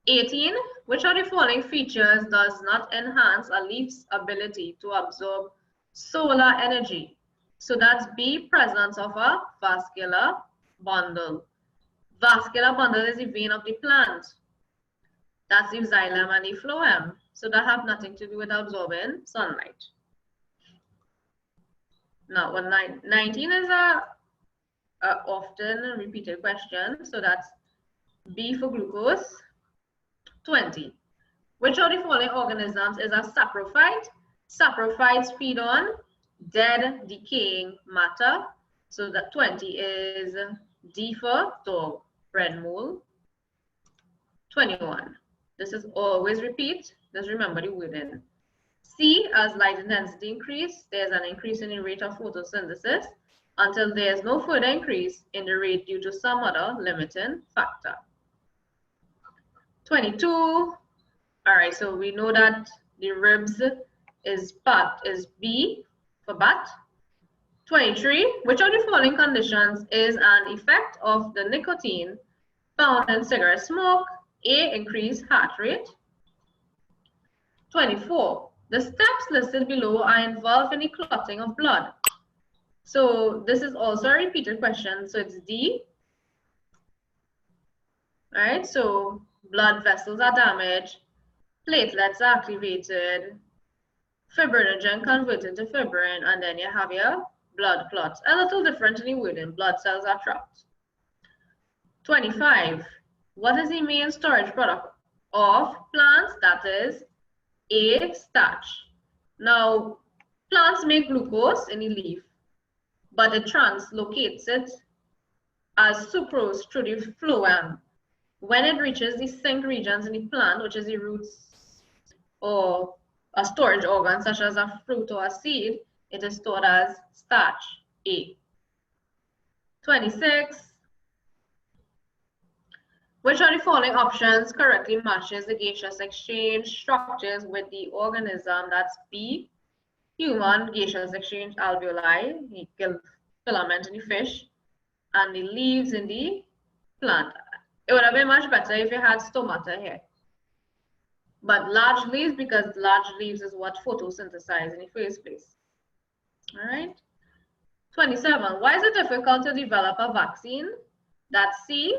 18, which of the following features does not enhance a leaf's ability to absorb solar energy? So that's B, presence of a vascular bundle. Vascular bundle is the vein of the plant. That's the xylem and the phloem. So that have nothing to do with absorbing sunlight. Now, 19 is a often repeated question. So that's B for glucose. 20, which of the following organisms is a saprophyte? Saprophytes feed on dead, decaying matter. So that 20 is D for dog, bread mole. 21, this is always repeat, just remember the wording. C, as light intensity increase, there's an increase in the rate of photosynthesis until there's no further increase in the rate due to some other limiting factor. 22, all right, so we know that the ribs is B for bat. 23, which of the following conditions is an effect of the nicotine found in cigarette smoke? A, increased heart rate. 24, the steps listed below are involved in the clotting of blood. So this is also a repeated question, so it's D. Right, so blood vessels are damaged, platelets are activated, fibrinogen converted to fibrin, and then you have your blood clots. A little different in the wording, blood cells are trapped. 25, what is the main storage product of plants? That is A, starch. Now, plants make glucose in the leaf, but it translocates it as sucrose through the phloem. When it reaches the sink regions in the plant, which is the roots or a storage organ such as a fruit or a seed, it is stored as starch, A. 26. Which of the following options correctly matches the gaseous exchange structures with the organism? That's B, human gaseous exchange alveoli, the filament in the fish, and the leaves in the plant. It would have been much better if you had stomata here. But large leaves, because large leaves is what photosynthesize in the first place. All right. 27. Why is it difficult to develop a vaccine? That's C,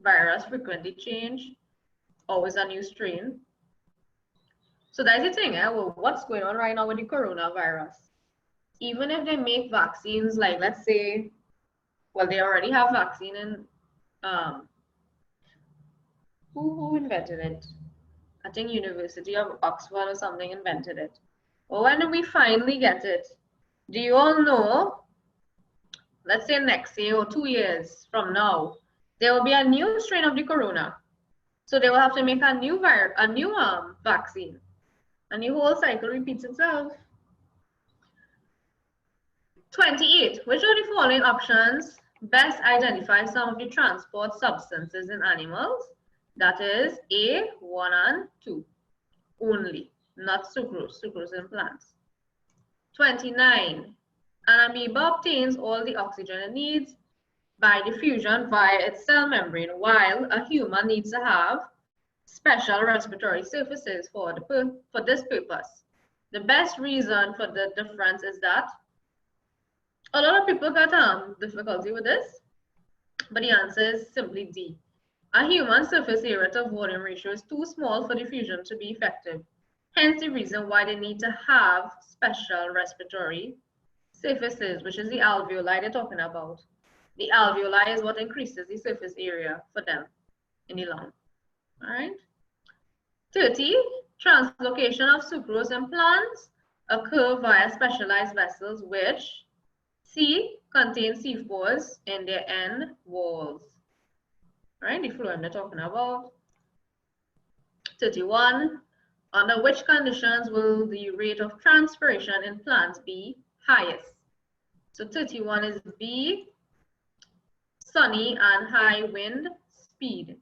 virus frequently change, always a new strain. So that's the thing, well, what's going on right now with the coronavirus? Even if they make vaccines, like let's say, well, they already have vaccine in, who invented it? I think University of Oxford or something invented it. Well, when do we finally get it? Do you all know, let's say next year or 2 years from now, there will be a new strain of the corona. So they will have to make a new vaccine. And the whole cycle repeats itself. 28. Which of the following options best identify some of the transport substances in animals? That is A, 1 and 2 only, not sucrose, sucrose in plants. 29. An amoeba obtains all the oxygen it needs by diffusion via its cell membrane, while a human needs to have special respiratory surfaces for this purpose. The best reason for the difference is that a lot of people got difficulty with this, but the answer is simply D. A human surface area to volume ratio is too small for diffusion to be effective. Hence the reason why they need to have special respiratory surfaces, which is the alveoli they're talking about. The alveoli is what increases the surface area for them in the lung. All right. 30. Translocation of sucrose in plants occur via specialized vessels which C, contain C4s in their end walls. Right, the phloem they're talking about. 31. Under which conditions will the rate of transpiration in plants be highest? So 31 is B, sunny and high wind speed.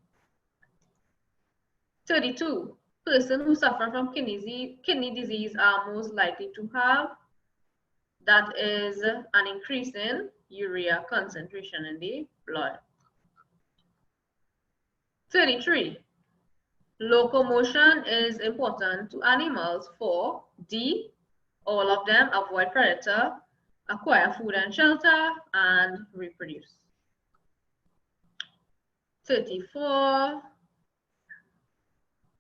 32. Person who suffer from kidney disease are most likely to have, that is an increase in urea concentration in the blood. 33. Locomotion is important to animals for D, all of them avoid predator, acquire food and shelter, and reproduce. 34.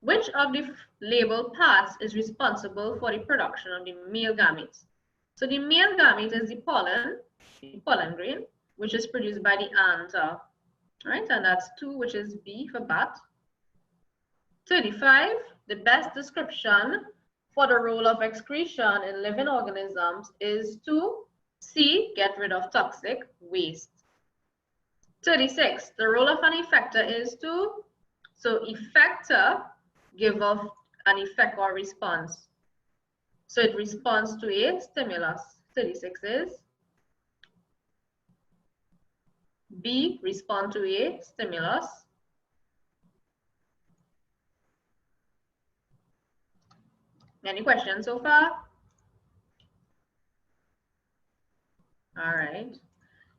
Which of the labeled parts is responsible for the production of the male gametes? So the male gamete is the pollen grain, which is produced by the anther, right? And that's 2, which is B for bat. 35, the best description for the role of excretion in living organisms is to C, get rid of toxic waste. 36, the role of an effector is to, so effector give off an effect or response. So it responds to a stimulus. 36 is B, respond to a stimulus. Any questions so far? All right.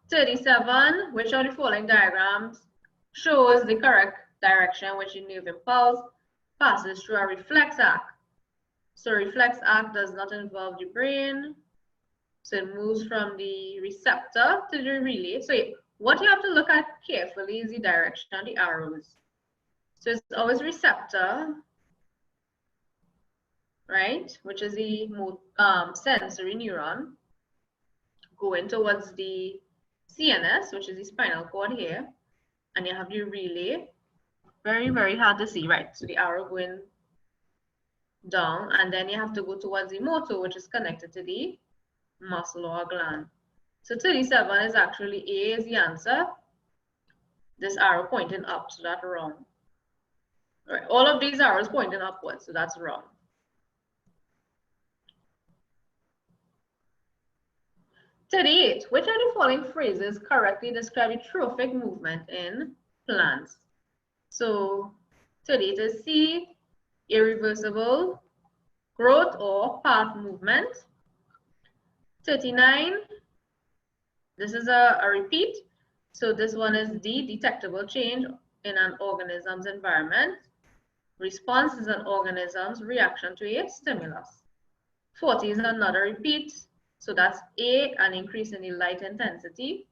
37, which of the following diagrams shows the correct direction which the nerve impulse passes through a reflex arc? So reflex arc does not involve the brain. So it moves from the receptor to the relay. So what you have to look at carefully is the direction of the arrows. So it's always receptor, right, which is the sensory neuron, going towards the CNS, which is the spinal cord here, and you have the relay. Very, very hard to see, right? So the arrow going down, and then you have to go towards the motor, which is connected to the muscle or gland. So 37 is actually A is the answer. This arrow pointing up, so that's wrong. All right, all of these arrows pointing upwards, so that's wrong. 38, which of the following phrases correctly describe the trophic movement in plants? So 38 is C, irreversible growth or path movement. 39, this is a repeat. So this one is D, detectable change in an organism's environment. Response is an organism's reaction to a stimulus. 40 is another repeat. So that's A, an increase in the light intensity.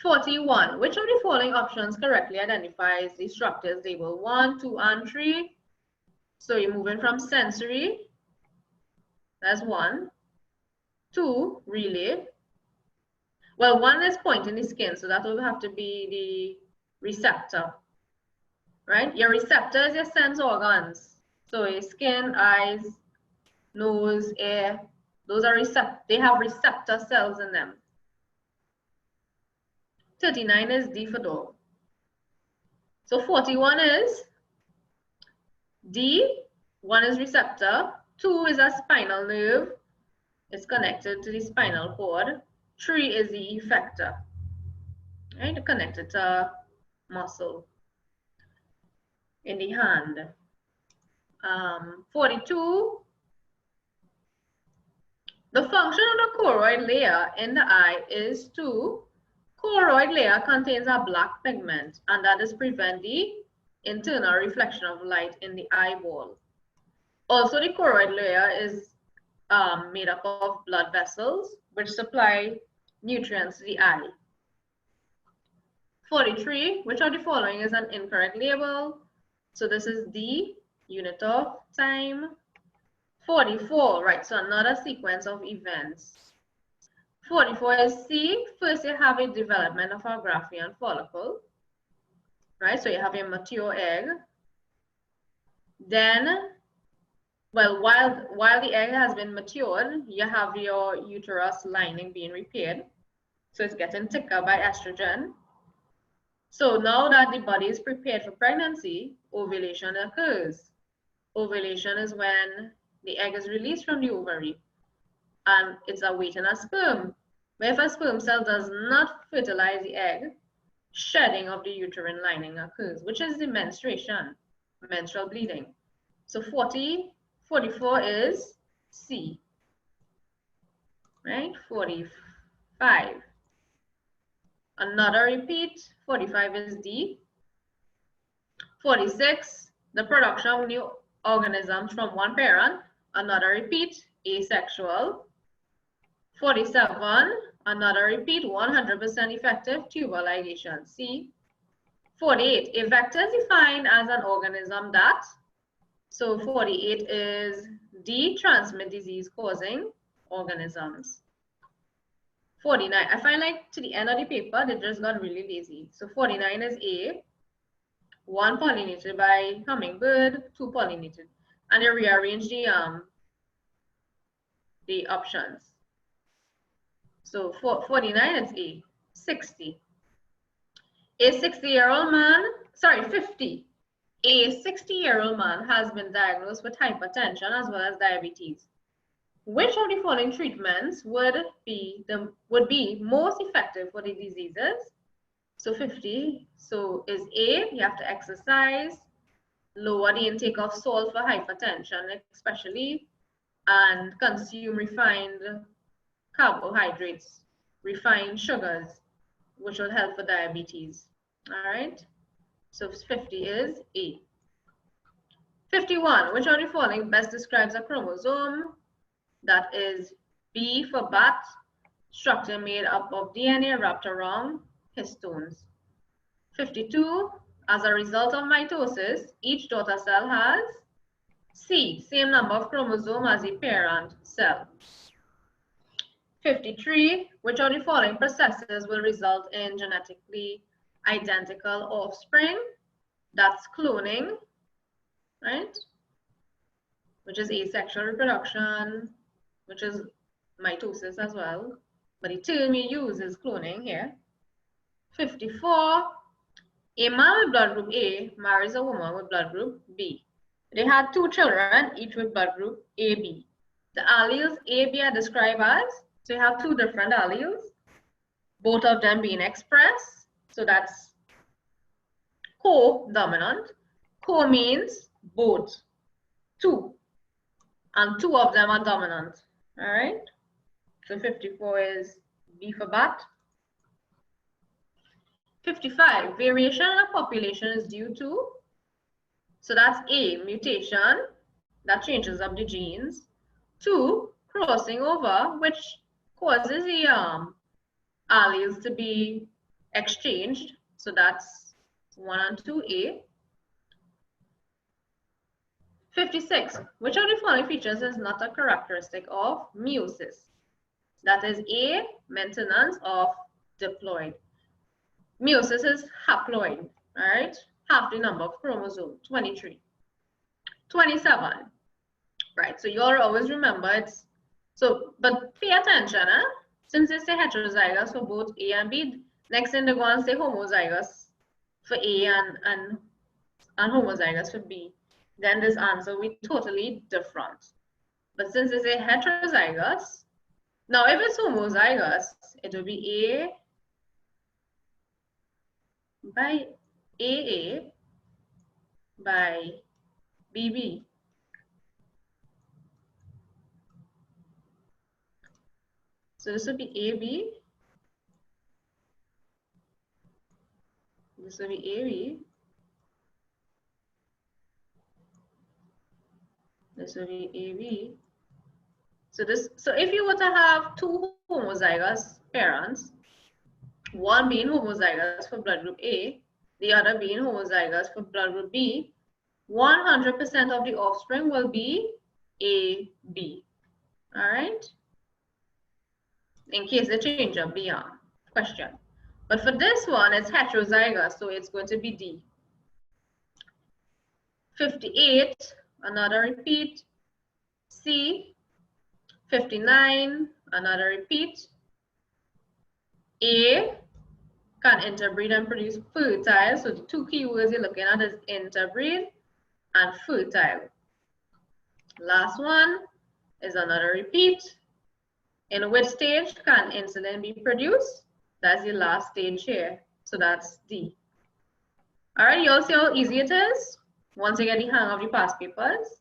41, which of the following options correctly identifies the structures labeled 1, 2, and 3? So you're moving from sensory, that's 1. 2, relay. Well, 1 is pointing the skin, so that will have to be the receptor, right? Your receptor is your sense organs. So your skin, eyes, nose, ear, those are they have receptor cells in them. 39 is D for dog. So 41 is D, 1 is receptor, 2 is a spinal nerve, it's connected to the spinal cord, 3 is the effector, right, connected to muscle in the hand. 42, the function of the choroid layer in the eye is to, choroid layer contains a black pigment, and that is prevent the internal reflection of light in the eyeball. Also, the choroid layer is made up of blood vessels, which supply nutrients to the eye. 43, which of the following is an incorrect label? So this is D, unit of time. 44, right, so another sequence of events. 44 is C. First, you have a development of a Graafian follicle, right? So you have a mature egg. Then, well, while the egg has been matured, you have your uterus lining being repaired. So it's getting thicker by estrogen. So now that the body is prepared for pregnancy, ovulation occurs. Ovulation is when the egg is released from the ovary and it's awaiting a sperm. But if a sperm cell does not fertilize the egg, shedding of the uterine lining occurs, which is the menstruation, menstrual bleeding. So 44 is C, right? 45. Another repeat, 45 is D. 46, the production of new organisms from one parent. Another repeat, asexual. 47, another repeat, 100% effective tubal ligation, C. 48, a vector is defined as an organism that, so 48 is D, transmit disease causing organisms. 49, I find like to the end of the paper, they just got really lazy. So 49 is A, 1 pollinated by hummingbird, 2 pollinated. And they rearrange the options. So 49 is A. 60. A 60-year-old man, sorry, 50. A 60-year-old man has been diagnosed with hypertension as well as diabetes. Which of the following treatments would be most effective for the diseases? So 50, so is A, you have to exercise, lower the intake of salt for hypertension especially, and consume refined carbohydrates, refined sugars, which will help for diabetes. All right, so 50 is A. 51, which of the following best describes a chromosome? That is B for bat, structure made up of DNA wrapped around histones. 52, as a result of mitosis, each daughter cell has C, same number of chromosomes as the parent cell. 53, which of the following processes will result in genetically identical offspring? That's cloning, right? Which is asexual reproduction, which is mitosis as well. But the term you use is cloning here. 54, a man with blood group A marries a woman with blood group B. They had 2 children, each with blood group AB. The alleles AB are described as, so you have 2 different alleles, both of them being expressed. So that's co-dominant. Co means both, 2, and 2 of them are dominant. All right, so 54 is B for bat. 55, variation in a population is due to, so that's A, mutation, that changes up the genes. 2, crossing over, which causes the alleles to be exchanged. So that's 1 and 2A. 56, which of the following features is not a characteristic of meiosis? That is A, maintenance of diploid. Meiosis is haploid, all right? Half the number of chromosomes, 23. 27, right? So you'll always remember it's, so, but pay attention, eh? Since they say heterozygous for both A and B, next thing they're going to say homozygous for A and homozygous for B. Then this answer will be totally different. But since they say heterozygous, now if it's homozygous, it will be A by AA by BB. So this will be AB. This will be AB. This will be AB. So this, so if you were to have 2 homozygous parents, one being homozygous for blood group A, the other being homozygous for blood group B, 100% of the offspring will be AB. All right? In case they change up the question. But for this one, it's heterozygous, so it's going to be D. 58, another repeat. C. 59, another repeat. A can interbreed and produce fertile. So the 2 keywords you're looking at is interbreed and fertile. Last one is another repeat. In which stage can insulin be produced? That's the last stage here. So that's D. All right, you all see how easy it is once you get the hang of the past papers.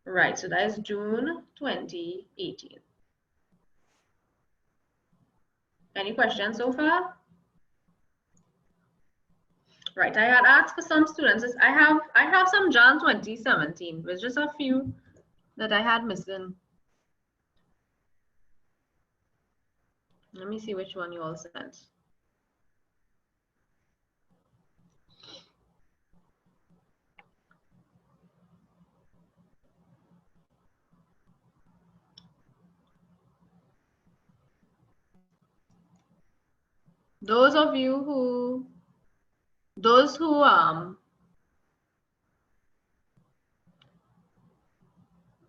Right, so that is June 2018. Any questions so far? Right, I had asked for some students. I have some Jan 2017. There's just a few that I had missing. Let me see which one you all sent. Those who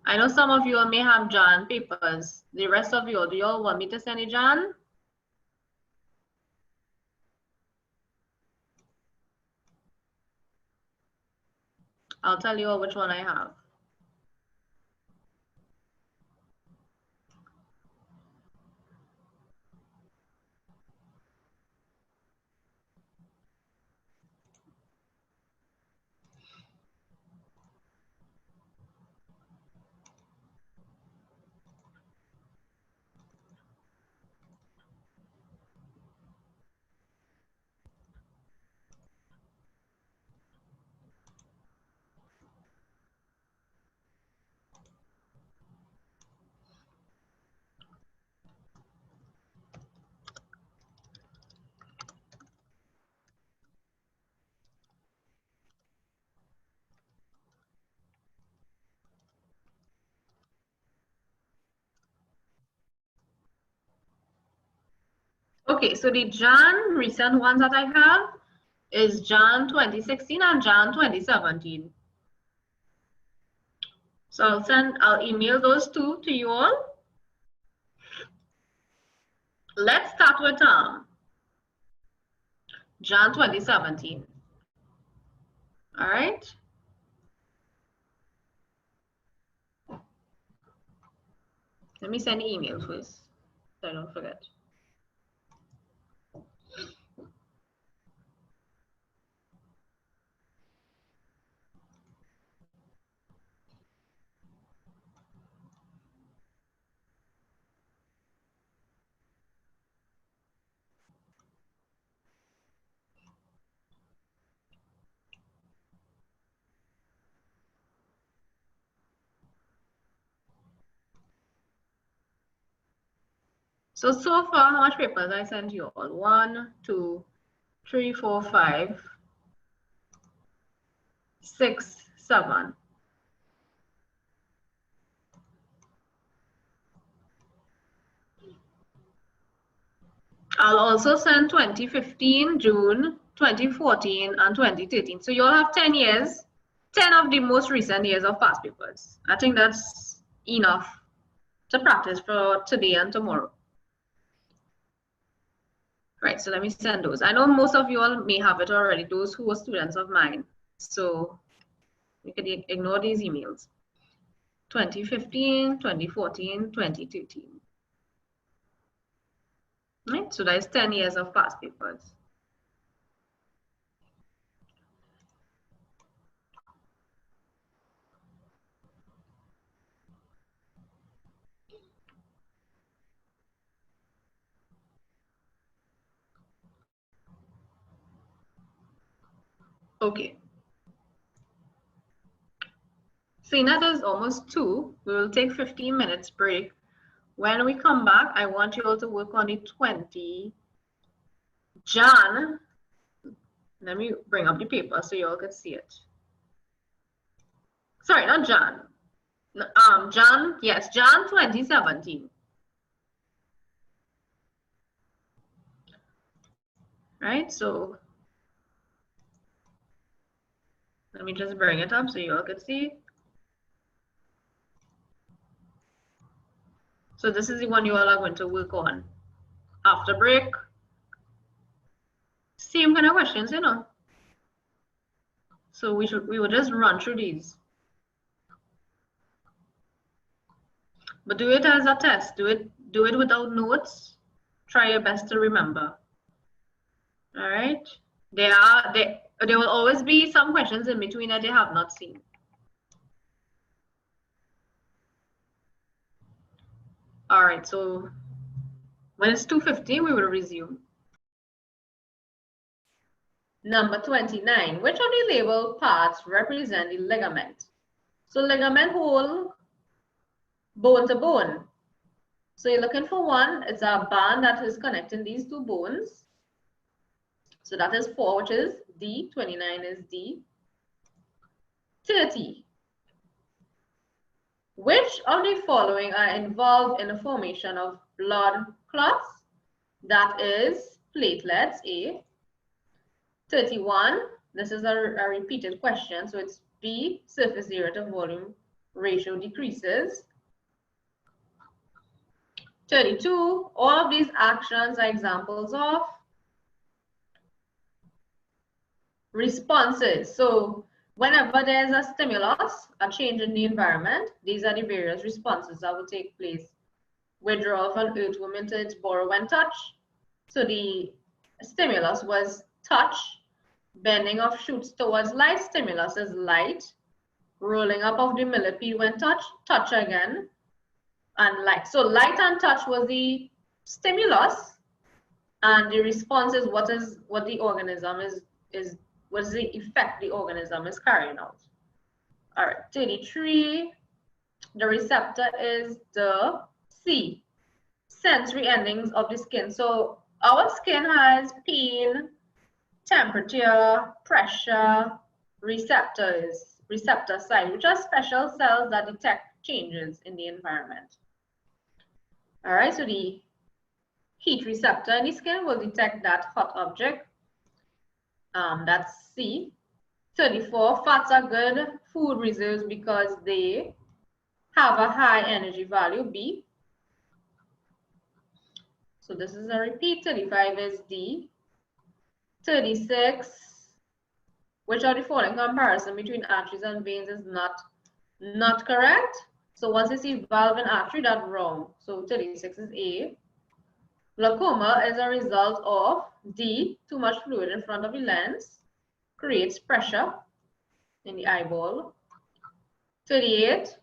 I know some of you all may have Jan papers. The rest of you, do you all want me to send you Jan? I'll tell you all which one I have. Okay, so the Jan recent ones that I have is Jan 2016 and Jan 2017. So I'll email those two to you all. Let's start with Jan 2017. All right. Let me send the email first, so I don't forget. So far, how much papers I sent you all? 1, 2, 3, 4, 5, 6, 7. I'll also send 2015, June, 2014, and 2013. So you all have 10 years, 10 of the most recent years of past papers. I think that's enough to practice for today and tomorrow. Right, so let me send those. I know most of you all may have it already, those who were students of mine. So you can ignore these emails. 2015, 2014, 2013. Right, so that's 10 years of past papers. Okay. Seeing that is almost 2, we will take 15 minutes break. When we come back, I want you all to work on the 20 Jan. Let me bring up the paper so you all can see it. Sorry, not Jan. Jan, yes, Jan 2017. Right, so let me just bring it up so you all can see. So this is the one you all are going to work on after break. Same kind of questions, you know. So we will just run through these. But do it as a test. Do it without notes. Try your best to remember. All right. There will always be some questions in between that they have not seen. All right, so when it's 2:50, we will resume. Number 29, which of the labeled parts represent the ligament? So ligament hold bone to bone. So you're looking for one, it's a band that is connecting these two bones. So that is 4, which is D, 29 is D. 30. Which of the following are involved in the formation of blood clots? That is platelets, A. 31, this is a repeated question, so it's B, surface area to volume ratio decreases. 32, all of these actions are examples of responses. So whenever there's a stimulus, a change in the environment, these are the various responses that will take place. Withdrawal of an earthworm into its burrow when touched. So the stimulus was touch. Bending of shoots towards light, stimulus is light. Rolling up of the millipede when touch, touch again, and light. So light and touch was the stimulus, and the response is what the organism is what is the effect the organism is carrying out. All right, 33. The receptor is the C, sensory endings of the skin. So our skin has pain, temperature, pressure, receptor side, which are special cells that detect changes in the environment. All right, so the heat receptor in the skin will detect that hot object. That's C. 34, fats are good food reserves because they have a high energy value, B. So this is a repeat. 35 is D. 36, which of the following comparison between arteries and veins is not correct? So once you see valve and artery, that's wrong. So 36 is A. Glaucoma is a result of D, too much fluid in front of the lens, creates pressure in the eyeball. 38.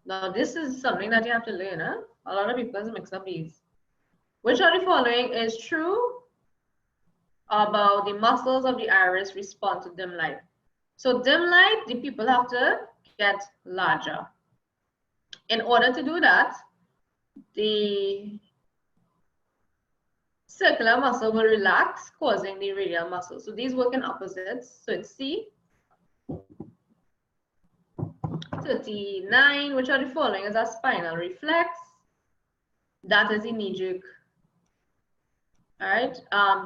Now this is something that you have to learn. Huh? A lot of people mix up these. Which of the following is true about the muscles of the iris respond to dim light? So dim light, the people have to get larger. In order to do that, the circular muscle will relax, causing the radial muscle. So these work in opposites. So it's C. 39, which of the following is a spinal reflex? That is the knee jerk. All right.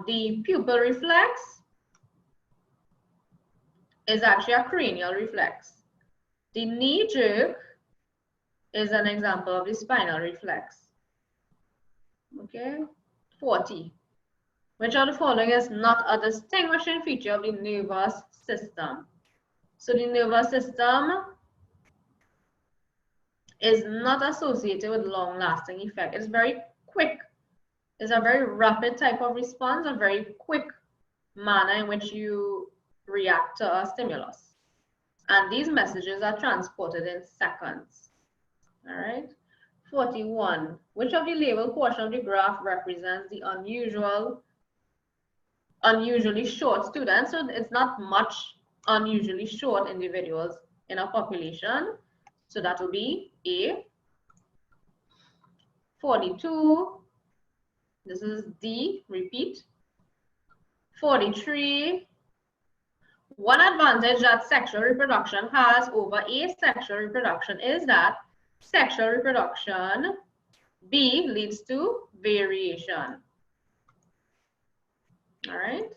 The pupil reflex is actually a cranial reflex. The knee jerk is an example of the spinal reflex. Okay. 40. Which of the following is not a distinguishing feature of the nervous system? So the nervous system is not associated with long-lasting effect. It's very quick. It's a very rapid type of response, a very quick manner in which you react to a stimulus. And these messages are transported in seconds. All right. 41. Which of the labeled portion of the graph represents the unusually short students? So it's not much unusually short individuals in a population. So that will be A. 42. This is D. Repeat. 43. One advantage that sexual reproduction has over asexual reproduction is that sexual reproduction, B, leads to variation. All right.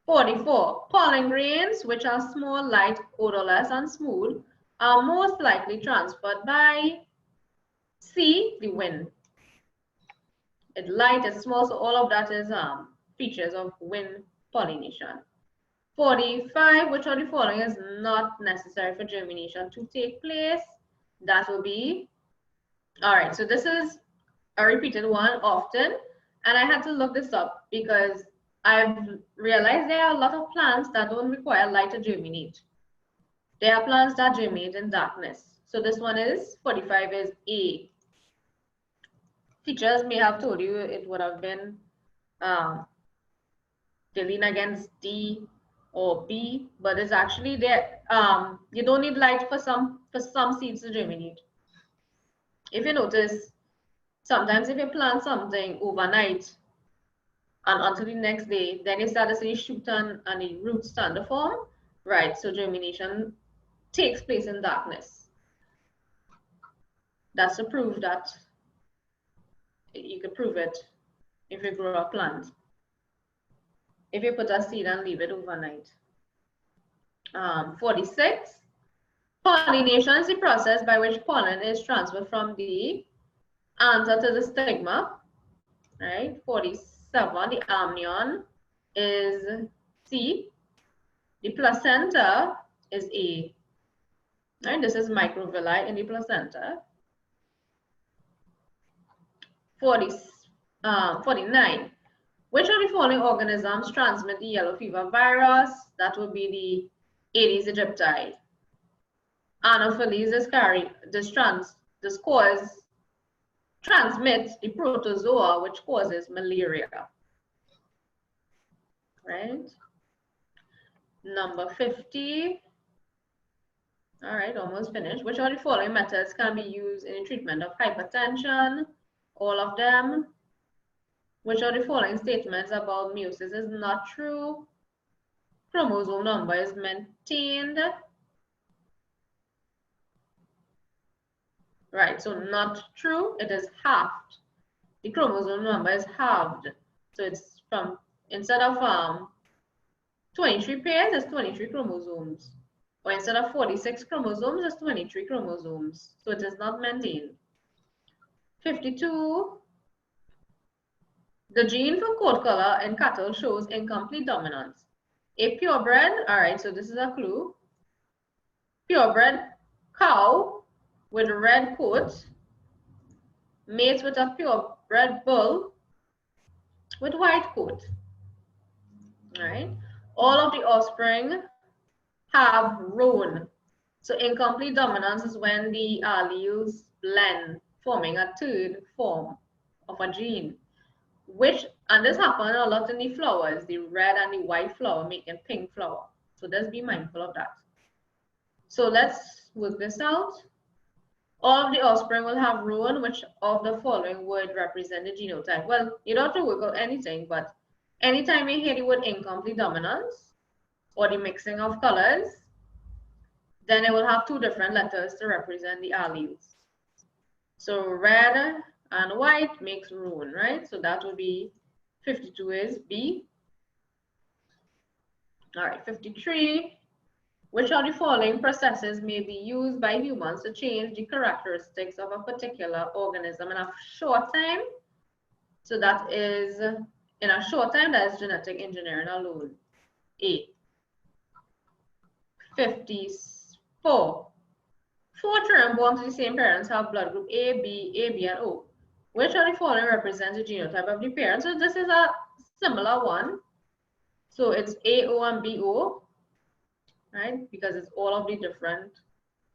44. Pollen grains, which are small, light, odorless, and smooth, are most likely transferred by C, the wind. It's light, it's small, so all of that is features of wind pollination. 45, which of the following is not necessary for germination to take place? That will be, all right, so this is a repeated one often, and I had to look this up because I've realized there are a lot of plants that don't require light to germinate. There are plants that germinate in darkness. So this one is, 45 is A. Teachers may have told you it would have been they lean against D or B, but it's actually there. You don't need light for some seeds to germinate. If you notice, sometimes if you plant something overnight and until the next day, then you start to see shoot and the roots start to form, right? So germination takes place in darkness. That's to prove that you can prove it if you grow a plant. If you put a seed and leave it overnight. 46. Pollination is the process by which pollen is transferred from the anther to the stigma. Right? 47. The amnion is C. The placenta is A. Right? This is microvilli in the placenta. 49. Which of the following organisms transmit the yellow fever virus? That would be the Aedes aegypti. Anopheles transmits the protozoa, which causes malaria. Right? Number 50. All right, almost finished. Which of the following methods can be used in the treatment of hypertension? All of them. Which of the following statements about meiosis is not true? Chromosome number is maintained. Right, so not true, it is halved. the chromosome number is halved. So it's from, instead of 23 pairs, it's 23 chromosomes. Or instead of 46 chromosomes, it's 23 chromosomes. So it is not maintained. 52, the gene for coat color in cattle shows incomplete dominance. A purebred, all right, so this is a clue. Purebred cow with a red coat mates with a purebred bull with white coat. All right. All of the offspring have roan. So incomplete dominance is when the alleles blend, forming a third form of a gene. And this happens a lot in the flowers, the red and the white flower making pink flower. So just be mindful of that. So let's work this out. All of the offspring will have roan, which of the following would represent the genotype? Well, you don't have to work out anything, but anytime you hear the word incomplete dominance or the mixing of colors, then it will have two different letters to represent the alleles. So red and white makes roan, right? So that would be 52 is B. All right, 53. Which of the following processes may be used by humans to change the characteristics of a particular organism in a short time? So that is, in a short time, that is genetic engineering alone. A. 54. 4 children born to the same parents have blood group A, B, and O. Which of the following represents the genotype of the parent? So this is a similar one. So it's AO and BO. Right? Because it's all of the different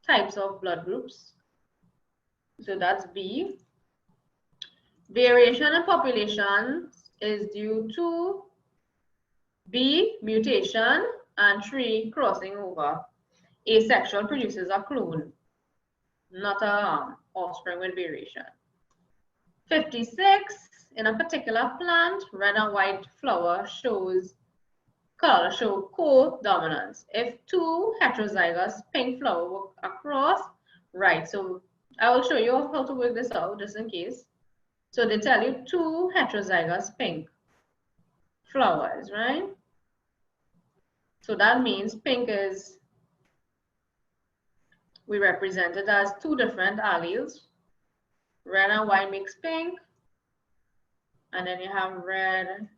types of blood groups. So that's B. Variation in populations is due to B, mutation, and 3, crossing over. Asexual produces a clone, not a offspring with variation. 56, in a particular plant, red and white flower color show co-dominance. If 2 heterozygous pink flower work across, right? So I will show you how to work this out just in case. So they tell you 2 heterozygous pink flowers, right? So that means pink is, we represent it as 2 different alleles. Red and white makes pink. And then you have red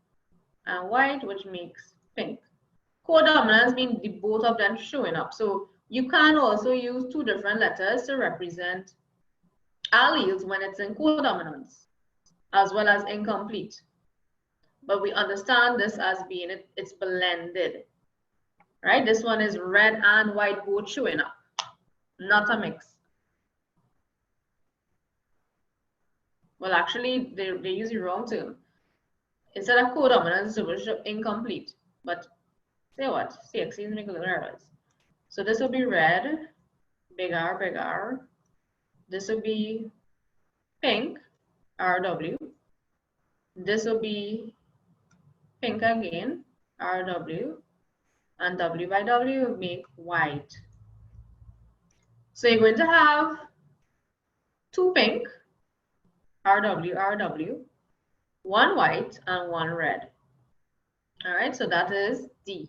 and white, which makes pink. Co-dominance means the both of them showing up. So you can also use 2 different letters to represent alleles when it's in co-dominance, as well as incomplete. But we understand this as being it's blended, right? This one is red and white both showing up, not a mix. Well, actually, they use the wrong term. Instead of co-dominance, it was incomplete. But say what? CSEC is making little errors. So this will be red, big R, big R. This will be pink, RW. This will be pink again, RW. And W by W will make white. So you're going to have 2 pink, RW, RW, 1 white, and 1 red. All right, so that is D.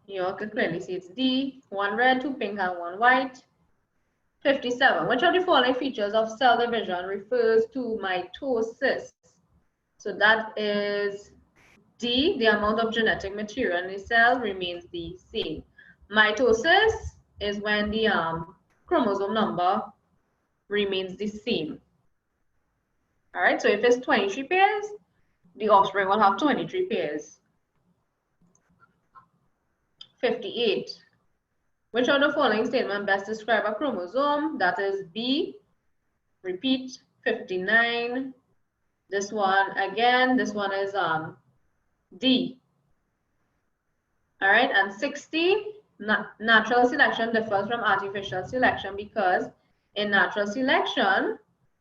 You all can clearly see it's D, 1 red, 2 pink, and 1 white. 57. Which of the following features of cell division refers to mitosis? So that is D, the amount of genetic material in the cell remains the same. Mitosis is when the chromosome number remains the same. All right, so if it's 23 pairs, the offspring will have 23 pairs. 58. Which of the following statement best describe a chromosome? That is B. Repeat, 59. This one again, this one is D. All right, and 60, natural selection differs from artificial selection because in natural selection,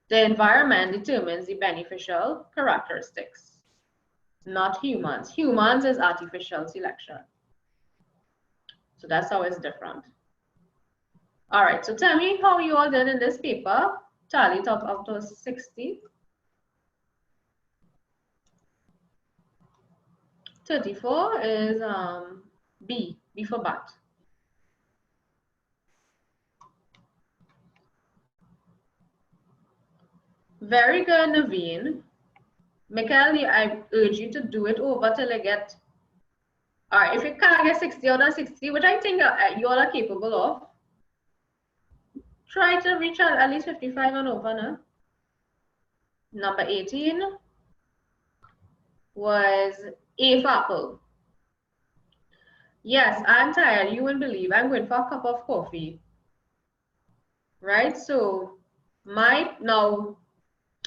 the environment determines the beneficial characteristics, not humans. Humans is artificial selection. So that's how it's different. All right, so tell me how you all did in this paper. Tally top up to 60. 34 is B for bat. Very good, Naveen. Mikhail, I urge you to do it over till I get, all right, if you can't get 60 out of 60, which I think you all are capable of, try to reach at least 55 and over now. Number 18 was A for apple. Yes, I'm tired. You won't believe. I'm going for a cup of coffee. Right? So, now,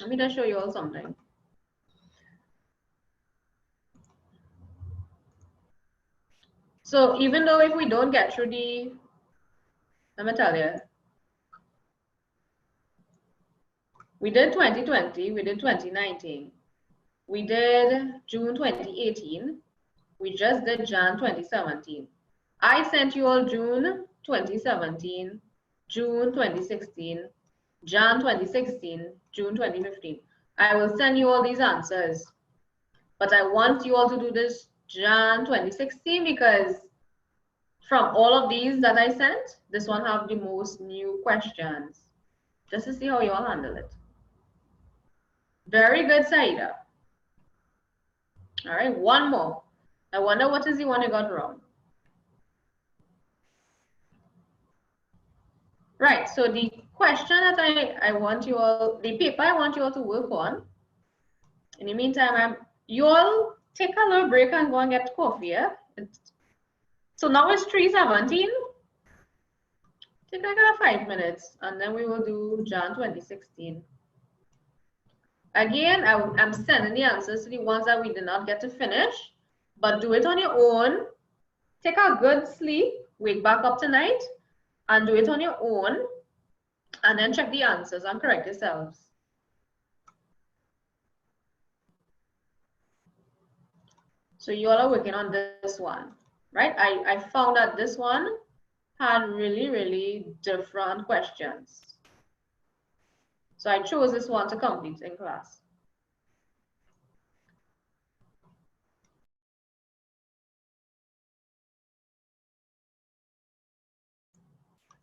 let me just show you all something. So, even though if we don't get through let me tell you, we did 2020, we did 2019, we did June 2018, we just did Jan 2017. I sent you all June 2017, June 2016, Jan 2016, June 2015. I will send you all these answers, but I want you all to do this Jan 2016 because from all of these that I sent, this one have the most new questions, just to see how you all handle it. Very good, Saida. All right, one more. I wonder what is the one I got wrong. Right, so the question that I want you all, the paper I want you all to work on. In the meantime, you all take a little break and go and get coffee, yeah? So now it's 3:17. Take like 5 minutes and then we will do Jan 2016. Again, I'm sending the answers to the ones that we did not get to finish, but do it on your own. Take a good sleep, wake back up tonight, and do it on your own, and then check the answers and correct yourselves. So you all are working on this one, right? I found that this one had really, really different questions. So I chose this one to complete in class.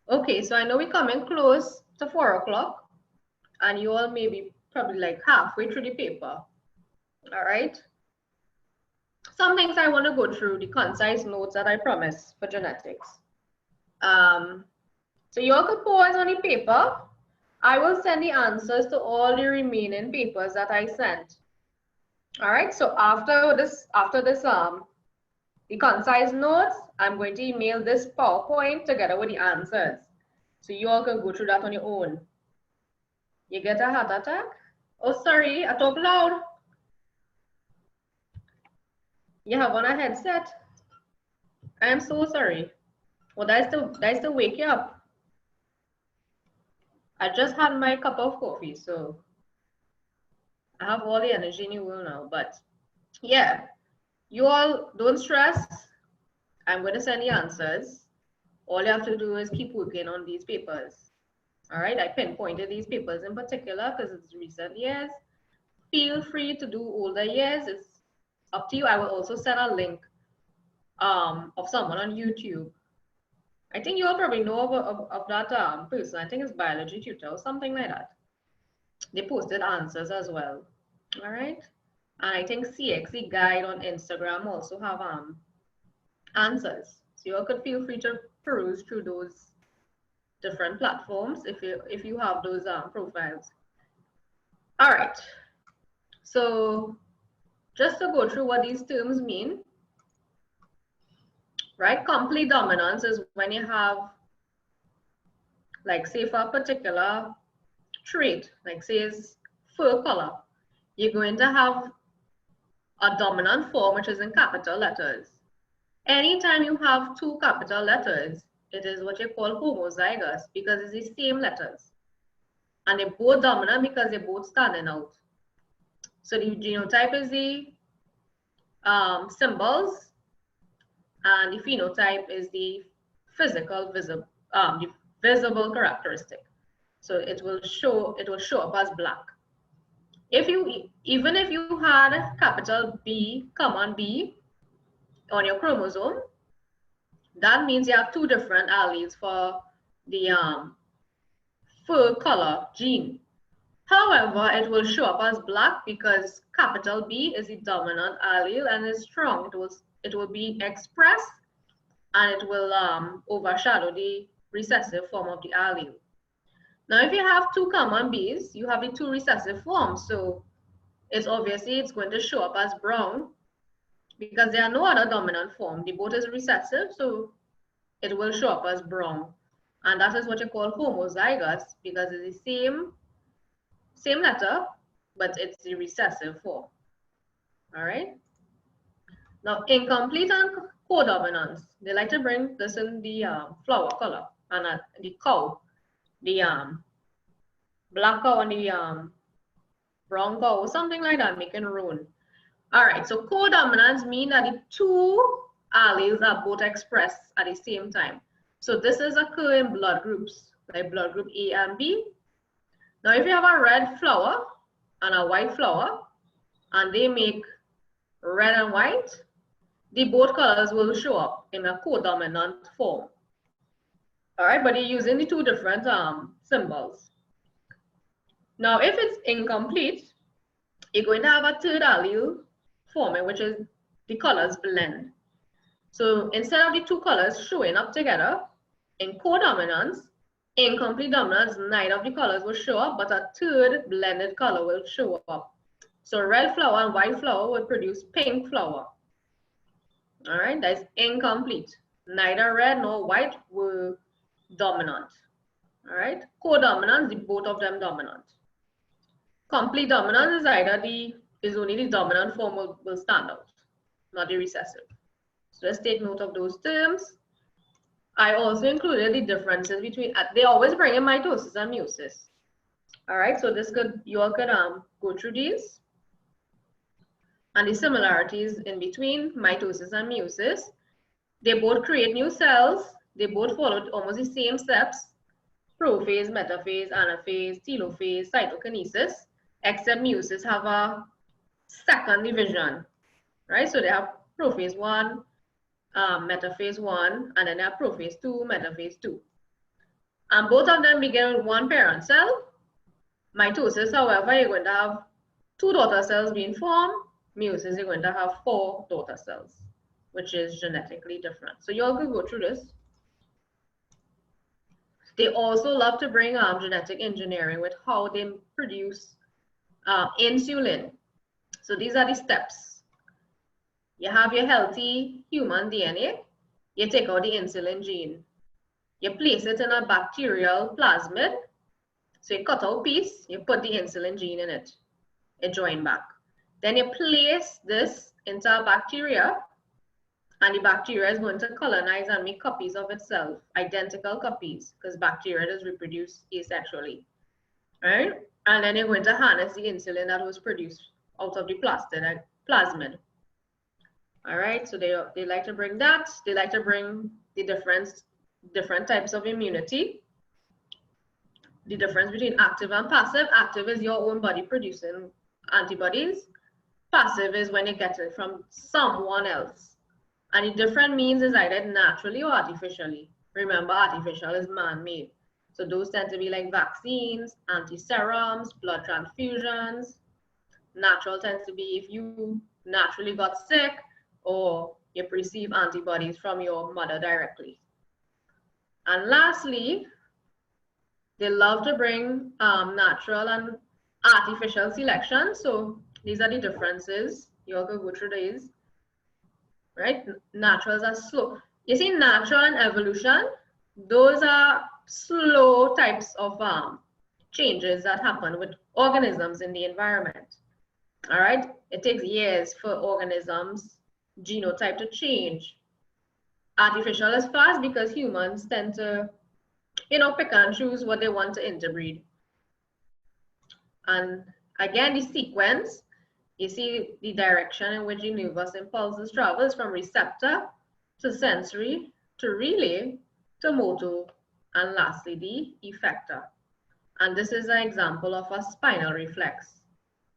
Okay, so I know we're coming close to 4 o'clock and you all may be probably like halfway through the paper. All right. Some things I want to go through, the concise notes that I promised for genetics. So you all could pause on the paper. I will send the answers to all the remaining papers that I sent. All right, so after this, the concise notes, I'm going to email this PowerPoint together with the answers. So you all can go through that on your own. You get a heart attack? Oh, sorry, I talk loud. You have on a headset. I am so sorry. Well, that's to wake you up. I just had my cup of coffee, so I have all the energy in the world now. But yeah, you all don't stress. I'm going to send the answers. All you have to do is keep working on these papers. All right, I pinpointed these papers in particular because it's recent years. Feel free to do older years. It's up to you. I will also send a link of someone on YouTube. I think you all probably know of that person. I think it's biology tutor or something like that. They posted answers as well. All right. And I think CSEC guide on Instagram also have answers. So you all could feel free to peruse through those different platforms if you have those profiles. All right. So just to go through what these terms mean, right? Complete dominance is when you have, like say for a particular trait, like say is fur color, you're going to have a dominant form which is in capital letters. Anytime you have two capital letters, it is what you call homozygous because it's the same letters. And they're both dominant because they're both standing out. So the genotype is the symbols, and the phenotype is the physical visible characteristic. So it will show up as black. Even if you had capital B, common B on your chromosome, that means you have two different alleles for the fur color gene. However, it will show up as black because capital B is the dominant allele and is strong. It will be expressed and it will overshadow the recessive form of the allele. Now, if you have two common Bs, you have the two recessive forms. So it's going to show up as brown because there are no other dominant form. The both is recessive, so it will show up as brown. And that is what you call homozygous because it's the same letter, but it's the recessive form. All right. Now, incomplete and codominance. They like to bring this in the flower color and the cow, the black cow and the brown cow, something like that, making roan. All right. So codominance mean that the two alleles are both expressed at the same time. So this is occur in blood groups, like blood group A and B. Now, if you have a red flower and a white flower, and they make red and white, the both colors will show up in a codominant form. All right, but you're using the two different symbols. Now, if it's incomplete, you're going to have a third allele forming, which is the colors blend. So instead of the two colors showing up together in codominance, incomplete dominance, neither of the colors will show up, but a third blended color will show up. So red flower and white flower will produce pink flower. All right, that's incomplete. Neither red nor white were dominant. All right, codominance, both of them dominant. Complete dominance is only the dominant form will stand out, not the recessive. So let's take note of those terms. I also included the differences between, they always bring in mitosis and meiosis. All right, so you all could go through these and the similarities in between mitosis and meiosis. They both create new cells. They both follow almost the same steps: prophase, metaphase, anaphase, telophase, cytokinesis, except meiosis have a second division, right? So they have prophase 1, metaphase 1, and then they have prophase 2, metaphase 2. And both of them begin with one parent cell. Mitosis, however, you're going to have 2 daughter cells being formed. Meiosis, you're going to have 4 daughter cells, which is genetically different. So you all could go through this. They also love to bring genetic engineering with how they produce insulin. So these are the steps. You have your healthy human DNA. You take out the insulin gene. You place it in a bacterial plasmid. So you cut out a piece, you put the insulin gene in it. It join back. Then you place this into a bacteria, and the bacteria is going to colonize and make copies of itself, identical copies, because bacteria does reproduce asexually, right? And then you're going to harness the insulin that was produced out of the plasmid. All right, so they like to bring that. They like to bring the different types of immunity. The difference between active and passive. Active is your own body producing antibodies. Passive is when you get it from someone else. And the different means is either naturally or artificially. Remember, artificial is man-made. So those tend to be like vaccines, anti-serums, blood transfusions. Natural tends to be if you naturally got sick or you receive antibodies from your mother directly. And lastly, they love to bring natural and artificial selection. So these are the differences. You all can go through these, right? Naturals are slow. You see, natural and evolution, those are slow types of changes that happen with organisms in the environment. All right, it takes years for organisms genotype to change. Artificial is fast because humans tend to, pick and choose what they want to interbreed. And again, the sequence, you see the direction in which the nervous impulses travels from receptor to sensory to relay to motor and lastly the effector. And this is an example of a spinal reflex.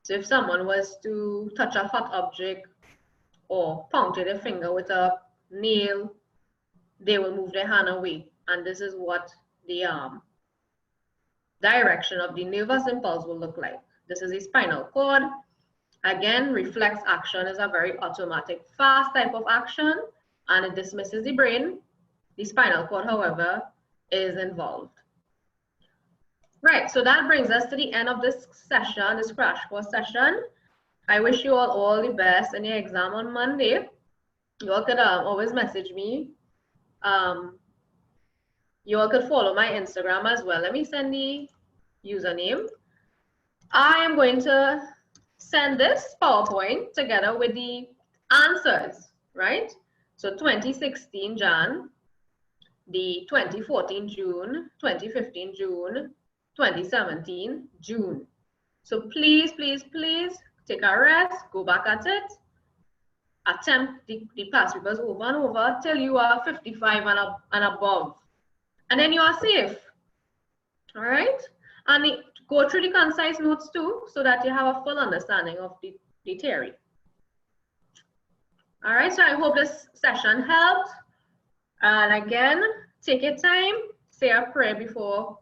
So if someone was to touch a hot object or puncture their finger with a nail, they will move their hand away. And this is what the direction of the nervous impulse will look like. This is a spinal cord. Again, reflex action is a very automatic, fast type of action, and it dismisses the brain. The spinal cord, however, is involved. Right, so that brings us to the end of this session, this crash course session. I wish you all the best in your exam on Monday. You all could always message me. You all could follow my Instagram as well. Let me send the username. I am going to send this PowerPoint together with the answers, right? So 2016 Jan, the 2014 June, 2015 June, 2017 June. So please, please, please take a rest, go back at it, attempt the past papers over and over till you are 55 and above. And then you are safe, all right? And go through the concise notes too, so that you have a full understanding of the theory. All right, so I hope this session helped. And again, take your time, say a prayer before,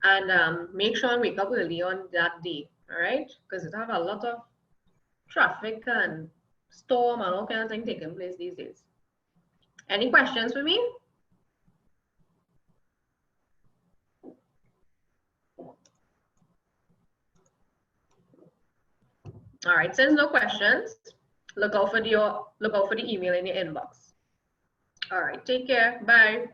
and make sure and wake up early on that day, all right? Because it have a lot of traffic and storm and all kinds of things taking place these days. Any questions for me? All right, since no questions, look out for the email in your inbox. All right, take care. Bye.